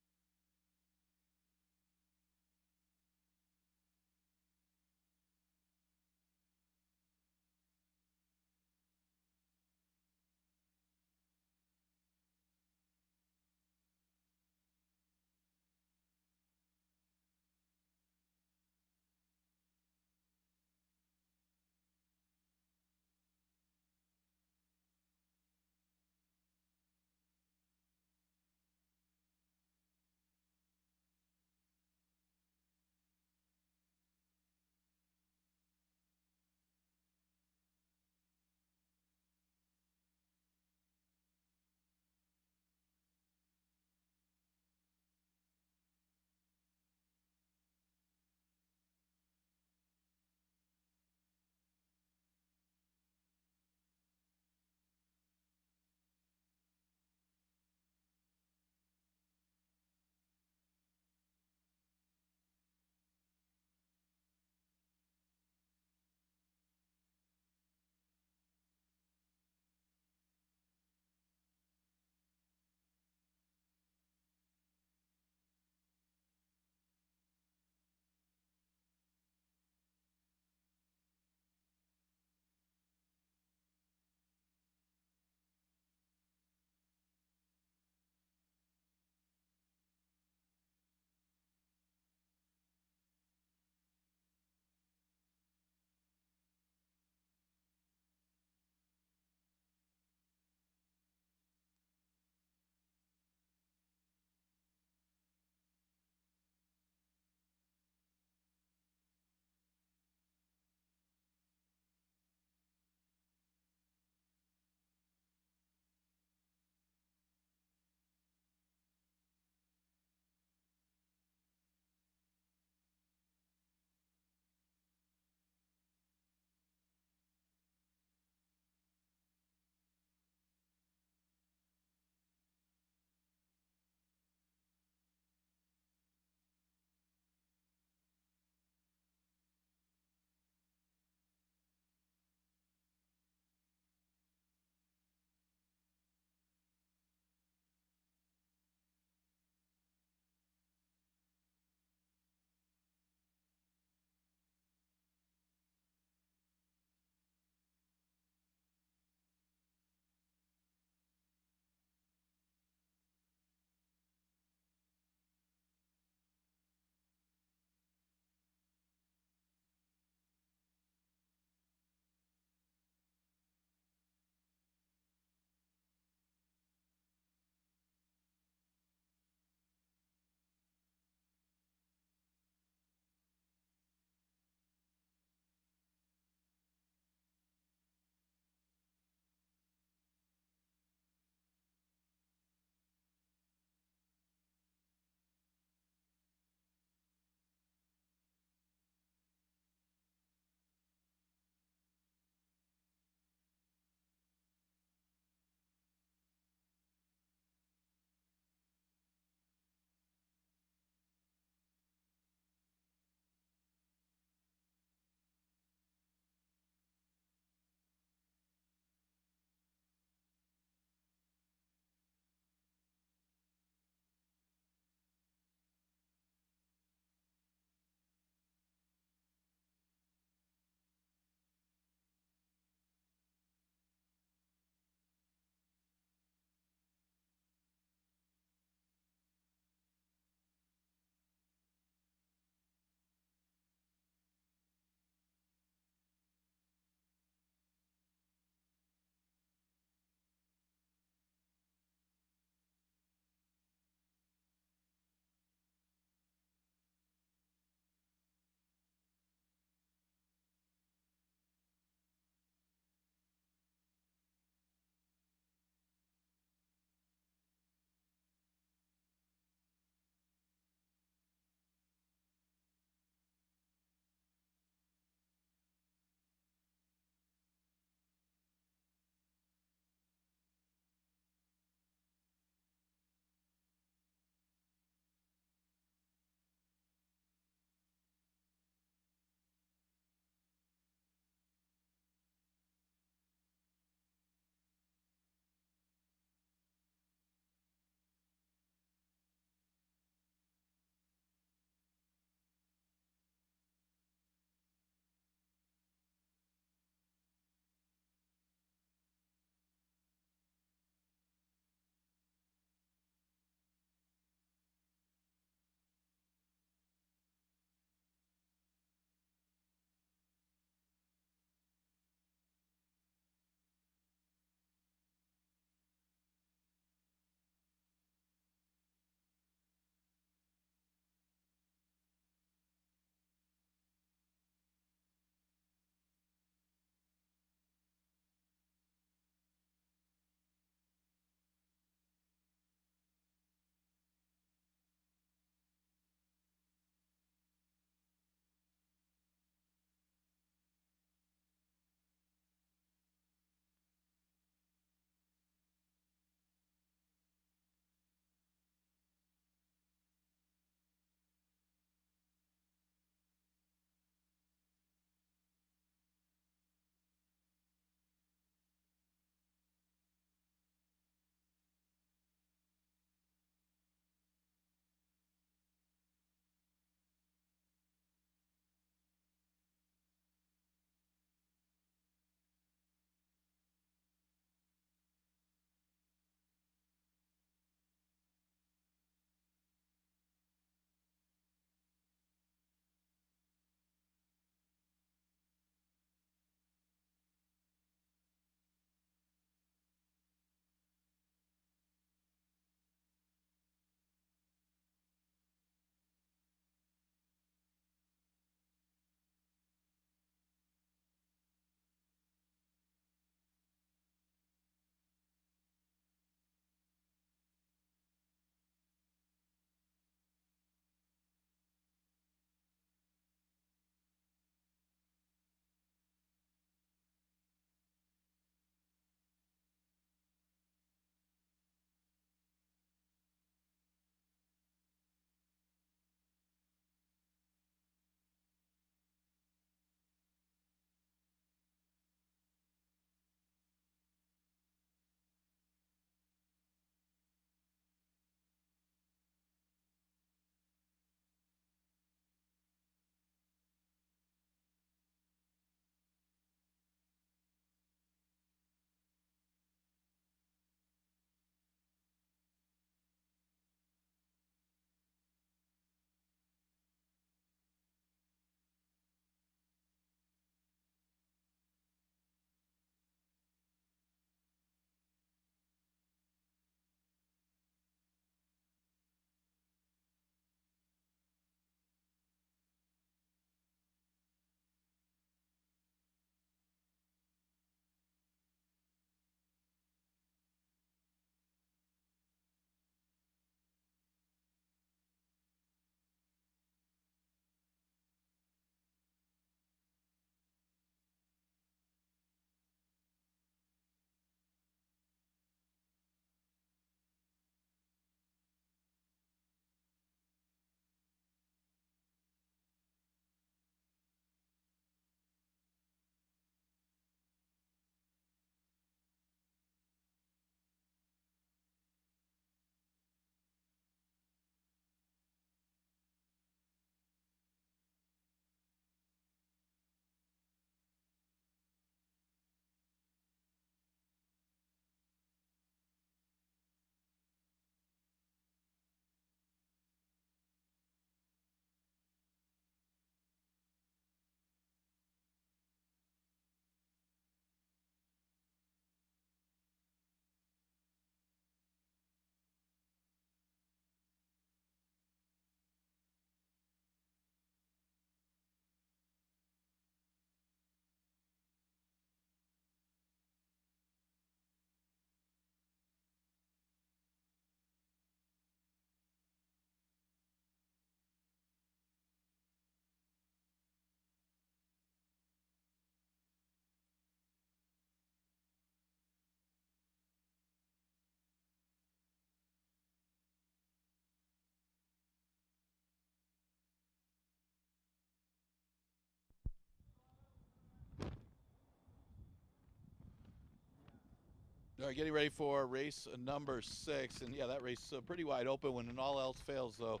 All right, getting ready for race number 6. And yeah, that race pretty wide open. When all else fails, though,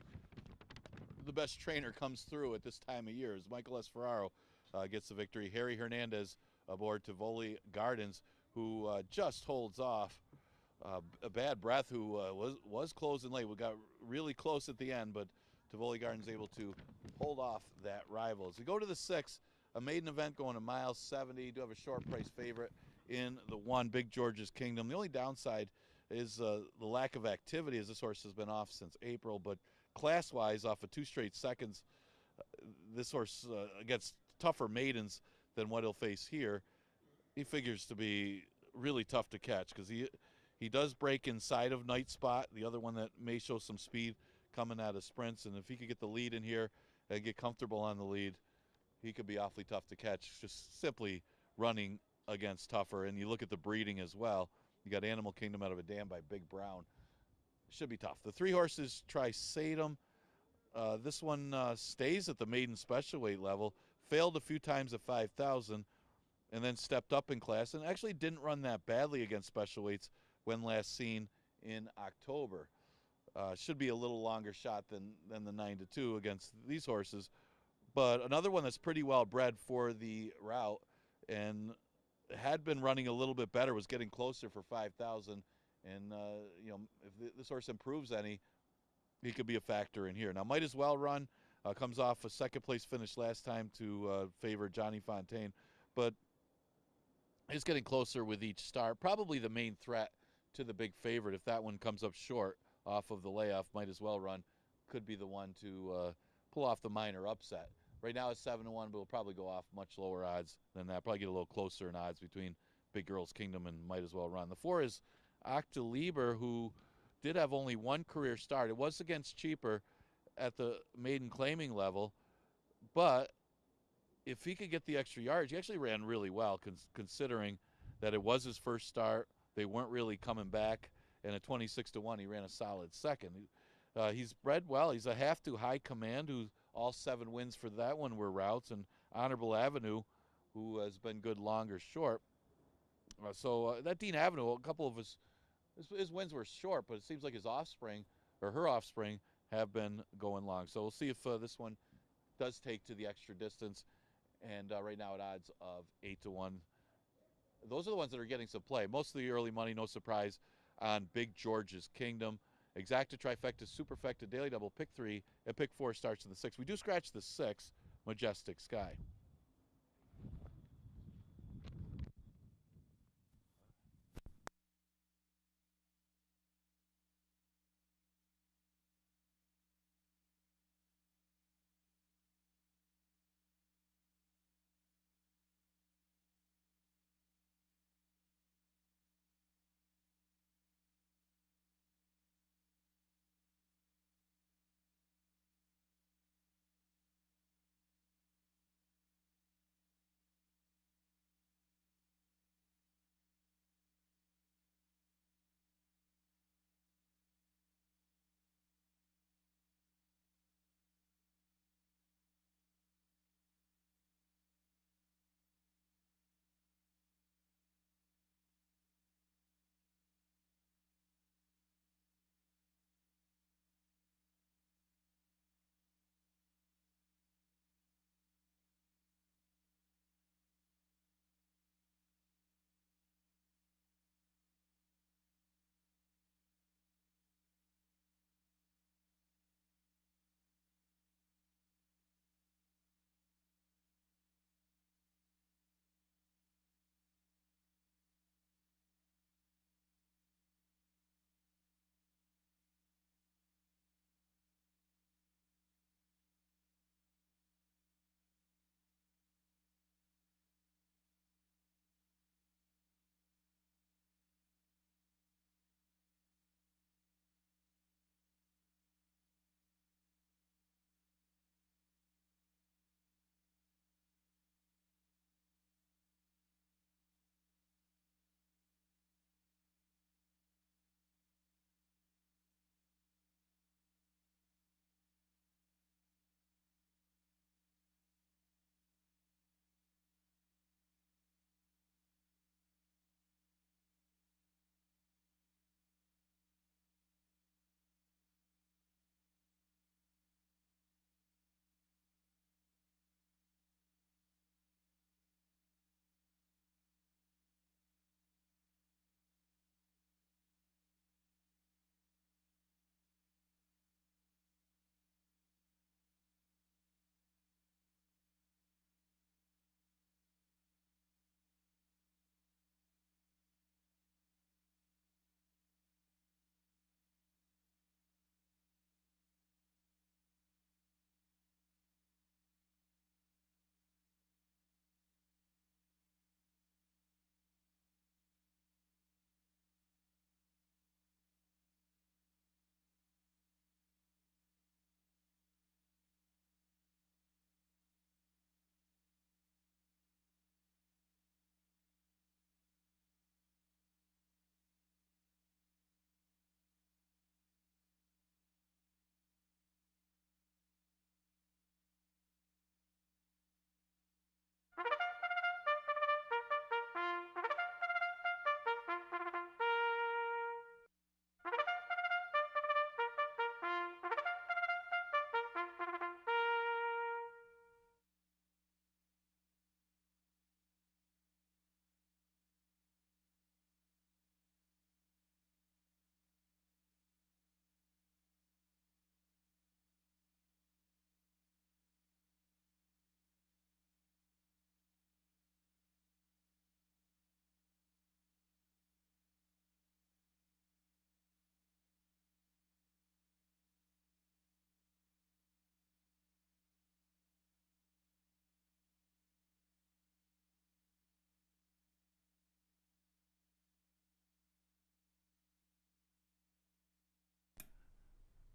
the best trainer comes through at this time of year as Michael S. Ferraro gets the victory. Harry Hernandez aboard Tivoli Gardens, who just holds off a bad breath, who was closing late. We got really close at the end, but Tivoli Gardens able to hold off that rival. As we go to the 6, a maiden event going a mile 70. Do have a short price favorite in the 1, Big George's Kingdom. The only downside is the lack of activity, as this horse has been off since April, but class-wise, off of 2 straight seconds, this horse against tougher maidens than what he'll face here. He figures to be really tough to catch because he does break inside of Night Spot, the other one that may show some speed coming out of sprints, and if he could get the lead in here and get comfortable on the lead, he could be awfully tough to catch, just simply running against tougher. And you look at the breeding as well. You got Animal Kingdom out of a dam by Big Brown. Should be tough. The 3 horses, Trisatum. This one stays at the maiden special weight level, failed a few times at 5,000, and then stepped up in class and actually didn't run that badly against special weights when last seen in October. Should be a little longer shot than the 9-2 against these horses. But another one that's pretty well bred for the route and had been running a little bit better, was getting closer for 5,000. And, if this horse improves any, he could be a factor in here. Now, Might As Well Run comes off a second-place finish last time to favor Johnny Fontaine. But he's getting closer with each start. Probably the main threat to the big favorite. If that one comes up short off of the layoff, Might As Well Run could be the one to pull off the minor upset. Right now it's 7-1, but we'll probably go off much lower odds than that. Probably get a little closer in odds between Big Girls Kingdom and Might As Well Run. The 4 is Octaliber, who did have only 1 career start. It was against Cheaper at the maiden claiming level, but if he could get the extra yards, he actually ran really well, considering that it was his first start. They weren't really coming back, and at 26-1, he ran a solid second. He's bred well. He's a half to High Command, who all 7 wins for that one were routes, and Honorable Avenue, who has been good long or short. So that Dean Avenue, a couple of his wins were short, but it seems like his offspring, or her offspring, have been going long. So we'll see if this one does take to the extra distance. And right now at odds of 8-1. Those are the ones that are getting some play. Most of the early money, no surprise, on Big George's Kingdom. Exacta, Trifecta, Superfecta, Daily Double, Pick 3, and Pick 4 starts in the 6. We do scratch the 6, Majestic Sky.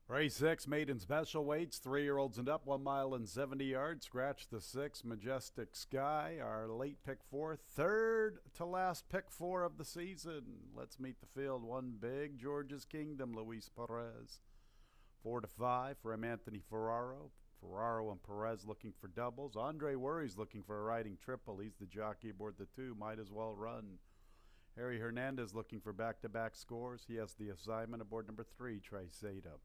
Race 6, maiden special weights, 3-year-olds and up, 1 mile and 70 yards. Scratch the 6, Majestic Sky, our late pick 4, third to last pick 4 of the season. Let's meet the field. 1, Big George's Kingdom, Luis Perez. 4 to 5 for M. Anthony Ferraro. Ferraro and Perez looking for doubles. Andre Worry's looking for a riding triple. He's the jockey aboard the 2, might as well run. Harry Hernandez looking for back-to-back scores. He has the assignment aboard number 3, Trisata.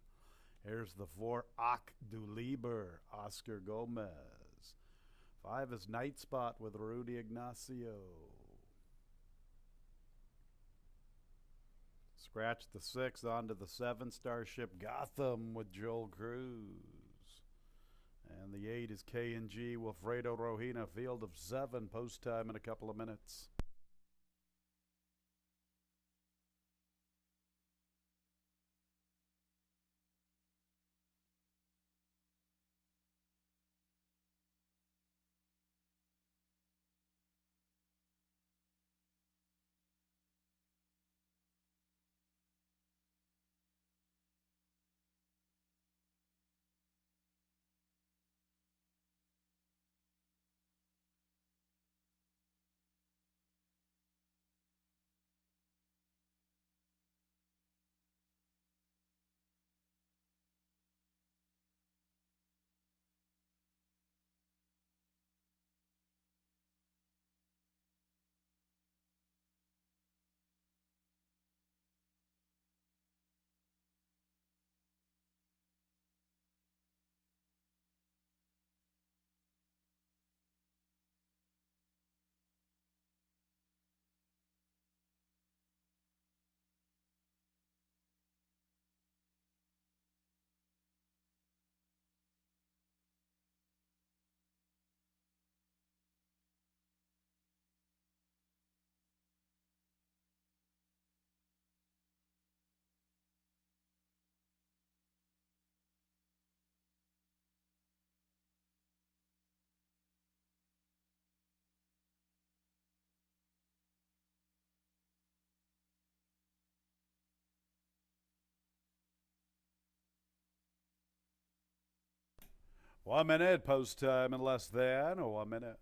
Here's the 4, Ak du Lieber, Oscar Gomez. 5 is Night Spot with Rudy Ignacio. Scratch the 6, on to the 7, Starship Gotham with Joel Cruz. And the 8 is K&G, Wilfredo Rohina, field of 7, post time in a couple of minutes. One minute, post time in less than 1 minute.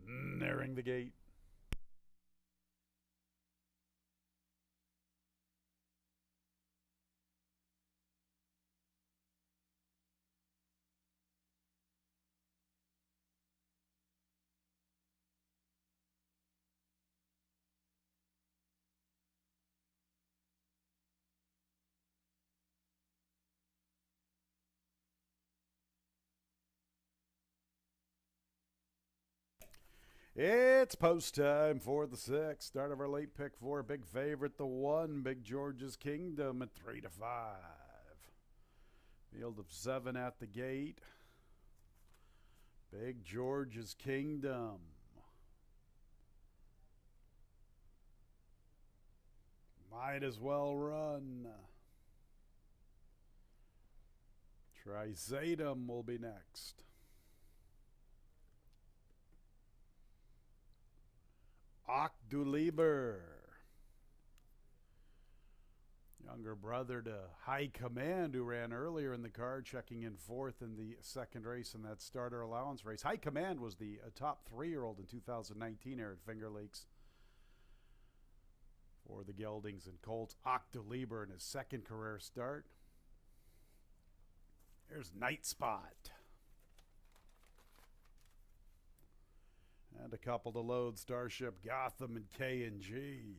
Nearing the gate. It's post time for the 6. Start of our late pick 4. Big favorite, the 1, Big George's Kingdom at 3 to 5. Field of 7 at the gate. Big George's Kingdom. Might as well run. Trisatum will be next. Ak du Lieber. Younger brother to High Command, who ran earlier in the card, checking in 4th in the second race in that starter allowance race. High Command was the top 3-year-old in 2019 here at Finger Lakes for for the Geldings and Colts. Octolieber in his second career start. There's Night Spot. And a couple to load, Starship Gotham and K&G.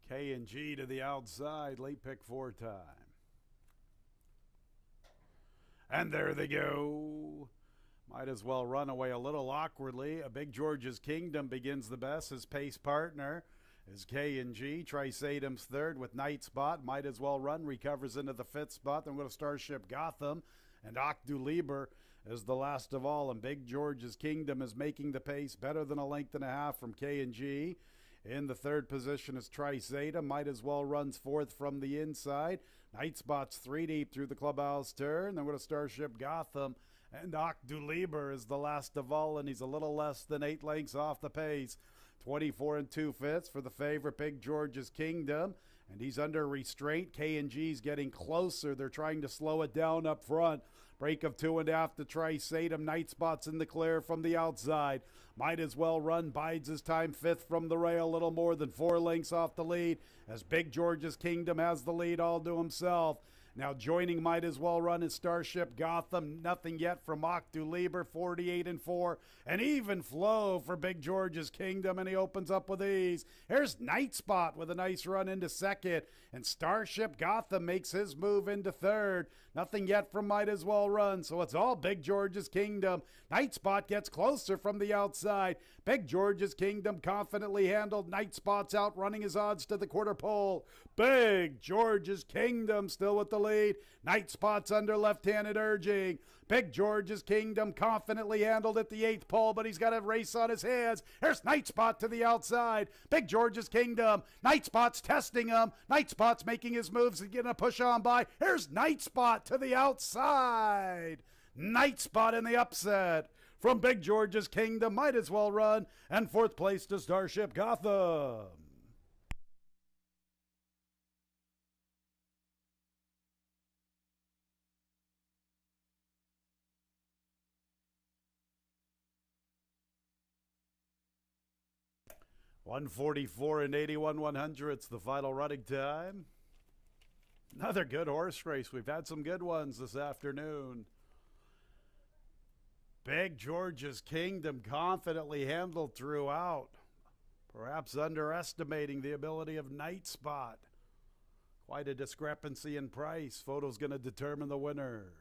K&G to the outside, late pick 4 time. And there they go. Might as well run away a little awkwardly. A Big George's Kingdom begins the best. His pace partner is K&G. Trisatum's third with Night Spot. Might as well run. Recovers into the 5th spot. Then we'll go to Starship Gotham. And Octolieber is the last of all. And Big George's Kingdom is making the pace better than a length and a half from K&G. In the 3rd position is Trisatum. Might as well runs 4th from the inside. Night Spot's 3 deep through the clubhouse turn. Then we're to Starship Gotham. And Octolieber is the last of all, and he's a little less than 8 lengths off the pace. 24 2/5 for the favorite Big George's Kingdom. And he's under restraint. K&G's getting closer. They're trying to slow it down up front. Break of 2.5 to Trisatum. Night Spot's in the clear from the outside. Might as well run. Bides his time 5th from the rail. Little more than 4 lengths off the lead as Big George's Kingdom has the lead all to himself. Now joining Might As Well Run is Starship Gotham. Nothing yet from Octolieber, 48 4. An even flow for Big George's Kingdom, and he opens up with ease. Here's Night Spot with a nice run into 2nd, and Starship Gotham makes his move into 3rd. Nothing yet from Might As Well Run, so it's all Big George's Kingdom. Night Spot gets closer from the outside. Big George's Kingdom confidently handled. Night Spot's out running his odds to the quarter pole. Big George's Kingdom still with the lead. Night Spot's under left-handed urging. Big George's Kingdom confidently handled at the 8th pole, but he's got a race on his hands. Here's Night Spot to the outside. Big George's Kingdom. Night Spot's testing him. Night Spot's making his moves and getting a push on by. Here's Night Spot to the outside. Night Spot in the upset. From Big George's Kingdom, Might As Well Run. And 4th place to Starship Gotham. $144 and 81 100ths, the final running time. Another good horse race. We've had some good ones this afternoon. Big George's Kingdom confidently handled throughout, perhaps underestimating the ability of Night Spot. Quite a discrepancy in price. Photo's going to determine the winner.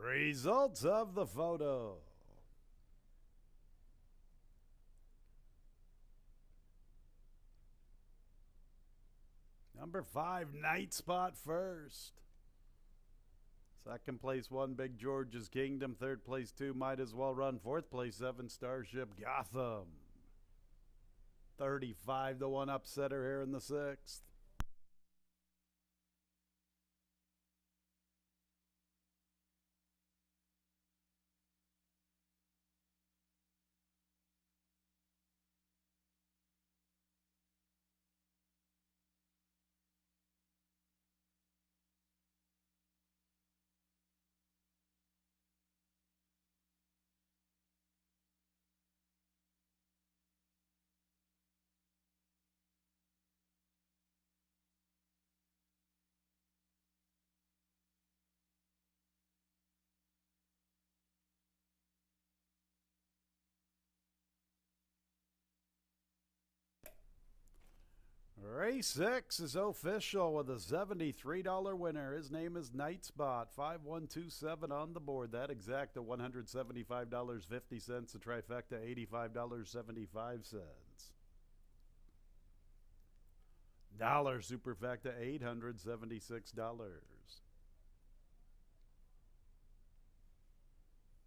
Results of the photo. Number 5, Night Spot first. 2nd place 1, Big George's Kingdom. 3rd place 2, Might As Well Run. 4th place 7, Starship Gotham. 35 to 1 upsetter here in the 6th. Race 6 is official with a $73 winner. His name is Nightspot. 5127 on the board. That exacta $175.50. The trifecta $85.75. Dollar superfecta $876.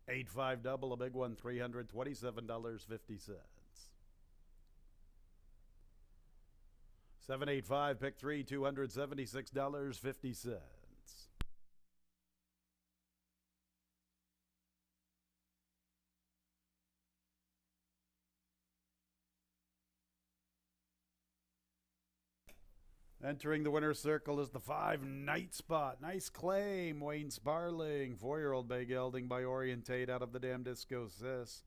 8-5 double, a big one, $327.50. 7-8-5, pick 3, $276.50. Entering the winner's circle is the 5 Nightspot. Nice claim, Wayne Sparling. 4-year-old bay gelding by Orientate out of the Damn Disco Sis.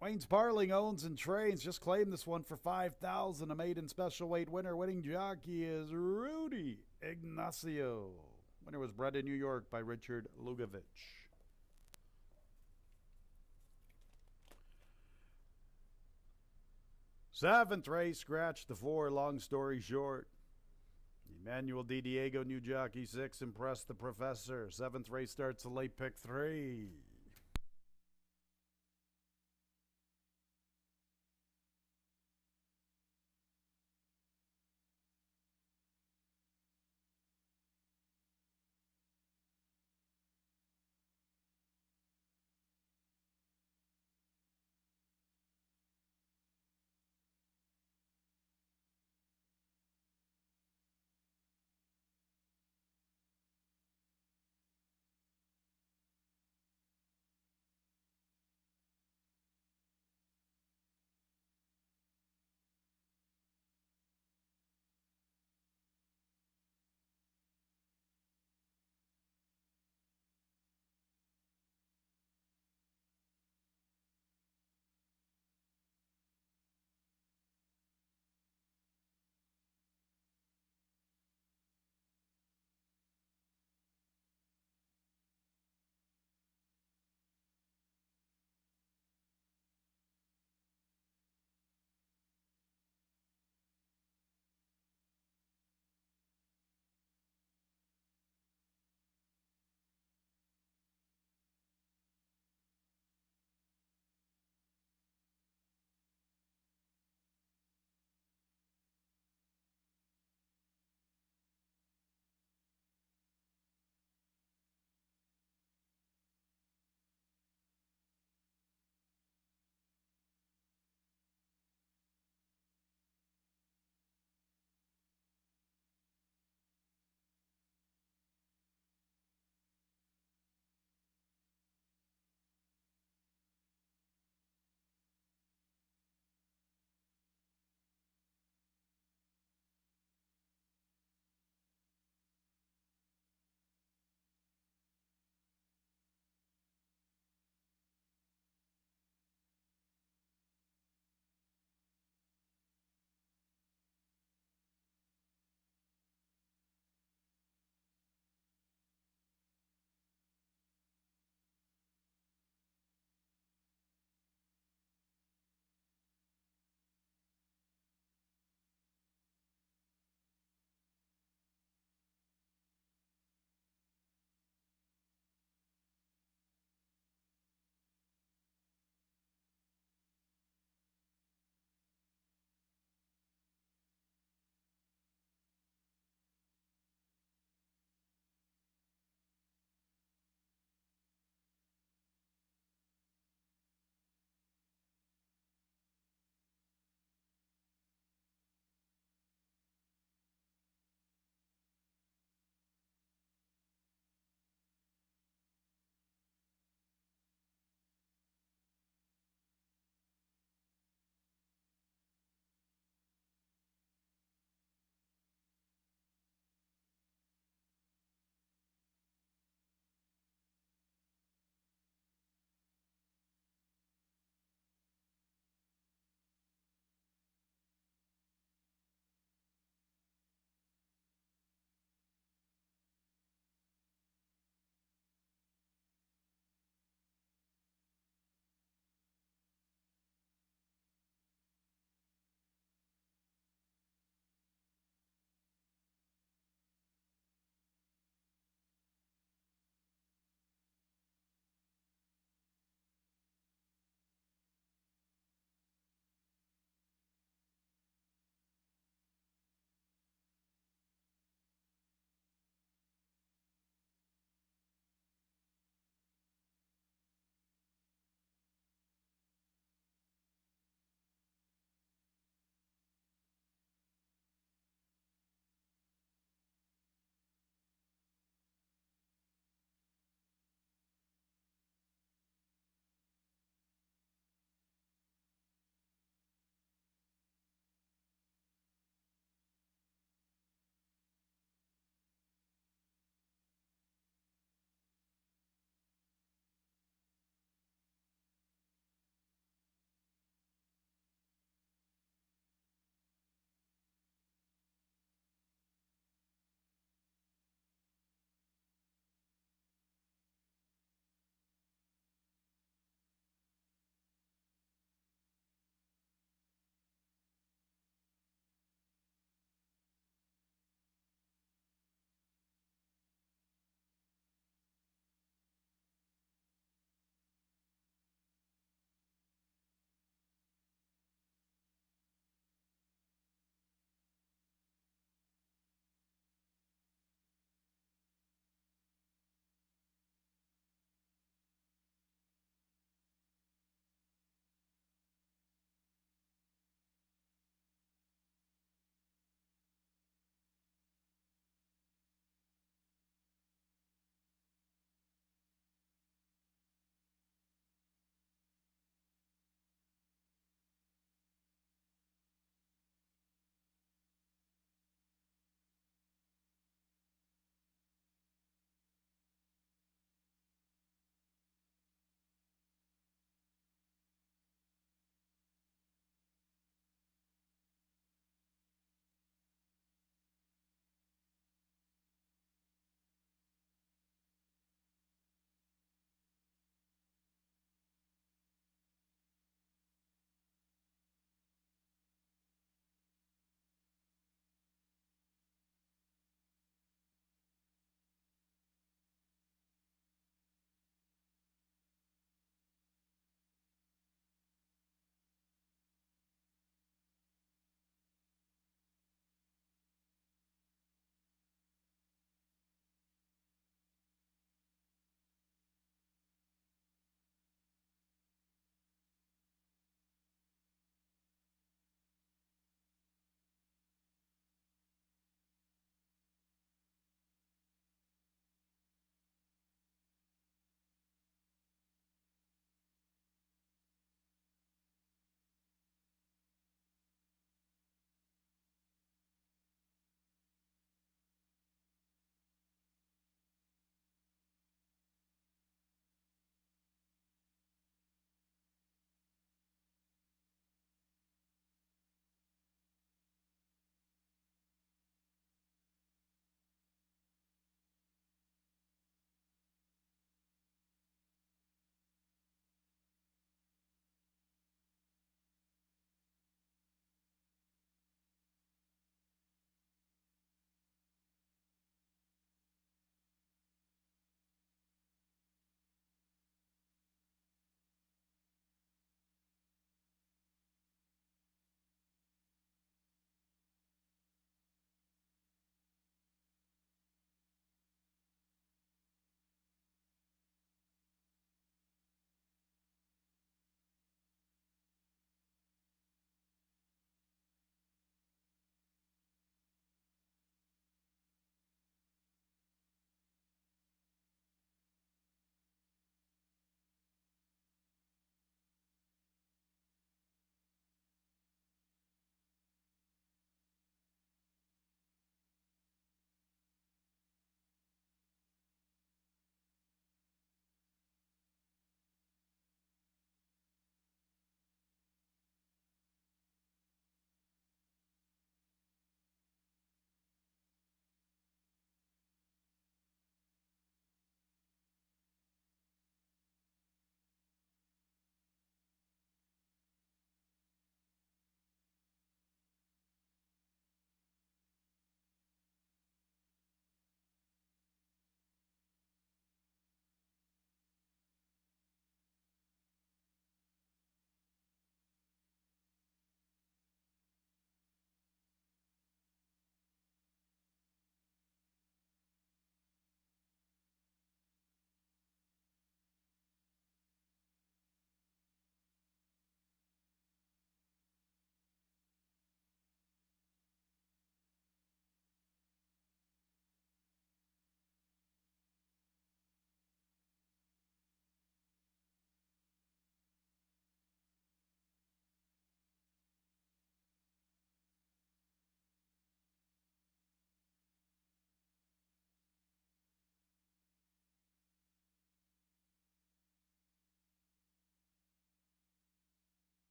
Wayne Sparling owns and trains. Just claim this one for $5,000. A maiden special weight winner. Winning jockey is Rudy Ignacio. Winner was bred in New York by Richard Lugovich. Seventh race, scratch the 4. Long story short, Emmanuel Di Diego, new jockey 6, impressed the professor. 7th race starts a late pick 3.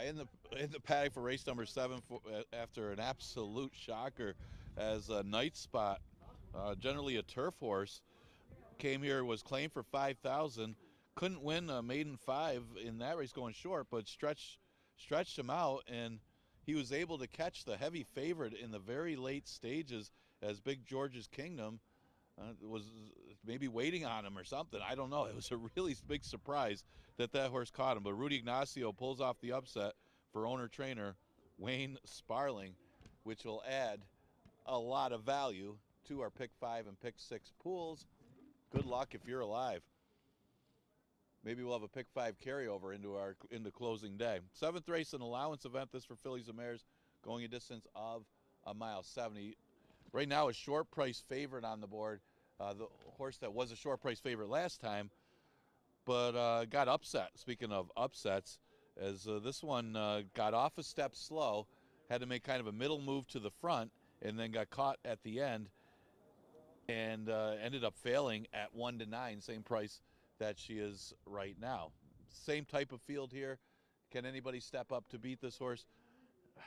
In the paddock for race number 7, after an absolute shocker, as a Night Spot, generally a turf horse, came here, was claimed for 5,000, couldn't win a maiden 5 in that race going short, but stretched him out, and he was able to catch the heavy favorite in the very late stages as Big George's Kingdom was maybe waiting on him or something. I don't know. It was a really big surprise that horse caught him. But Rudy Ignacio pulls off the upset for owner-trainer Wayne Sparling, which will add a lot of value to our pick 5 and pick 6 pools. Good luck if you're alive. Maybe we'll have a pick 5 carryover into closing day. 7th race, an allowance event. This for fillies and mares, going a distance of a mile 70. Right now, a short price favorite on the board. The horse that was a short price favorite last time, but got upset. Speaking of upsets, as this one got off a step slow, had to make kind of a middle move to the front, and then got caught at the end, and ended up failing at 1-9, same price that she is right now. Same type of field here. Can anybody step up to beat this horse?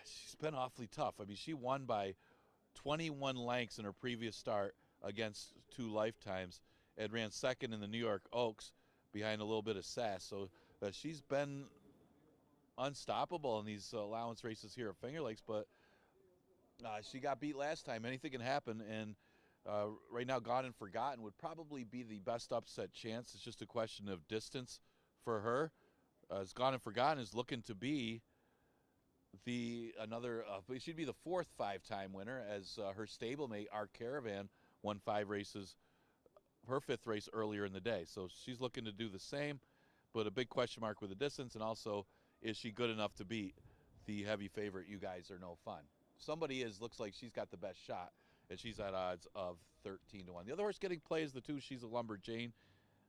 She's been awfully tough. I mean, she won by 21 lengths in her previous start against 2 Lifetimes, and ran second in the New York Oaks behind a little bit of sass. So she's been unstoppable in these allowance races here at Finger Lakes, but she got beat last time. Anything can happen, and right now Gone and Forgotten would probably be the best upset chance. It's just a question of distance for her. As Gone and Forgotten is looking to be she'd be the 4th 5-time winner, as her stablemate Our Caravan won 5 races, her 5th race earlier in the day. So she's looking to do the same, but a big question mark with the distance, and also, is she good enough to beat the heavy favorite You Guys Are No Fun? Somebody looks like she's got the best shot, and she's at odds of 13-1. The other horse getting play is the 2, She's a Lumberjane.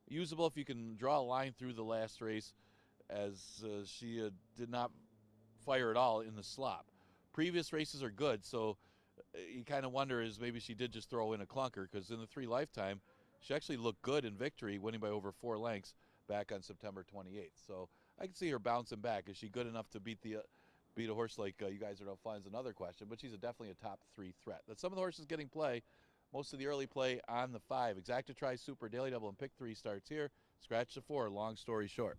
Usable if you can draw a line through the last race, as she did not fire at all in the slop. Previous races are good, so you kind of wonder is maybe she did just throw in a clunker, because in the 3 Lifetime, she actually looked good in victory, winning by over 4 lengths back on September 28th. So I can see her bouncing back. Is she good enough to beat a horse like You Guys Are No Fun is another question, but she's definitely a top 3 threat. That's some of the horses getting play. Most of the early play on the 5. Exacta Tri Super Daily Double and pick 3 starts here. Scratch the 4, long story short.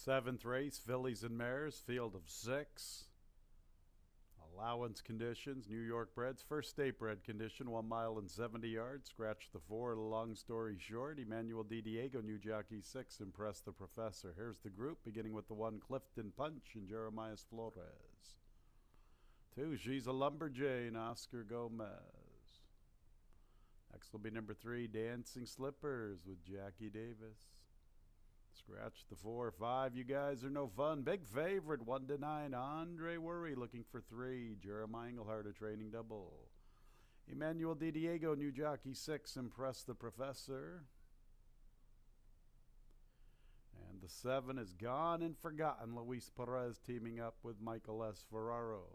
Seventh race, fillies and mares, field of 6. Allowance conditions, New York breds, first state bred condition, 1 mile and 70 yards. Scratch the 4, long story short. Emmanuel Di Diego, new jockey 6, Impress the Professor. Here's the group, beginning with the 1, Clifton Punch and Jeremiah Flores. 2, She's a Lumberjane, Oscar Gomez. Next will be number 3, Dancing Slippers with Jackie Davis. Scratch the 4, 5, You Guys Are No Fun. Big favorite, 1-9, Andre Worry looking for 3. Jeremiah Engelhardt, a training double. Emmanuel Di Diego, new jockey 6, Impress the Professor. And the 7 is Gone and Forgotten, Luis Perez teaming up with Michael S. Ferraro.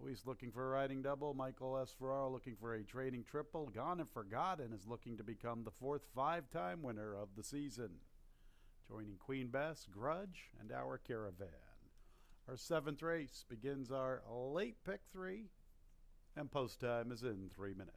Luis looking for a riding double, Michael S. Ferraro looking for a training triple. Gone and Forgotten is looking to become the 4th 5-time winner of the season. Joining Queen Bess, Grudge, and our Caravan. Our 7th race begins our late pick 3, and post time is in 3 minutes.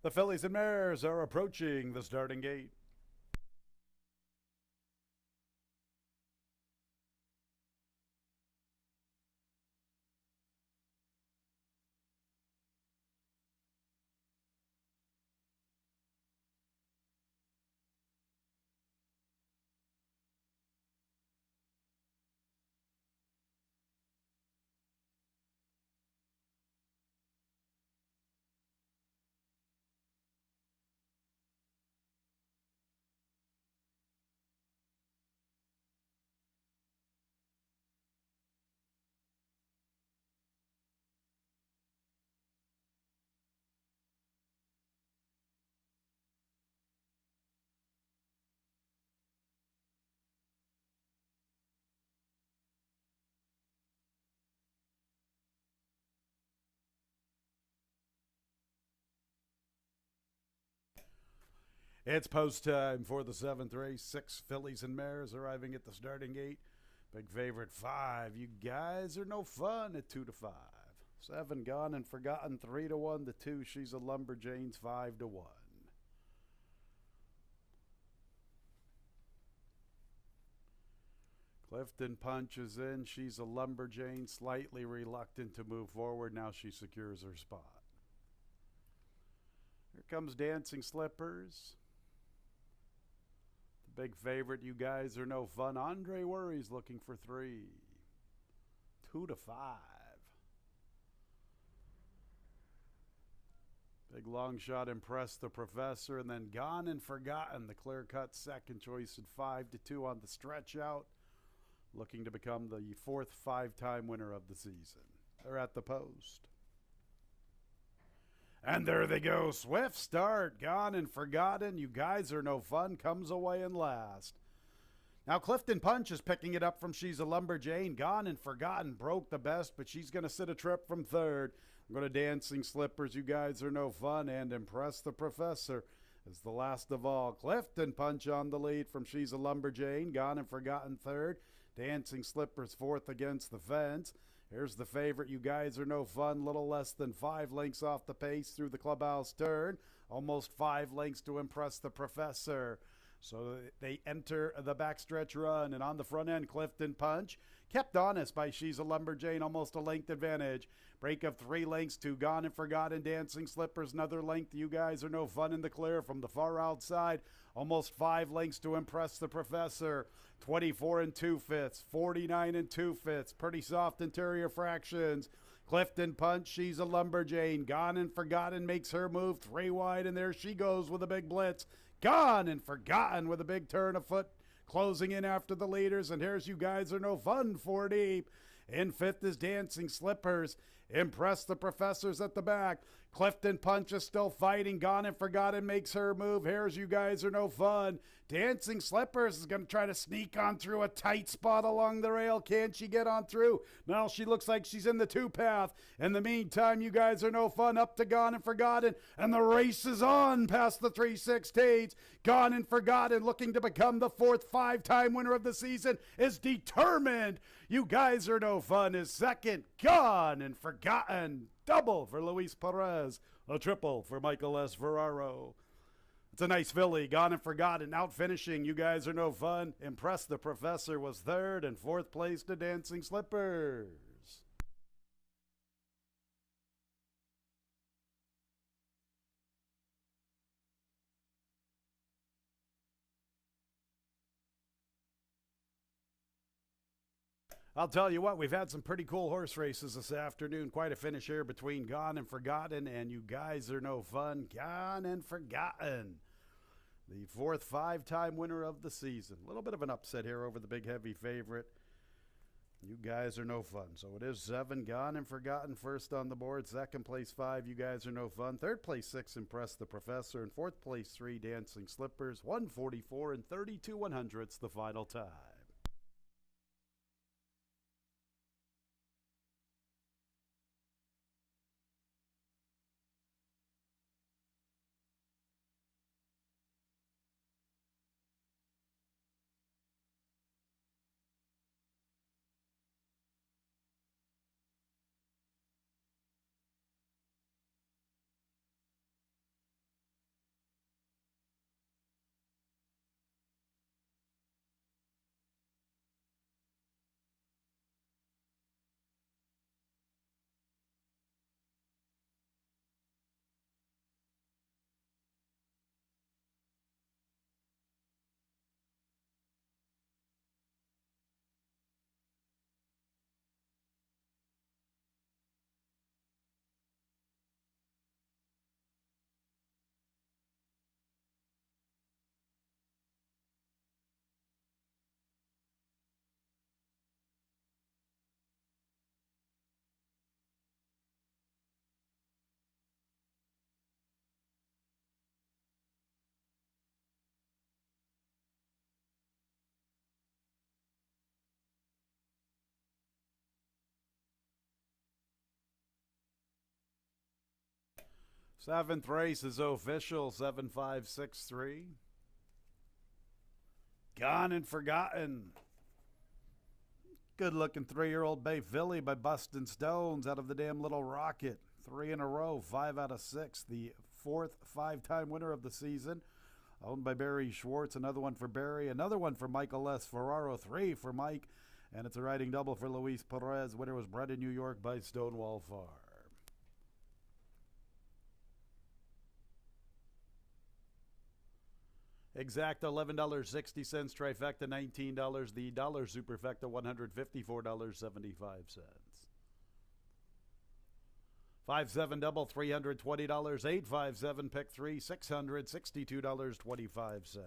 The fillies and mares are approaching the starting gate. It's post time for the 7th race. 6 fillies and mares arriving at the starting gate. Big favorite 5, You Guys Are No Fun at 2-5. 7, Gone and Forgotten, 3-1. The 2, She's a Lumberjane's 5-1. Clifton punches in. She's a Lumberjane, slightly reluctant to move forward. Now she secures her spot. Here comes Dancing Slippers. The big favorite, You Guys Are No Fun. Andre Worry's looking for 3. 2-5. Big long shot, Impress the Professor, and then Gone and Forgotten, the clear-cut second choice at 5-2 on the stretch out. looking to become the fourth five-time winner of the season. They're at the post. And there they go. Swift start. Gone and Forgotten. You Guys Are No Fun comes away in last. Now Clifton Punch is picking it up from She's a Lumberjane. Gone and Forgotten broke the best, but she's going to sit a trip from third. I'm going to Dancing Slippers. You Guys Are No Fun and Impress the Professor is the last of all. Clifton Punch on the lead from She's a Lumberjane. Gone and Forgotten third. Dancing Slippers fourth against the fence. Here's the favorite, You Guys Are No Fun, little less than 5 lengths off the pace through the clubhouse turn. Almost 5 lengths to Impress the Professor. So they enter the backstretch run, and on the front end, Clifton Punch kept honest by She's a Lumberjane, almost a length advantage. Break of 3 lengths to Gone and Forgotten, Dancing Slippers, another length. You Guys Are No Fun in the clear from the far outside. Almost 5 lengths to Impress the Professor. 24 2/5, 49 2/5. Pretty soft interior fractions. Clifton Punch, She's a Lumberjane. Gone and Forgotten makes her move 3 wide, and there she goes with a big blitz. Gone and Forgotten with a big turn of foot, closing in after the leaders. And here's You Guys Are No Fun 4 deep. In fifth is Dancing Slippers. Impress the Professors at the back. Clifton Punch is still fighting. Gone and Forgotten makes her move. Here's You Guys Are No Fun. Dancing Slippers is going to try to sneak on through a tight spot along the rail. Can she get on through? Now she looks like she's in the 2 path. In the meantime, You Guys Are No Fun up to Gone and Forgotten. And the race is on past the 3/16. Gone and Forgotten, looking to become the 4th five-time winner of the season, is determined. You Guys Are No Fun is second. Gone and Forgotten. Double for Luis Perez. A triple for Michael S. Ferraro. It's a nice filly. Gone and Forgotten. Out finishing. You Guys Are No Fun. Impress the Professor was third, and 4th place to Dancing Slippers. I'll tell you what, we've had some pretty cool horse races this afternoon. Quite a finish here between Gone and Forgotten and You Guys Are No Fun. Gone and Forgotten, the 4th five-time winner of the season. A little bit of an upset here over the big heavy favorite. You Guys Are No Fun. So it is 7, Gone and Forgotten first on the board. 2nd place 5, You Guys Are No Fun. 3rd place 6, Impress the Professor. And 4th place 3, Dancing Slippers. 144 and 32 100ths the final time. Seventh race is official, 7563. Gone and Forgotten. Good-looking 3-year-old bay filly by Bustin' Stones out of the Damn Little Rocket. 3 in a row, 5 out of 6. The 4th five-time winner of the season. Owned by Barry Schwartz. Another one for Barry. Another one for Michael S. Ferraro. 3 for Mike. And it's a riding double for Luis Perez. Winner was bred in New York by Stonewall Farm. Exact $11.60, trifecta $19, the dollar superfecta $154.75. 5-7 double $320, 8-5-7 pick 3 $662.25.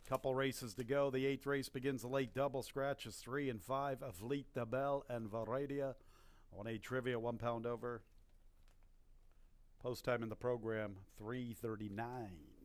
Couple races to go. The 8th race begins the late double scratches 3 and 5 of Fleet de Belle and Varadia on a trivia 1 pound over. Post time in the program 3:39.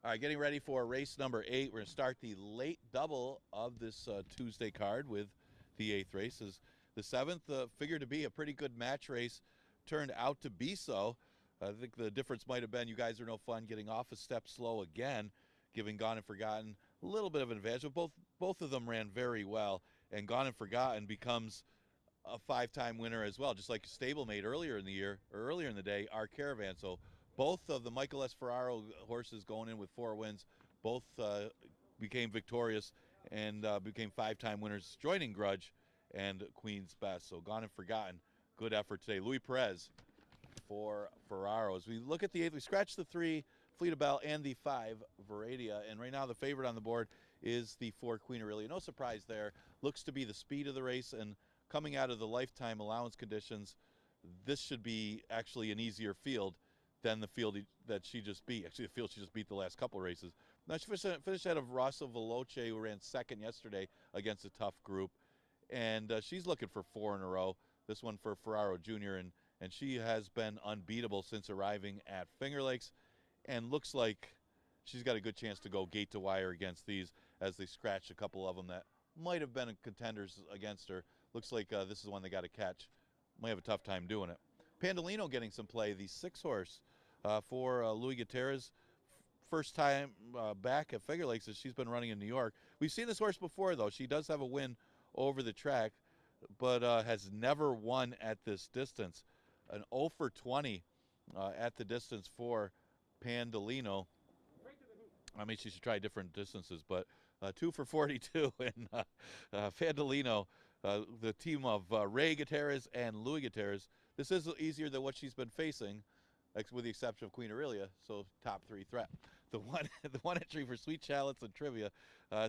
All right, getting ready for race number 8. We're going to start the late double of this Tuesday card with the 8th race. As the 7th figured to be a pretty good match race, turned out to be so. I think the difference might have been you guys are no fun getting off a step slow again, giving Gone and Forgotten a little bit of an advantage. But both of them ran very well, and Gone and Forgotten becomes a 5-time winner as well, just like stablemate earlier in the year or earlier in the day, our Caravan. So both of the Michael S. Ferraro horses going in with 4 wins, both became victorious and became 5-time winners, joining Grudge and Queen's Best. So Gone and Forgotten, good effort today. Louis Perez for Ferraro. As we look at the 8th, we scratched the 3, Fleet of Bell, and the 5, Veradia. And right now the favorite on the board is the 4, Queen Aurelia. No surprise there. Looks to be the speed of the race, and coming out of the lifetime allowance conditions, this should be actually an easier field than the field that she just beat. Actually, the field she just beat the last couple races. Now, she finished out of Rosa Veloce, who ran 2nd yesterday against a tough group. And she's looking for 4 in a row. This one for Ferraro Jr., and she has been unbeatable since arriving at Finger Lakes, and looks like she's got a good chance to go gate to wire against these, as they scratched a couple of them that might have been contenders against her. Looks like this is the one they got to catch. Might have a tough time doing it. Pandolino getting some play, the 6 horse for Louis Gutierrez. First time back at Finger Lakes as she's been running in New York. We've seen this horse before, though. She does have a win over the track, but has never won at this distance. An 0 for 20 at the distance for Pandolino. I mean, she should try different distances, but 2 for 42 in Pandolino. The team of Ray Gutierrez and Louis Gutierrez. This is easier than what she's been facing, with the exception of Queen Aurelia, so top 3 threat. The one entry for Sweet Shallots and Trivia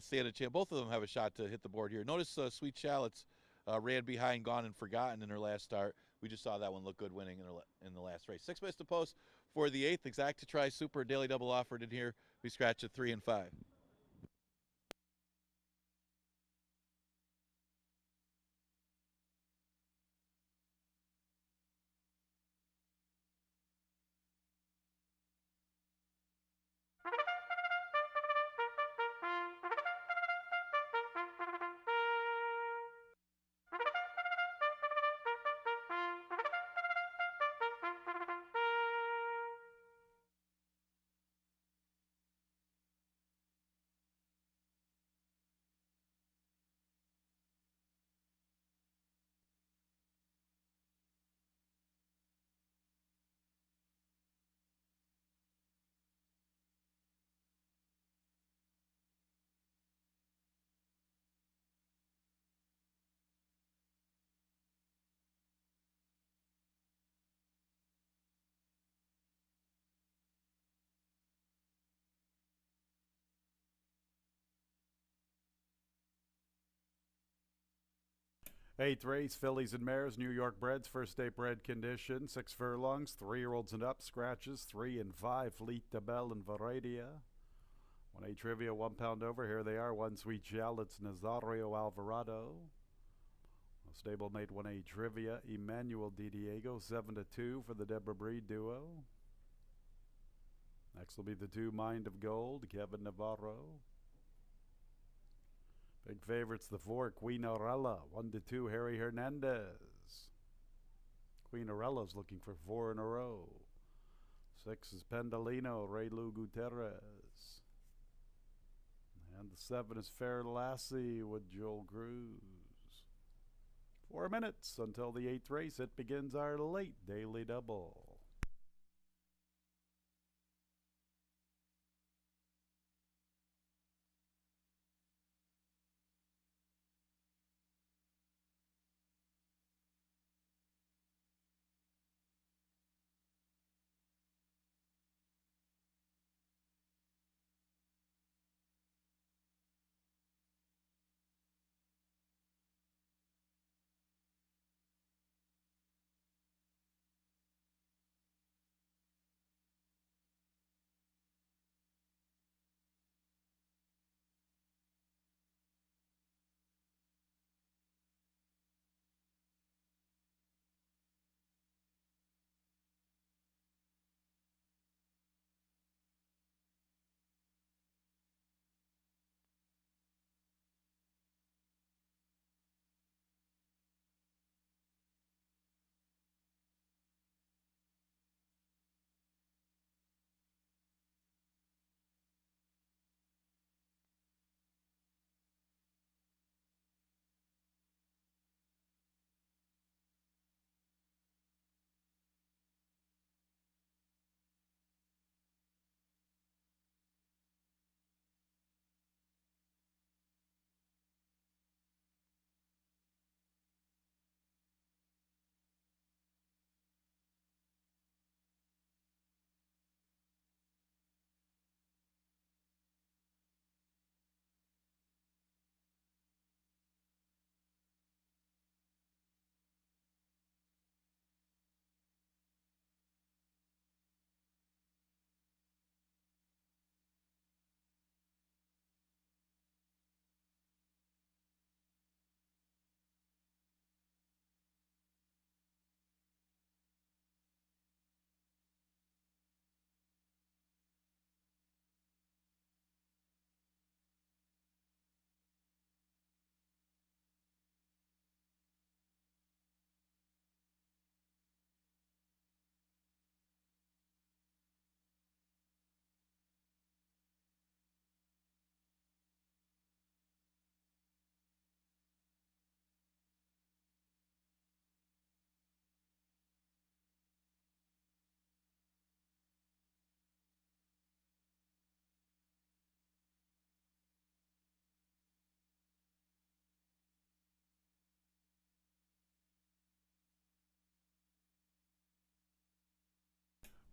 stand a chance. Both of them have a shot to hit the board here. Notice Sweet Shallots ran behind Gone and Forgotten in her last start. We just saw that one look good winning in the last race. 6 minutes to post for the 8th. Exact to try Super Daily Double offered in here. We scratch at 3 and 5. Eighth race, fillies and mares, New York breds, first day bred condition, 6 furlongs, 3-year-olds and up, scratches, 3 and 5, Fleet de Belle and Veradia. 1A Trivia, 1 pound over, here they are, 1 Sweet Shallots, Nazario Alvarado. Stablemate 1A Trivia, Emmanuel Di Diego, 7-2 for the Deborah Breed duo. Next will be the 2 Mind of Gold, Kevin Navarro. Big favorites, the 4, Queen Aurella, 1-2, Harry Hernandez. Queen Aurella's looking for 4 in a row. 6 is Pendolino, Ray Lou Gutierrez. And the 7 is Fair Lassie with Joel Cruz. 4 minutes until the 8th race. It begins our late daily double.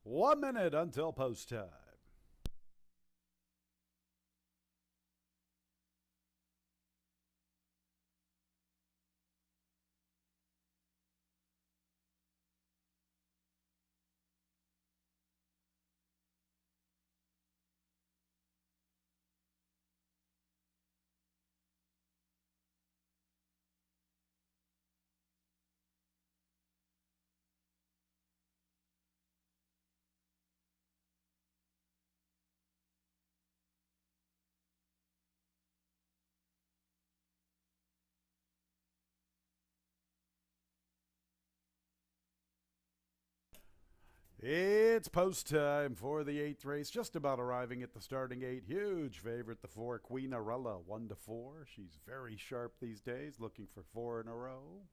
1 minute until post time. It's post time for the 8th race, just about arriving at the starting 8. Huge favorite, the 4, Queenarella, 1-4. She's very sharp these days, looking for 4 in a row.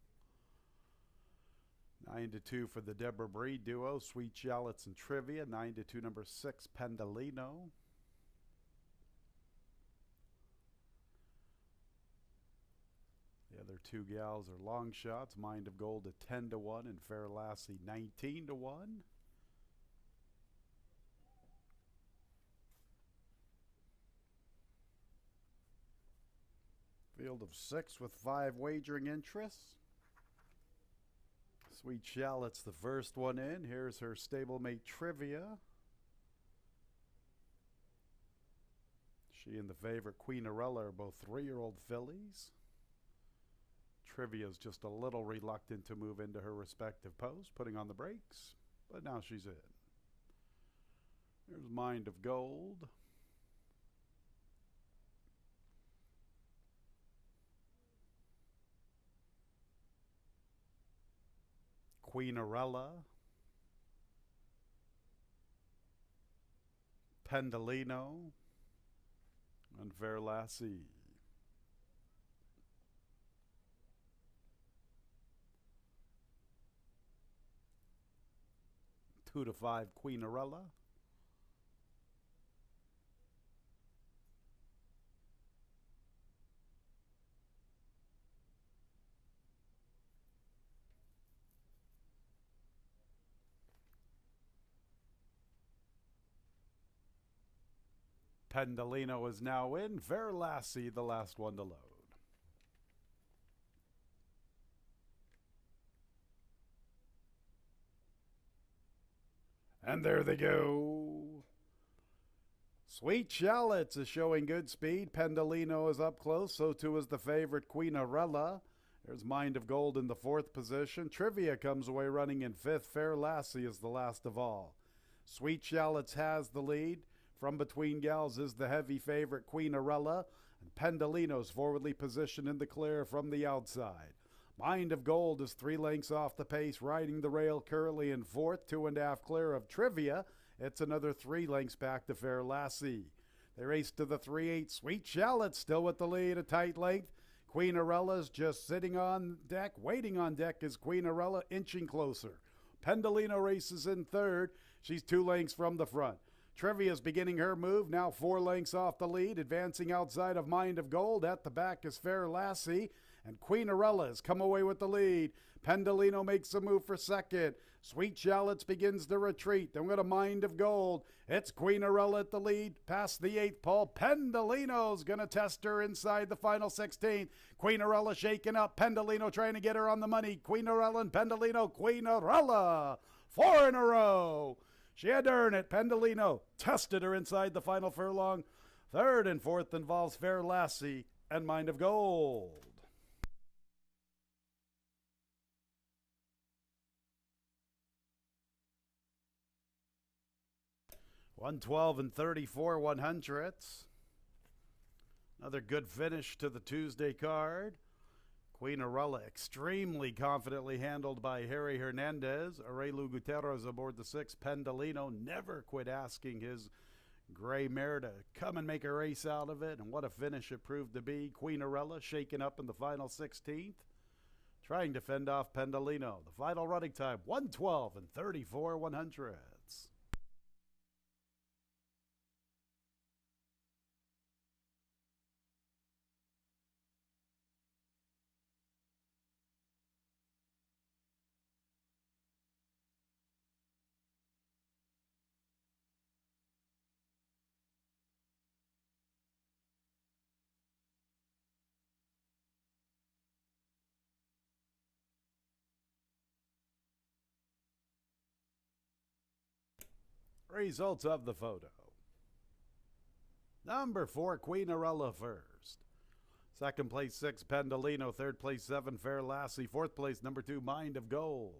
9-2 for the Deborah Breed duo, Sweet Shallots and Trivia. 9-2, number 6, Pendolino. The other 2 gals are long shots, Mind of Gold at 10-1 and Fair Lassie 19-1. Field of 6 with 5 wagering interests. Sweet Shallot's the first one in. Here's her stablemate Trivia. She and the favorite Queenarella are both 3-year-old fillies. Trivia's just a little reluctant to move into her respective posts, putting on the brakes, but now she's in. There's Mind of Gold. Queenarella, Pendolino, and Fair Lassie. Two to 5, Queenarella. Pendolino is now in. Fair Lassie, the last one to load. And there they go. Sweet Shallots is showing good speed. Pendolino is up close. So too is the favorite Queenarella. There's Mind of Gold in the 4th position. Trivia comes away running in 5th. Fair Lassie is the last of all. Sweet Shallots has the lead. From between gals is the heavy favorite Queenarella, and Pendolino's forwardly positioned in the clear from the outside. Mind of Gold is 3 lengths off the pace, riding the rail currently in 4th, 2.5 clear of Trivia. It's another 3 lengths back to Fair Lassie. They race to the 3-8. Sweet Shallot still with the lead, a tight length. Queenarella's just sitting on deck. Waiting on deck is Queenarella, inching closer. Pendolino races in 3rd. She's 2 lengths from the front. Trivia's beginning her move, now 4 lengths off the lead, advancing outside of Mind of Gold. At the back is Fair Lassie, and Queenarella has come away with the lead. Pendolino makes a move for 2nd. Sweet Shallots begins to retreat. Then we got a Mind of Gold. It's Queenarella at the lead, past the 8th pole. Pendolino's going to test her inside the final 16th. Queenarella shaking up. Pendolino trying to get her on the money. Queenarella and Pendolino. Queenarella, 4 in a row. She had to earn it. Pendolino tested her inside the final furlong. 3rd and 4th involves Fair Lassie and Mind of Gold. $112 and 34 100ths. Another good finish to the Tuesday card. Queenarella extremely confidently handled by Harry Hernandez. Aurelio Gutierrez aboard the 6. Pendolino never quit asking his gray mare to come and make a race out of it. And what a finish it proved to be. Queenarella shaken up in the final 16th, trying to fend off Pendolino. The final running time, 112 and 34 100ths. Results of the photo. Number 4, Queenarella first. Second place, 6, Pendolino. Third place, 7, Fair Lassie. Fourth place, number 2, Mind of Gold.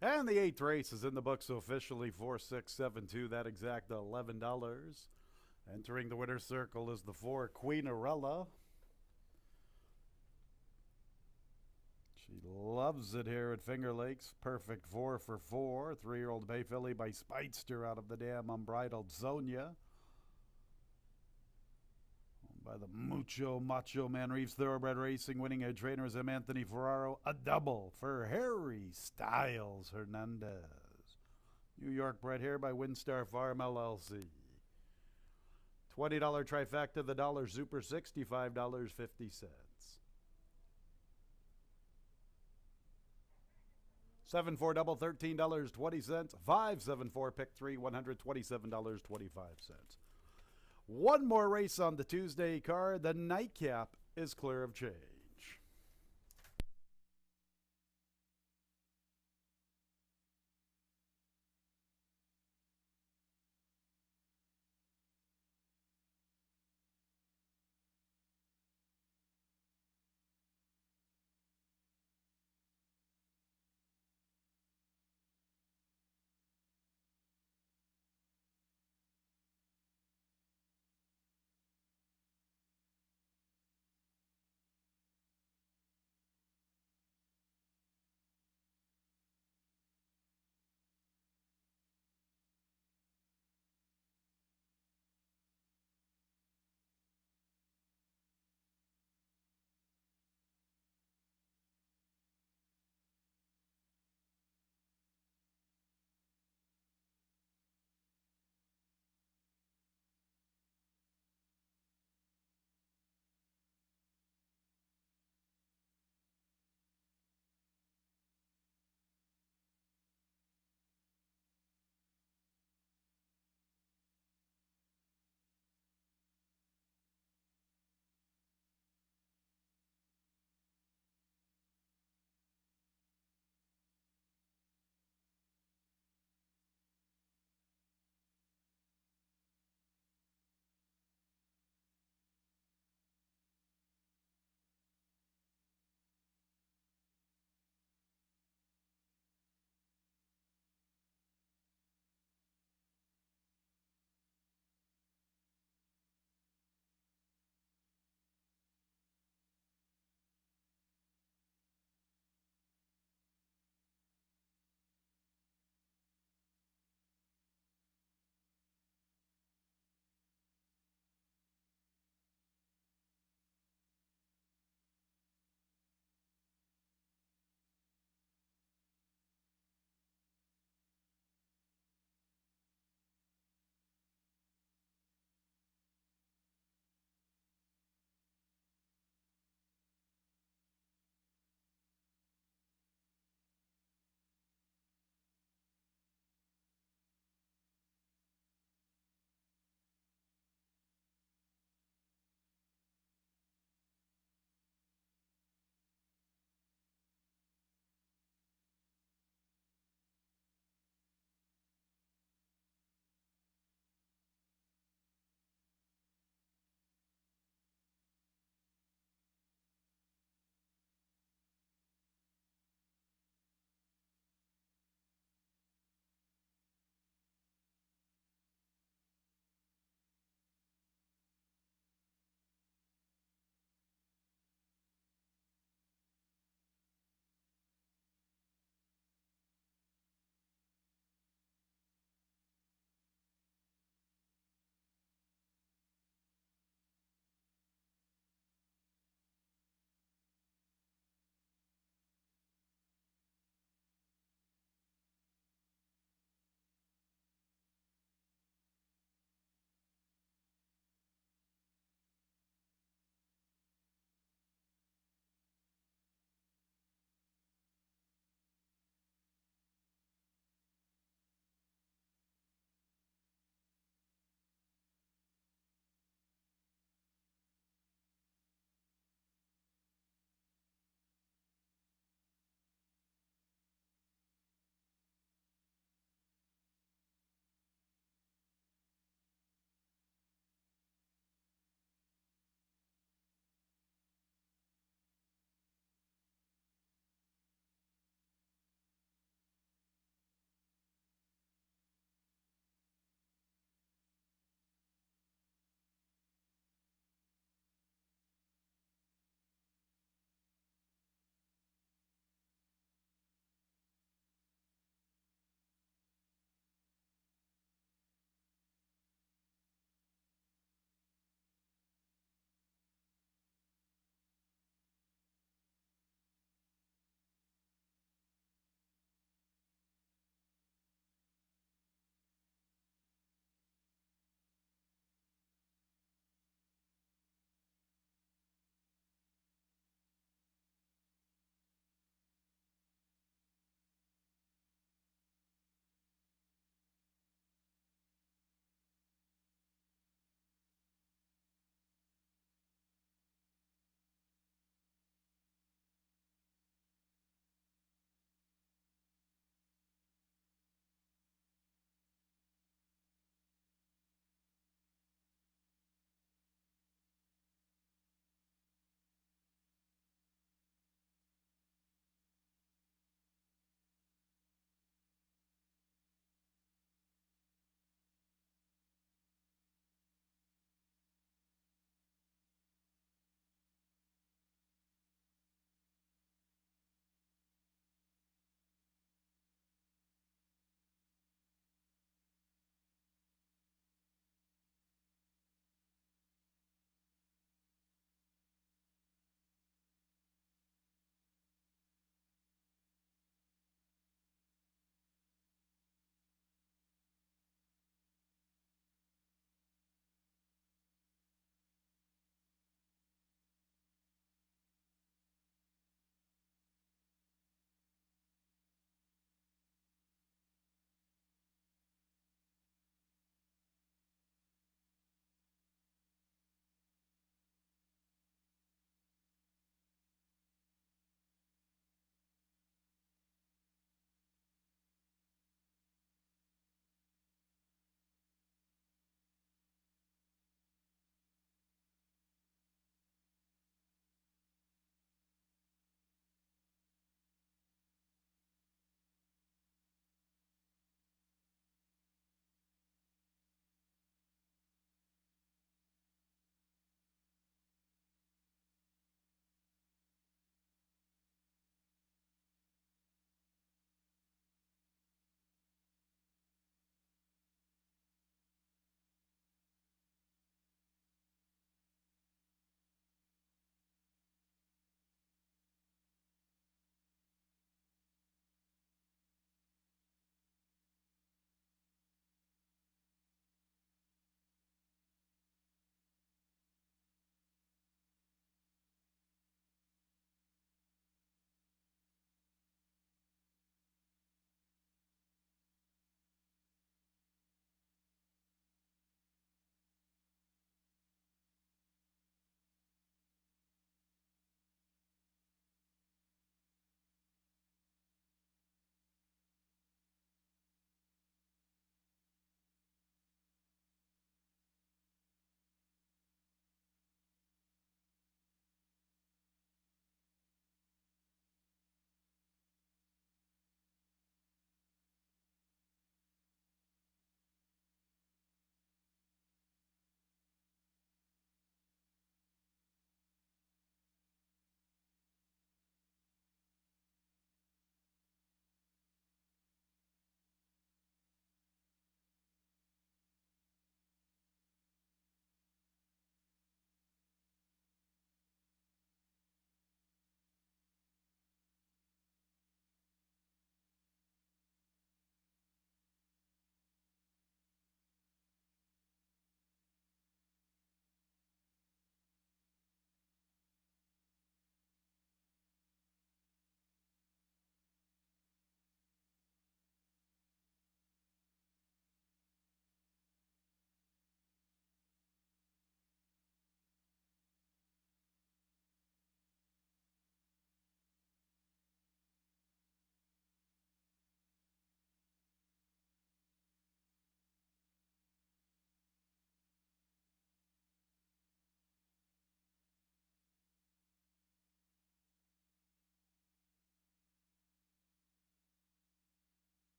And the 8th race is in the books officially, 4672, that exact $11. Entering the winner's circle is the 4, Queenarella. She loves it here at Finger Lakes. Perfect 4 for 4. 3-year-old Bay Filly by Speedster out of the dam, Unbridled Sonia. By the Macho Man Reeves Thoroughbred Racing, winning head trainer is M. Anthony Ferraro. A double for Harry Styles Hernandez. New York bred here by Windstar Farm LLC. $20 trifecta, the dollar super, $65.50. 7-4 double, $13.20. 5-7-4 pick 3, $127.25. One more race on the Tuesday card. The nightcap is clear of change.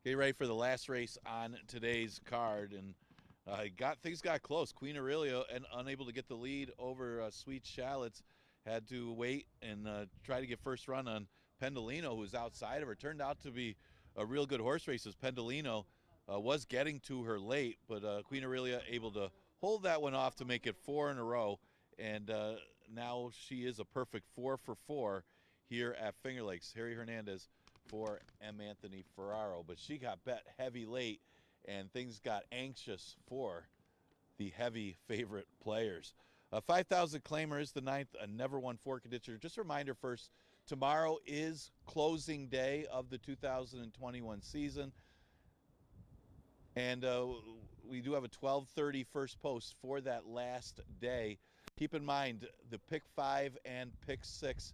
Get ready for the last race on today's card, and things got close. Queen Aurelia, and unable to get the lead over Sweet Shallots, had to wait and try to get first run on Pendolino, who was outside of her. Turned out to be a real good horse race, as Pendolino was getting to her late, but Queen Aurelia able to hold that one off to make it 4 in a row, and now she is a perfect 4 for 4 here at Finger Lakes. Harry Hernandez for M. Anthony Ferraro, but she got bet heavy late, and things got anxious for the heavy favorite players. 5,000 claimer is the ninth, a never won 4 conditioner. Just a reminder first, tomorrow is closing day of the 2021 season, and we do have a 12:30 first post for that last day. Keep in mind, the pick 5 and pick 6,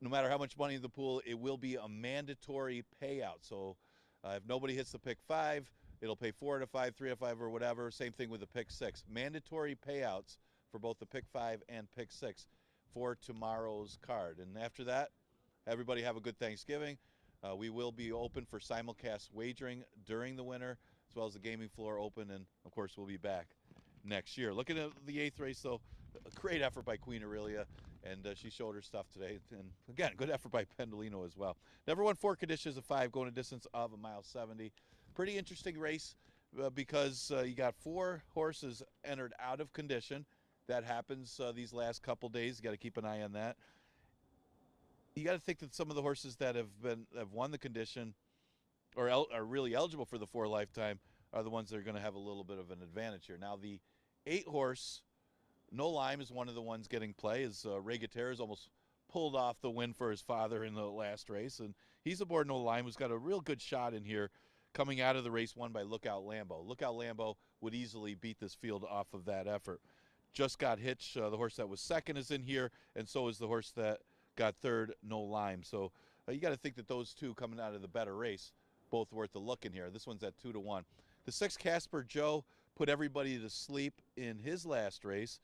no matter how much money in the pool, it will be a mandatory payout. So if nobody hits the pick 5, it'll pay 4 out of 5, 3 out of 5, or whatever. Same thing with the pick 6. Mandatory payouts for both the pick 5 and pick 6 for tomorrow's card. And after that, everybody have a good Thanksgiving. We will be open for simulcast wagering during the winter, as well as the gaming floor open, and of course we'll be back next year. Looking at the 8th race, though, a great effort by Queen Aurelia, and she showed her stuff today. And again, good effort by Pendolino as well. Never won 4 conditions of 5, going a distance of 1.70 miles. Pretty interesting race because you got 4 horses entered out of condition. That happens these last couple days. You got to keep an eye on that. You got to think that some of the horses that have won the condition or are really eligible for the 4 lifetime are the ones that are going to have a little bit of an advantage here. Now, the 8 horse, No Lime, is one of the ones getting play, as Ray Gutierrez almost pulled off the win for his father in the last race, and he's aboard No Lime, who's got a real good shot in here coming out of the race won by Lookout Lambo. Lookout Lambo would easily beat this field off of that effort. Just Got Hitch, the horse that was second, is in here, and so is the horse that got third, No Lime. So you got to think that those two coming out of the better race, both worth a look in here. This one's at 2-1. The 6 Casper Joe put everybody to sleep in his last race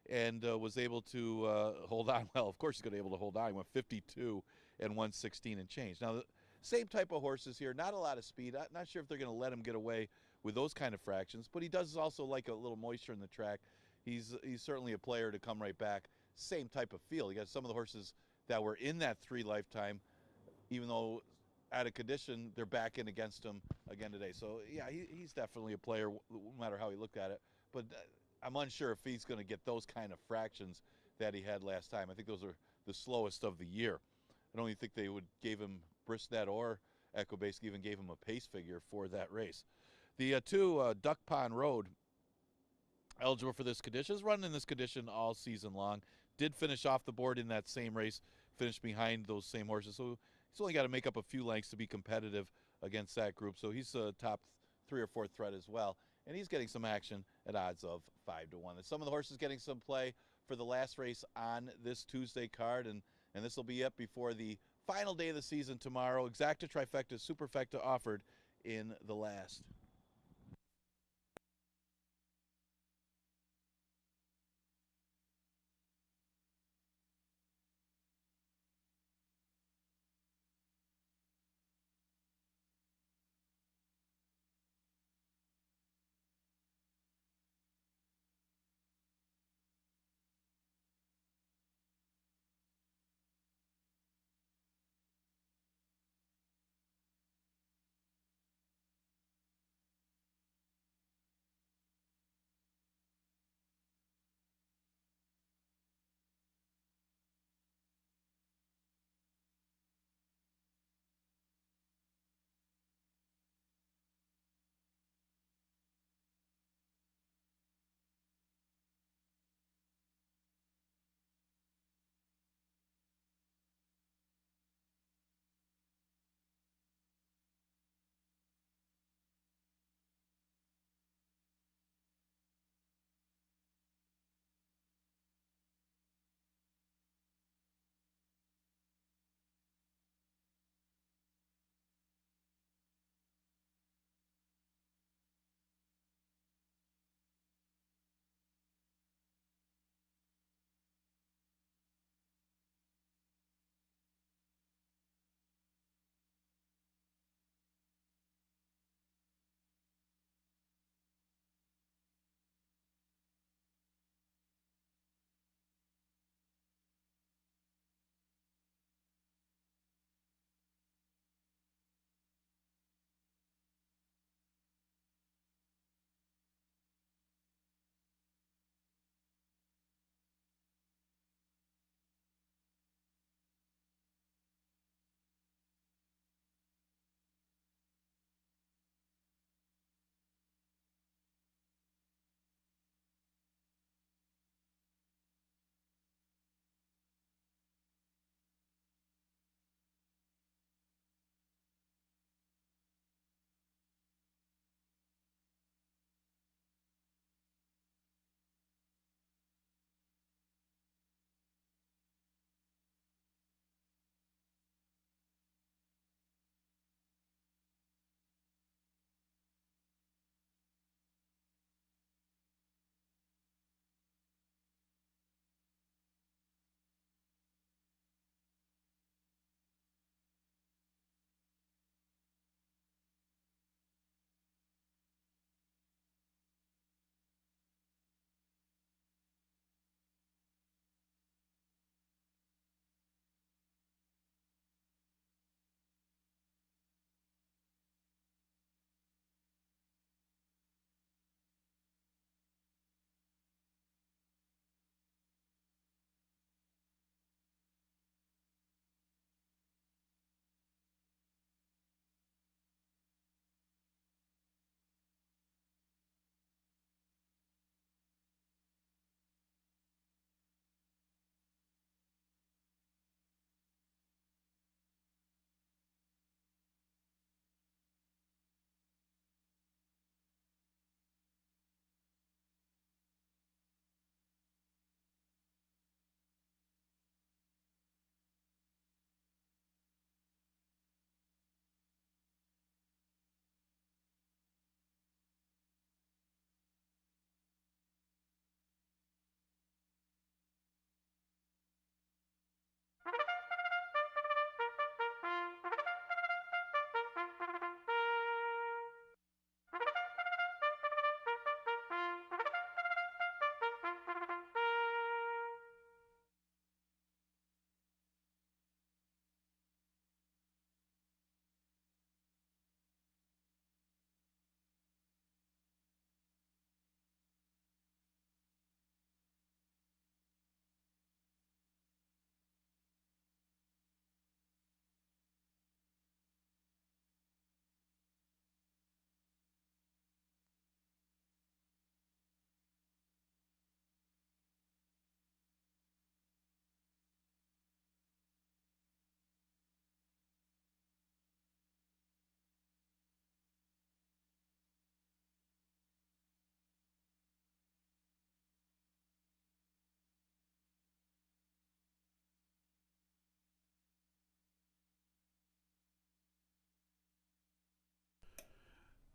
and was able to hold on. Well, of course he's going to be able to hold on. He went 52 and 116 and change. Now, the same type of horses here, not a lot of speed. I'm not sure if they're going to let him get away with those kind of fractions, but he does also like a little moisture in the track. He's certainly a player to come right back. Same type of feel. You got some of the horses that were in that 3 lifetime, even though out of condition, they're back in against him again today. So, yeah, he's definitely a player, no matter how he looked at it. But I'm unsure if he's going to get those kind of fractions that he had last time. I think those are the slowest of the year. I don't even think they would gave him Brisnet or Echo Basic even gave him a pace figure for that race. The 2 Duck Pond Road, eligible for this condition, is running in this condition all season long. Did finish off the board in that same race, finished behind those same horses. So he's only got to make up a few lengths to be competitive against that group. So he's a top 3 or 4 threat as well. And he's getting some action at odds of 5-1. And some of the horses getting some play for the last race on this Tuesday card. And this will be up before the final day of the season tomorrow. Exacta, Trifecta, Superfecta offered in the last.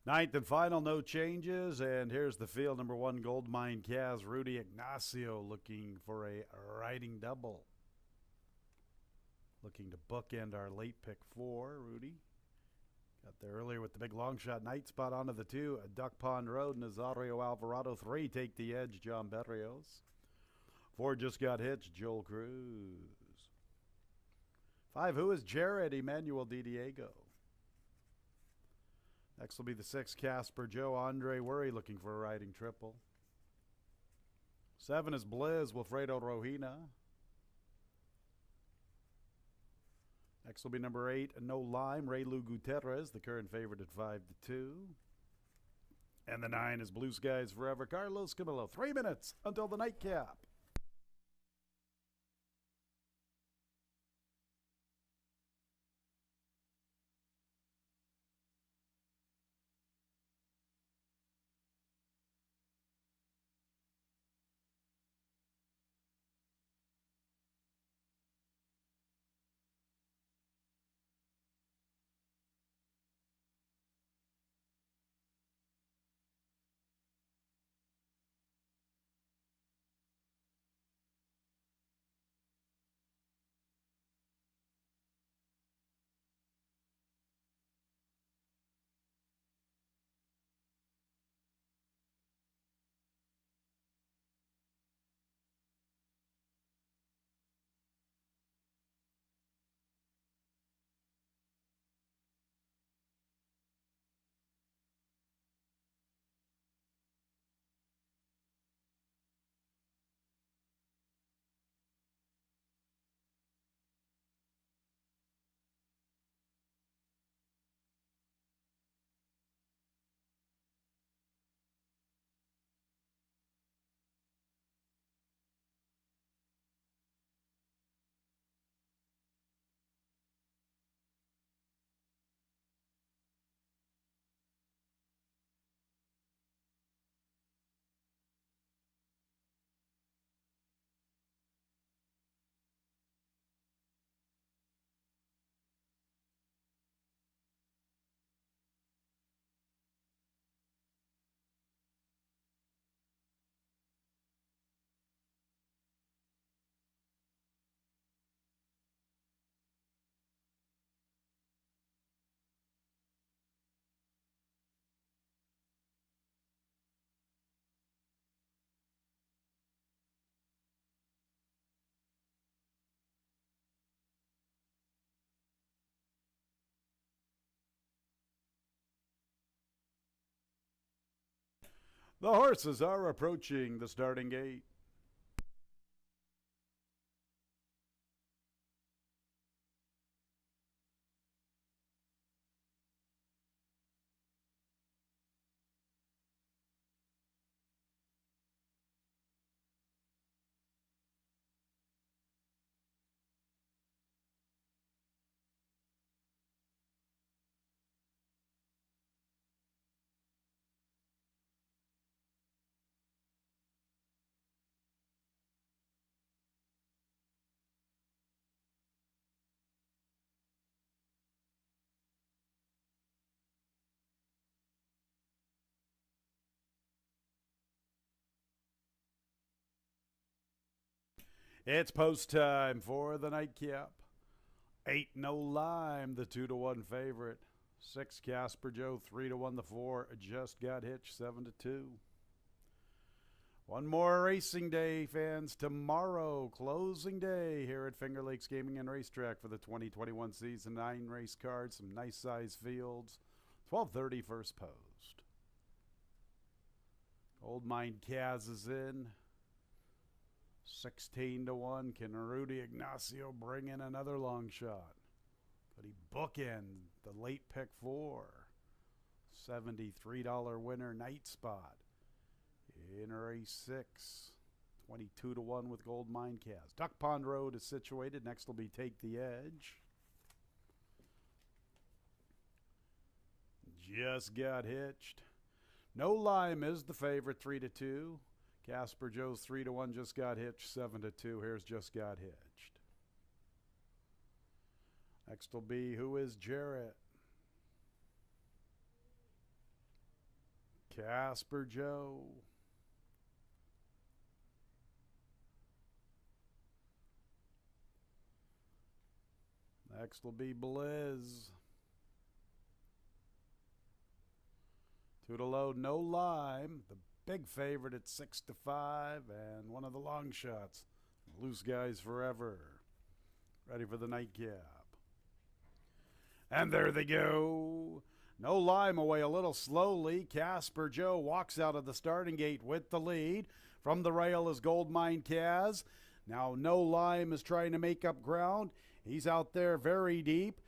Ninth and final, no changes. And here's the field. Number 1, Gold Mine Kaz, Rudy Ignacio looking for a riding double. Looking to bookend our late pick 4, Rudy. Got there earlier with the big long shot. Night Spot onto the 2. Duck Pond Road, Nazario Alvarado. 3 take the edge, John Berrios. 4 just got hitched, Joel Cruz. 5, who is Jared? Emmanuel Di Diego. Next will be the 6, Casper Joe. Andre Worry looking for a riding triple. 7 is Blizz, Wilfredo Rojina. Next will be number 8, No Lime, Raylu Gutierrez, the current favorite at 5-2. And the 9 is Blue Skies Forever, Carlos Camillo. 3 minutes until the nightcap. The horses are approaching the starting gate. It's post time for the nightcap. 8, No Lime, the 2-1 favorite. 6, Casper Joe, 3-1 the 4. Just got hitched, 7-2. One more racing day, fans. Tomorrow, closing day here at Finger Lakes Gaming and Racetrack for the 2021 season. 9 race cards, some nice size fields. 12:30 first post. Old Mine Kaz is in. 16-1. Can Rudy Ignacio bring in another long shot? Could he bookend the late pick 4? $73 winner, Night Spot. In race 6, 22-1 with Gold Mine Kaz. Duck Pond Road is situated. Next will be Take the Edge. Just got hitched. No Lime is the favorite, 3-2. Casper Joe's 3-1, just got hitched, 7-2. Here's Just Got Hitched. Next will be Who is Jarrett? Casper Joe. Next will be Blizz. 2 to load, No Lime. The big favorite at 6-5, and one of the long shots. Blue Skies Forever. Ready for the nightcap. And there they go. No Lime away a little slowly. Casper Joe walks out of the starting gate with the lead. From the rail is Goldmine Kaz. Now No Lime is trying to make up ground. He's out there very deep.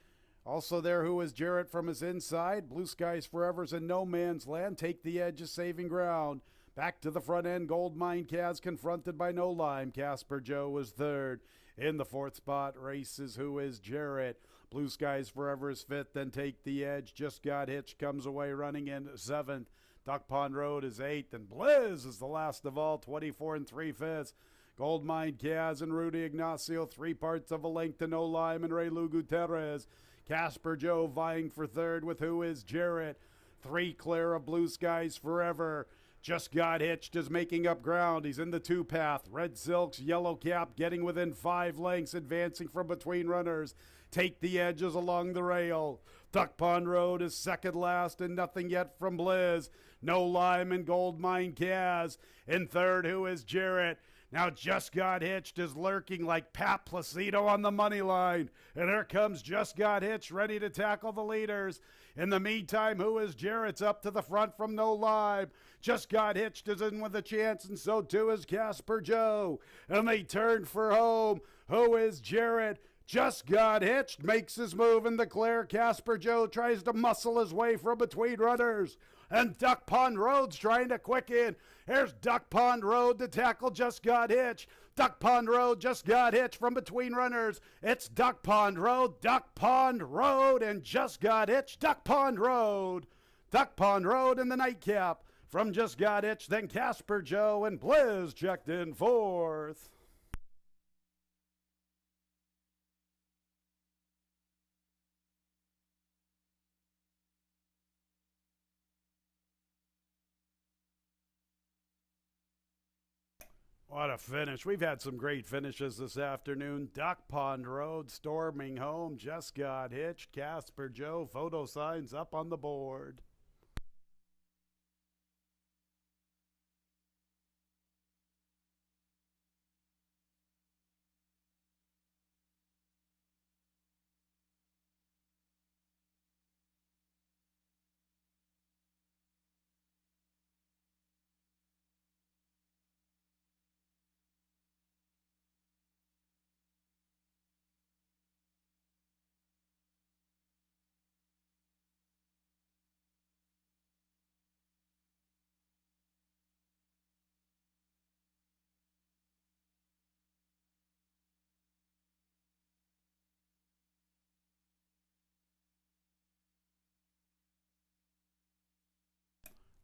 Also there who is Jarrett from his inside. Blue Skies Forever's in no man's land. Take the edge is saving ground. Back to the front end, Goldmine Kaz confronted by No Lime. Casper Joe is third. In the fourth spot races who is Jarrett. Blue Skies Forever is fifth, then Take the Edge. Just Got Hitched comes away running in seventh. Duck Pond Road is eighth, and Blizz is the last of all, 24 3/5. Goldmine Kaz and Rudy Ignacio, 3 parts of a length to No Lime and Raylu Gutierrez. Casper Joe vying for third with who is Jarrett. 3 clear of Blue Skies Forever. Just Got Hitched is making up ground. He's in the 2 path. Red Silks, Yellow Cap getting within 5 lengths, advancing from between runners. Take the Edges along the rail. Duck Pond Road is second last and nothing yet from Blizz. No Lime and Goldmine Kaz. In third, who is Jarrett. Now Just Got Hitched is lurking like Pat Placido on the money line. And here comes Just Got Hitched ready to tackle the leaders. In the meantime, who is Jarrett's up to the front from No Lime. Just Got Hitched is in with a chance, and so too is Casper Joe. And they turn for home. Who is Jarrett? Just Got Hitched makes his move in the clear. Casper Joe tries to muscle his way from between runners. And Duck Pond Road's trying to quicken. Here's Duck Pond Road to tackle Just Got Hitched. Duck Pond Road, Just Got Hitched from between runners. It's Duck Pond Road, and Just Got Hitched, Duck Pond Road. Duck Pond Road in the nightcap. From Just Got Hitched, then Casper Joe, and Blizz checked in fourth. What a finish. We've had some great finishes this afternoon. Duck Pond Road, storming home, Just Got Hitched, Casper Joe, photo signs up on the board.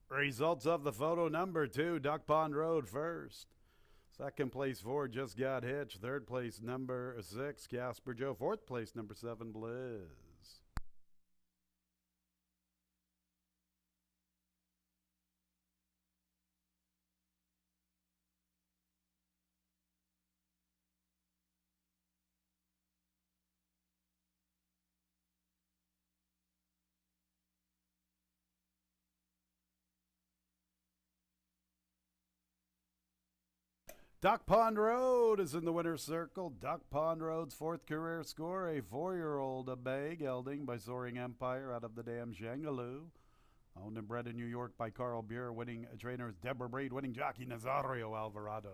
Results of the photo: number 2, Duck Pond Road first. Second place 4, Just Got Hitched. Third place number 6, Casper Joe. Fourth place number 7, Blizz. Duck Pond Road is in the winner's circle. Duck Pond Road's 4th career score, a 4-year-old bay gelding by Soaring Empire out of the dam Shangaloo. Owned and bred in New York by Carl Buer, winning trainers Deborah Braid, winning jockey Nazario Alvarado.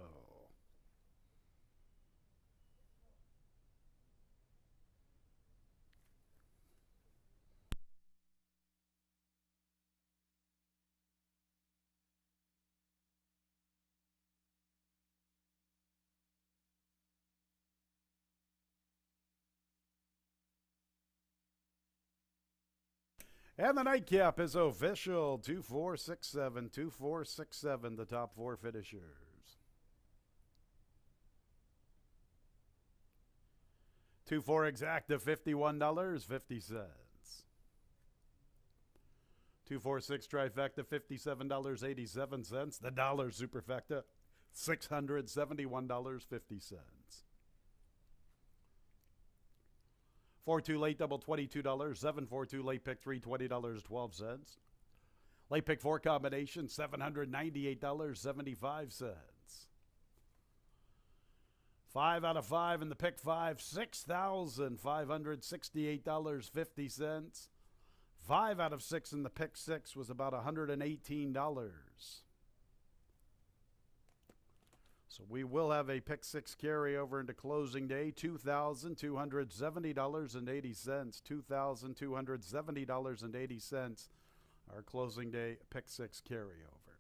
And the nightcap is official. 2467, 2467, the top 4 finishers. 2-4 exacta, $51.50. 246 trifecta, $57.87. The dollar superfecta, $671.50. 4-2 late double, $22. 7-4-2 late pick 3, $20.12. Late pick 4 combination, $798.75. 5 out of 5 in the pick 5, $6,568.50. 5 out of 6 in the pick 6 was about $118. So we will have a pick 6 carryover into closing day, $2,270.80. $2,270.80. Our closing day pick 6 carryover.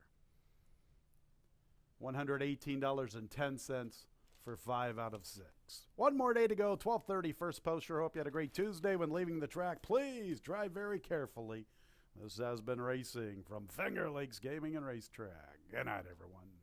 $118.10 for 5 out of 6. One more day to go, 12:30 first poster. Hope you had a great Tuesday. When leaving the track, please drive very carefully. This has been racing from Finger Lakes Gaming and Racetrack. Good night, everyone.